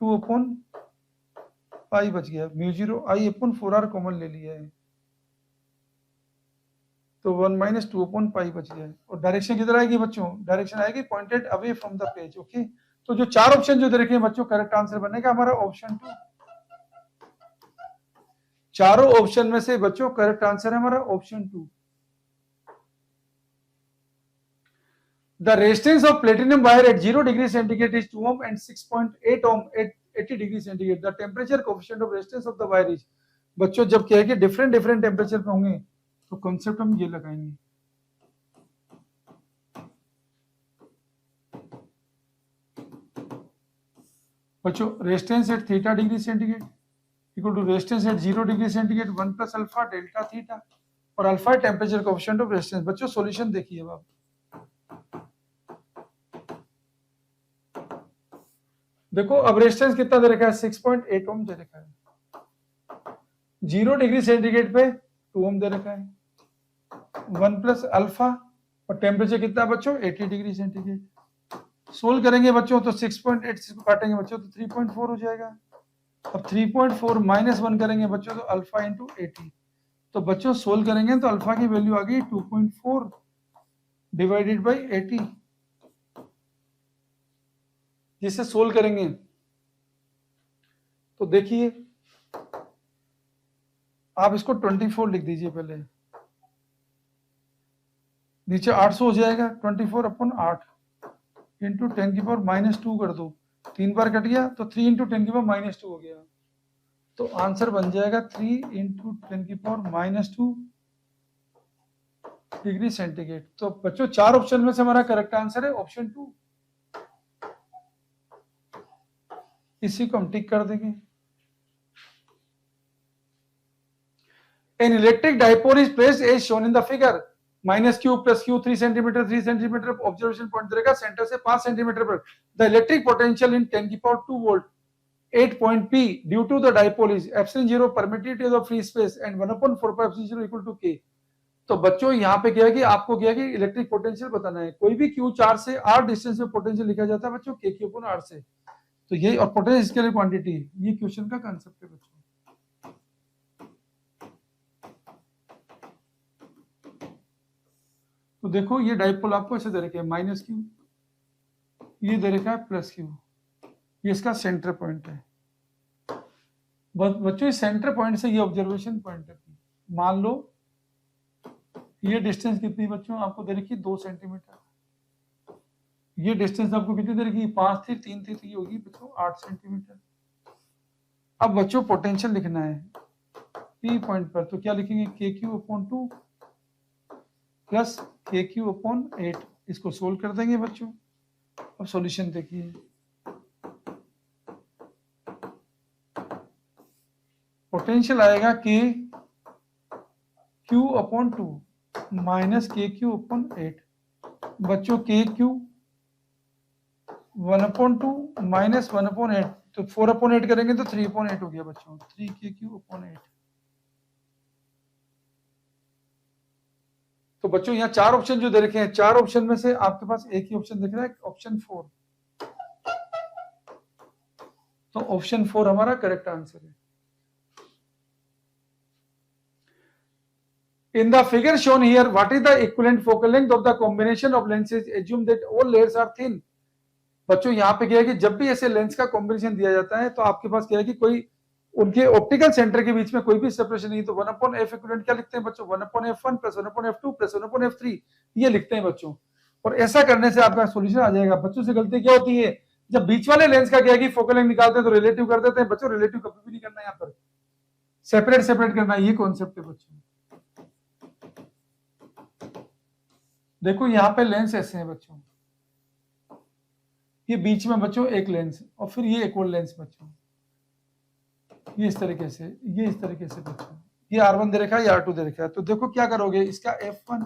2 अपॉन पाई बच गया। Mu 0 I upon 4 R common ले लिया है, तो 1 माइनस 2 अपॉन पाई बच गया है। और डायरेक्शन किधर आएगी बच्चों, डायरेक्शन आएगी pointed away from the page. Okay, तो जो 4 ऑप्शन जो दे रखे हैं बच्चों करेक्ट आंसर बनेगा हमारा ऑप्शन 2। चारों ऑप्शन में से बच्चों करेक्ट आंसर है हमारा option 2। The resistance of platinum wire at 0 degree centigrade is 2 ohm and 6.8 ohm at 80 degree centigrade. The temperature coefficient of resistance of the wire is, बच्चों जब क्या है कि डिफरेंट टेम्परेचर पे होंगे तो कॉन्सेप्ट हम ये लगाएंगे। बच्चों resistance at theta degree centigrade equal to resistance at 0 degree centigrade 1 plus alpha delta theta, और alpha temperature coefficient of resistance. बच्चों सॉल्यूशन देखिए अब, देखो अब रेजिस्टेंस कितना दे रखा है 6.8 ओम दे रखा है, 0 डिग्री सेंटीग्रेड पे 2 ओम दे रखा है, 1 प्लस अल्फा और टेम्परेचर कितना बच्चों 80 डिग्री सेंटीग्रेड। सोल्व करेंगे बच्चों तो 6.8 को काटेंगे बच्चों तो 3.4 हो जाएगा। अब 3.4 -1 करेंगे बच्चों तो अल्फा इंटू 80। तो बच्चों सोल्व करेंगे तो अल्फा की वैल्यू आ गई 2.4 डिवाइडेड बाई 80। जिसे सोल्व करेंगे तो देखिए आप इसको 24 लिख दीजिए पहले, नीचे 800 हो जाएगा 24/8 इंटू 10⁻⁻2 कर दो, 3 बार कट गया तो 3 इंटू 10⁻⁻2 हो गया। तो आंसर बन जाएगा 3 इंटू 10⁻⁻2 डिग्री सेंटीग्रेड। तो बच्चों 4 ऑप्शन में से हमारा करेक्ट आंसर है ऑप्शन 2। इसी को हम टिक कर देंगे। An electric dipole is placed as shown in the figure, -q plus q 3 centimeter 3 centimeter observation point देगा सेंटर से 5 सेंटीमीटर पर। The electric potential in 10⁻2 volt 8 point P due to the dipole is epsilon 0 permittivity of the free space and 1/4 pi epsilon 0 equal to K। तो बच्चों यहाँ पे क्या है कि आपको क्या है कि इलेक्ट्रिक पोटेंशियल बताना है। कोई भी Q चार्ज से R डिस्टेंस में पोटेंशियल लिखा जाता है बच्चों KQ/R से। तो ये और पोटेंशियल स्केलर क्वांटिटी, ये क्वेश्चन का कांसेप्ट है बच्चों। तो देखो ये डाइपोल आपको ऐसे दे रखा है -q, ये दे रखा है +q, ये इसका सेंटर पॉइंट है। बच्चों इस सेंटर पॉइंट से ये ऑब्जर्वेशन पॉइंट है। मान लो ये डिस्टेंस कितनी बच्चों आपको दे रखी 2 सेंटीमीटर, ये डिस्टेंस आपको कितनी दे रखी 5 थी 3 थी, तो ये होगी बच्चों 8 सेंटीमीटर। अब बच्चों पोटेंशियल लिखना है P पॉइंट पर, तो क्या लिखेंगे KQ/2 प्लस KQ/8। इसको सोल्व कर देंगे बच्चों। अब सॉल्यूशन देखिए, पोटेंशियल आएगा KQ/2 माइनस KQ/8। बच्चों KQ 1/2 माइनस 1/8, तो 4/8 करेंगे तो 3/8 हो गया बच्चों, 3KQ/8। तो बच्चों यहाँ 4 ऑप्शन जो दे रखे हैं, 4 ऑप्शन में से आपके पास एक ही ऑप्शन दिख रहा है, ऑप्शन 4। तो ऑप्शन 4 हमारा करेक्ट आंसर है। In the figure shown here, what is the equivalent focal length of the combination of lenses? Assume that all layers are thin। बच्चों यहाँ पे क्या है कि जब भी ऐसे लेंस का कॉम्बिनेशन दिया जाता है तो आपके पास क्या है कि कोई उनके ऑप्टिकल सेंटर के बीच में कोई भी सेपरेशन नहीं, तो 1/f इक्विवेलेंट क्या लिखते हैं बच्चों 1/f1 plus 1/f2 plus 1/f3 ये लिखते हैं बच्चों। और ऐसा करने से आपका सॉल्यूशन आ जाएगा। बच्चों से गलती क्या होती है, जब बीच वाले लेंस का क्या है कि फोकल लेंथ निकालते हैं तो रिलेटिव कर देते हैं बच्चों। रिलेटिव कभी भी नहीं करना है, यहाँ पर सेपरेट सेपरेट करना है, ये कॉन्सेप्ट है बच्चों। देखो यहाँ पे लेंस ऐसे हैं बच्चों, ये बीच में बच्चों एक लेंस और फिर ये एक और लेंस बच्चों, ये इस तरीके से, ये इस तरीके से बच्चों, ये R1 दे रखा है, ये R2 दे रखा है। तो देखो क्या करोगे, इसका F1,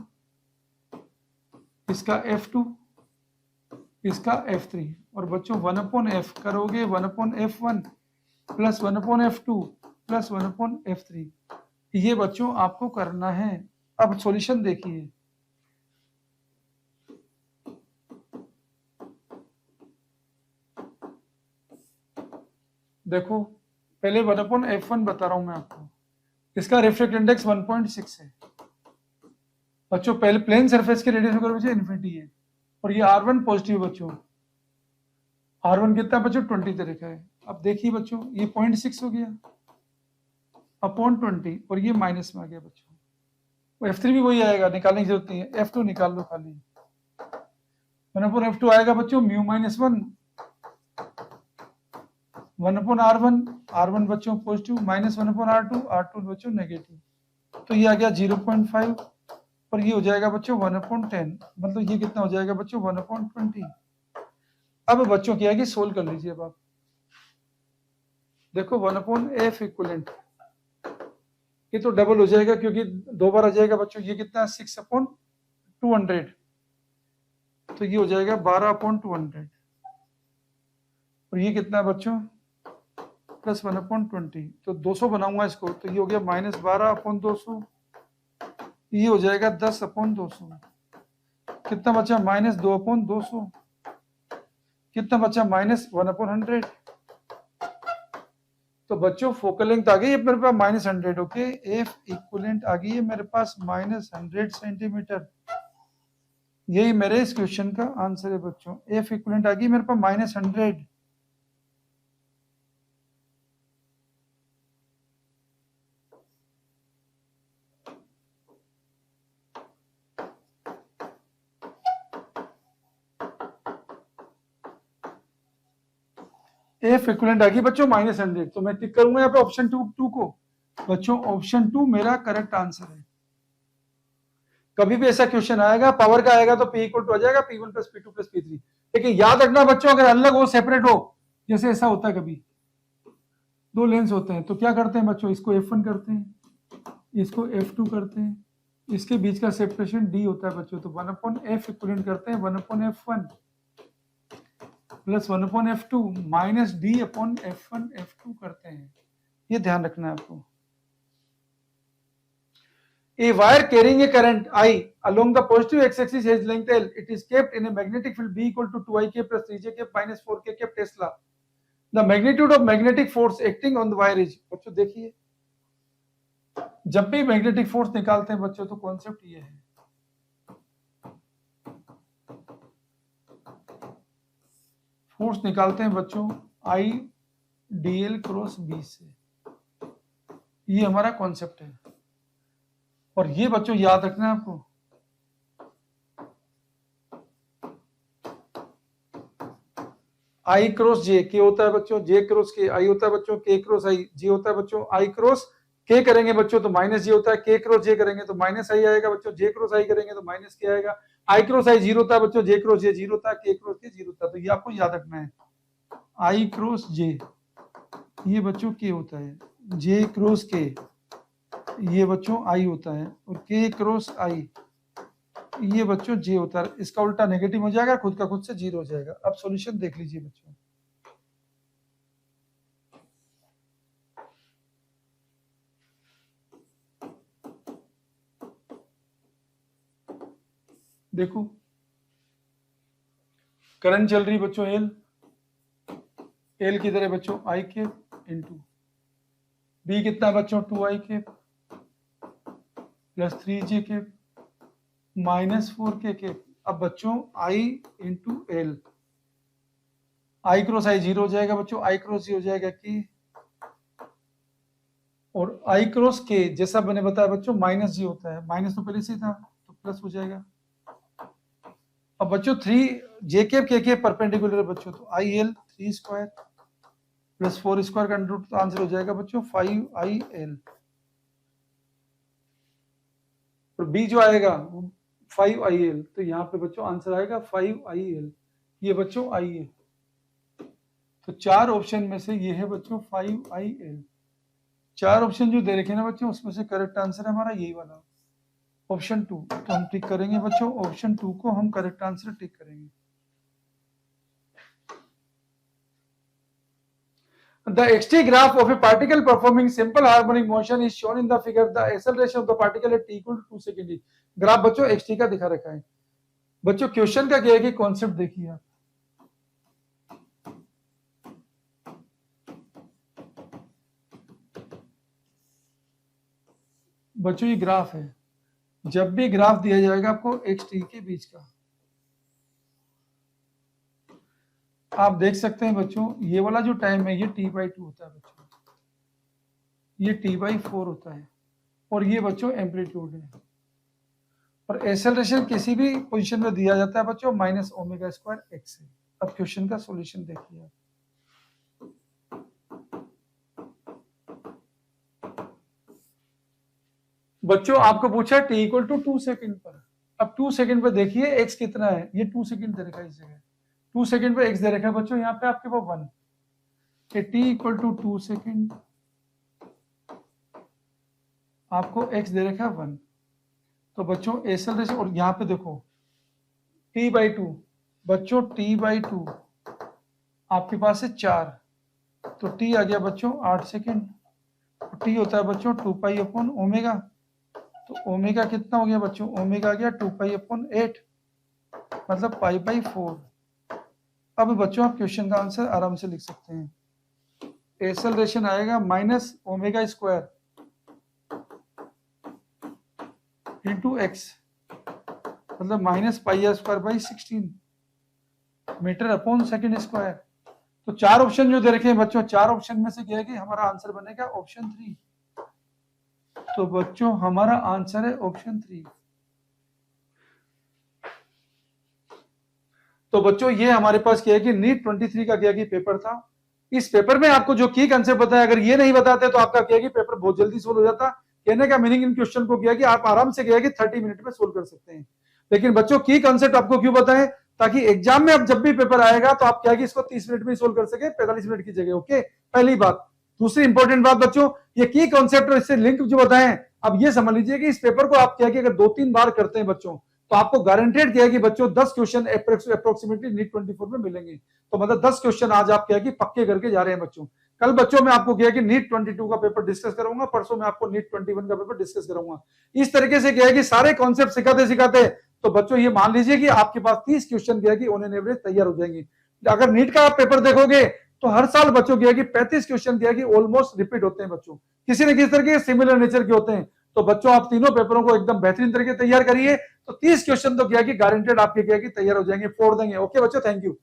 इसका F2, इसका F3 और बच्चों 1/f करोगे 1/f1 plus 1/f2 plus 1/f3, ये बच्चों आपको करना है। अब सॉल्यूशन देखिए, देखो पहले 1/f1 बता रहा हूं मैं आपको, इसका रिफ्रैक्ट इंडेक्स 1.6 है बच्चों। पहले प्लेन सरफेस के रेडियस अगर बच्चों इन्फिनिटी है और ये R1 पॉजिटिव बच्चों, R1 कितना बच्चों 20 दे रखा है। अब देखिए बच्चों ये 0.6 हो गया अपॉन 20 और ये माइनस में आ गया बच्चों। F3 भी वही आएगा, निकालने की जरूरत नहीं है, F2 निकाल लो खाली। 1/f2 आएगा बच्चों μ - 1/R1, R1 बच्चों पॉजिटिव माइनस 1/R2, R2 बच्चों नेगेटिव, तो ये आ गया 0.5 और ये हो जाएगा बच्चों 1/10, मतलब ये कितना हो जाएगा बच्चों 1/20। अब बच्चों क्या है कि सोल्व कर लीजिए। अब आप देखो 1/f इक्विवेलेंट, ये तो डबल हो जाएगा क्योंकि 2 बार आ जाएगा बच्चों। ये कितना है 6/200, तो ये हो जाएगा 12/200 और ये कितना है बच्चों प्लस 1/20, तो 200 बनाऊंगा इसको, तो ये हो गया -12/200, ये हो जाएगा 10/200। कितना बचा -2/200, कितना बचा -1/100। तो बच्चों फोकल लेंथ आ गई है मेरे पास -100। ओके, एफ इक्विवेलेंट आ गई है मेरे पास -100 सेंटीमीटर। यही मेरे इस क्वेश्चन का आंसर है बच्चों। एफ इक्विवेलेंट आ गई मेरे पास -100। एफ इक्विवेलेंट आ गई बच्चों -100। तो मैं टिक करूंगा यहाँ पे ऑप्शन टू को। बच्चों ऑप्शन 2 मेरा करेक्ट आंसर है। कभी भी ऐसा क्वेश्चन आएगा पावर का आएगा तो P इक्वल टू आ जाएगा P1 plus P2 plus P3। लेकिन याद रखना बच्चों, अगर अलग हो सेपरेट हो, जैसे ऐसा होता है कभी दो लेंस होते हैं तो क्या करते हैं बच्चों, इसको F1 करते हैं, इसको F2 करते हैं, इसके बीच का सेपरेशन D होता है बच्चों। तो 1/f इक्विवेलेंट करते हैं 1/f1 plus 1/f2 minus D/f1 F2 करते हैं। ये ध्यान रखना है आपको। A wire carrying a current I along the positive x-axis has length L. It is kept in a magnetic field B equal to 2ik plus 3j minus 4k Tesla. The magnitude of magnetic force acting on the wire is। बच्चों देखिए, जब भी magnetic force निकालते हैं बच्चों तो concept ये है, फोर्स निकालते हैं बच्चों I dl क्रॉस B से। ये हमारा कॉन्सेप्ट है। और ये बच्चों याद रखना है आपको, I क्रॉस J के होता है बच्चों, J क्रॉस K I होता है बच्चों, K क्रॉस I J होता है बच्चों, I क्रॉस K करेंगे बच्चों तो माइनस J होता है, K क्रॉस J करेंगे तो माइनस I आएगा बच्चों, J क्रॉस I करेंगे तो माइनस K आएगा, I क्रॉस I 0 होता है बच्चों, J क्रॉस J 0 होता है, K क्रॉस K 0 होता है। तो ये आपको याद रखना है, I क्रॉस J ये बच्चों K होता है, J क्रॉस K ये बच्चों I होता है, और K क्रॉस I ये बच्चों J होता है। इसका उल्टा नेगेटिव हो जाएगा, खुद का खुद से 0 हो जाएगा। अब सॉल्यूशन देख लीजिए बच्चों। देखो करंट चल रही बच्चों एल, एल किधर है बच्चों आई के इंटू बी कितना बच्चों 2i के प्लस 3j के माइनस 4k के। अब बच्चों I into L, I cross I 0 हो जाएगा बच्चों, आई क्रॉस हो जाएगा कि, और आई क्रॉस के जैसा मैंने बताया बच्चों माइनस जी होता है, माइनस तो पहले से ही था तो प्लस हो जाएगा। अब बच्चों 3 जे के परपेंडिकुलर है बच्चों, तो I L 3 square plus 4 square का अंडर रूट, तो आंसर हो जाएगा बच्चों 5IL। और बी जो आएगा 5IL, तो यहाँ पे बच्चों आंसर आएगा 5IL। ये बच्चों आई है, तो चार ऑप्शन में से ये है बच्चों 5IL। चार ऑप्शन जो दे रखे ना बच्चों उसमें से करेक्ट आंसर है हमारा यही वाला ऑप्शन 2। तो हम टिक करेंगे बच्चों ऑप्शन 2 को, हम करेक्ट आंसर टिक करेंगे। The xt graph of a particle performing simple harmonic motion is shown in the figure. The acceleration of the particle at t equal to 2 second। Graph बच्चों xt का दिखा रखा है। बच्चों question का क्या है कि कॉन्सेप्ट देखिए आप, बच्चों ये ग्राफ है, जब भी ग्राफ दिया जाएगा आपको xt के बीच का, आप देख सकते हैं बच्चों ये वाला जो टाइम है ये t/2 होता है बच्चों, ये t/4 होता है, और ये बच्चों एम्पलीट्यूड है, और एक्सेलरेशन किसी भी पोजीशन में दिया जाता है बच्चों -ω² x है। अब क्वेश्चन का सॉल्यूशन देखिए आप, बच्चों आपको पूछा t इक्वल टू 2 सेकंड पर। अब 2 सेकंड पर देखिए x कितना है, ये 2 सेकंड दे रखा है इस जगह, 2 सेकंड पर x दे रखा है बच्चों, यहाँ पे आपके पास 1 कि t इक्वल टू 2 सेकंड, आपको x दे रखा है 1। तो बच्चों एक्सेलरेशन, और यहाँ पे देखो t/2 बच्चों, t/2 आपके पास है 4, तो t आ गया बच्चों 8 सेकंड, t होता है बच्चों 2π/ω, तो ओमेगा कितना हो गया बच्चों, ओमेगा आ गया 2π/8। मतलब पाई बाई 4। अब बच्चों आप क्वेश्चन का आंसर आराम से लिख सकते हैं। एक्सेलरेशन आएगा minus omega square into X, मतलब minus pi R square by 16 metre upon second square. तो चार ऑप्शन जो दे रखे हैं बच्चों, चार ऑप्शन में से क्या है कि हमारा आंसर बनेगा ऑप्शन 3। तो बच्चों हमारा आंसर है ऑप्शन 3। तो बच्चों ये हमारे पास क्या है कि नीट 23 का क्या कि पेपर था। इस पेपर में आपको जो की कंसेप्ट बताया, अगर ये नहीं बताते तो आपका क्या कि पेपर बहुत जल्दी सोल्व हो जाता। कहने का मीनिंग इन क्वेश्चन को किया कि आप आराम से क्या कि 30 मिनट में सोल्व कर सकते हैं। लेकिन बच्चों की कंसेप्ट आपको क्यों बताएं, ताकि एग्जाम में अब जब भी पेपर आएगा तो आप क्या कि इसको 30 मिनट में सोल्व कर सके 45 मिनट की जगह। ओके, पहली बात। दूसरी इंपॉर्टेंट बात बच्चों, ये की कॉन्सेप्ट और इससे लिंक जो बताएं, अब ये समझ लीजिए कि इस पेपर को आप क्या कि अगर 2-3 बार करते हैं बच्चों, तो आपको गारंटेड किया कि बच्चों 10 क्वेश्चन अप्रोक्सीमेटली नीट 24 में मिलेंगे। तो मतलब 10 क्वेश्चन आज आप क्या कि पक्के करके जा रहे हैं बच्चों। कल बच्चों मैं आपको किया कि नीट 22 का पेपर डिस्कस करूंगा, परसों मैं आपको नीट 21 का पेपर डिस्कस करूंगा। इस तरीके से क्या है कि सारे कॉन्सेप्ट सिखाते सिखाते तो बच्चों ये मान लीजिए कि आपके पास 30 क्वेश्चन क्या है कि ऑन एन एवरेज तैयार हो जाएंगे। अगर नीट का आप पेपर देखोगे तो हर साल बच्चों क्या है कि 35 क्वेश्चन क्या है कि ऑलमोस्ट रिपीट होते हैं बच्चों, किसी न किसी तरीके सिमिलर नेचर के होते हैं। तो बच्चों आप तीनों पेपरों को एकदम बेहतरीन तरीके तैयार करिए, तो 30 क्वेश्चन तो क्या कि गारंटेड आपके क्या कि तैयार हो जाएंगे, फोड़ देंगे। ओके बच्चों, थैंक यू।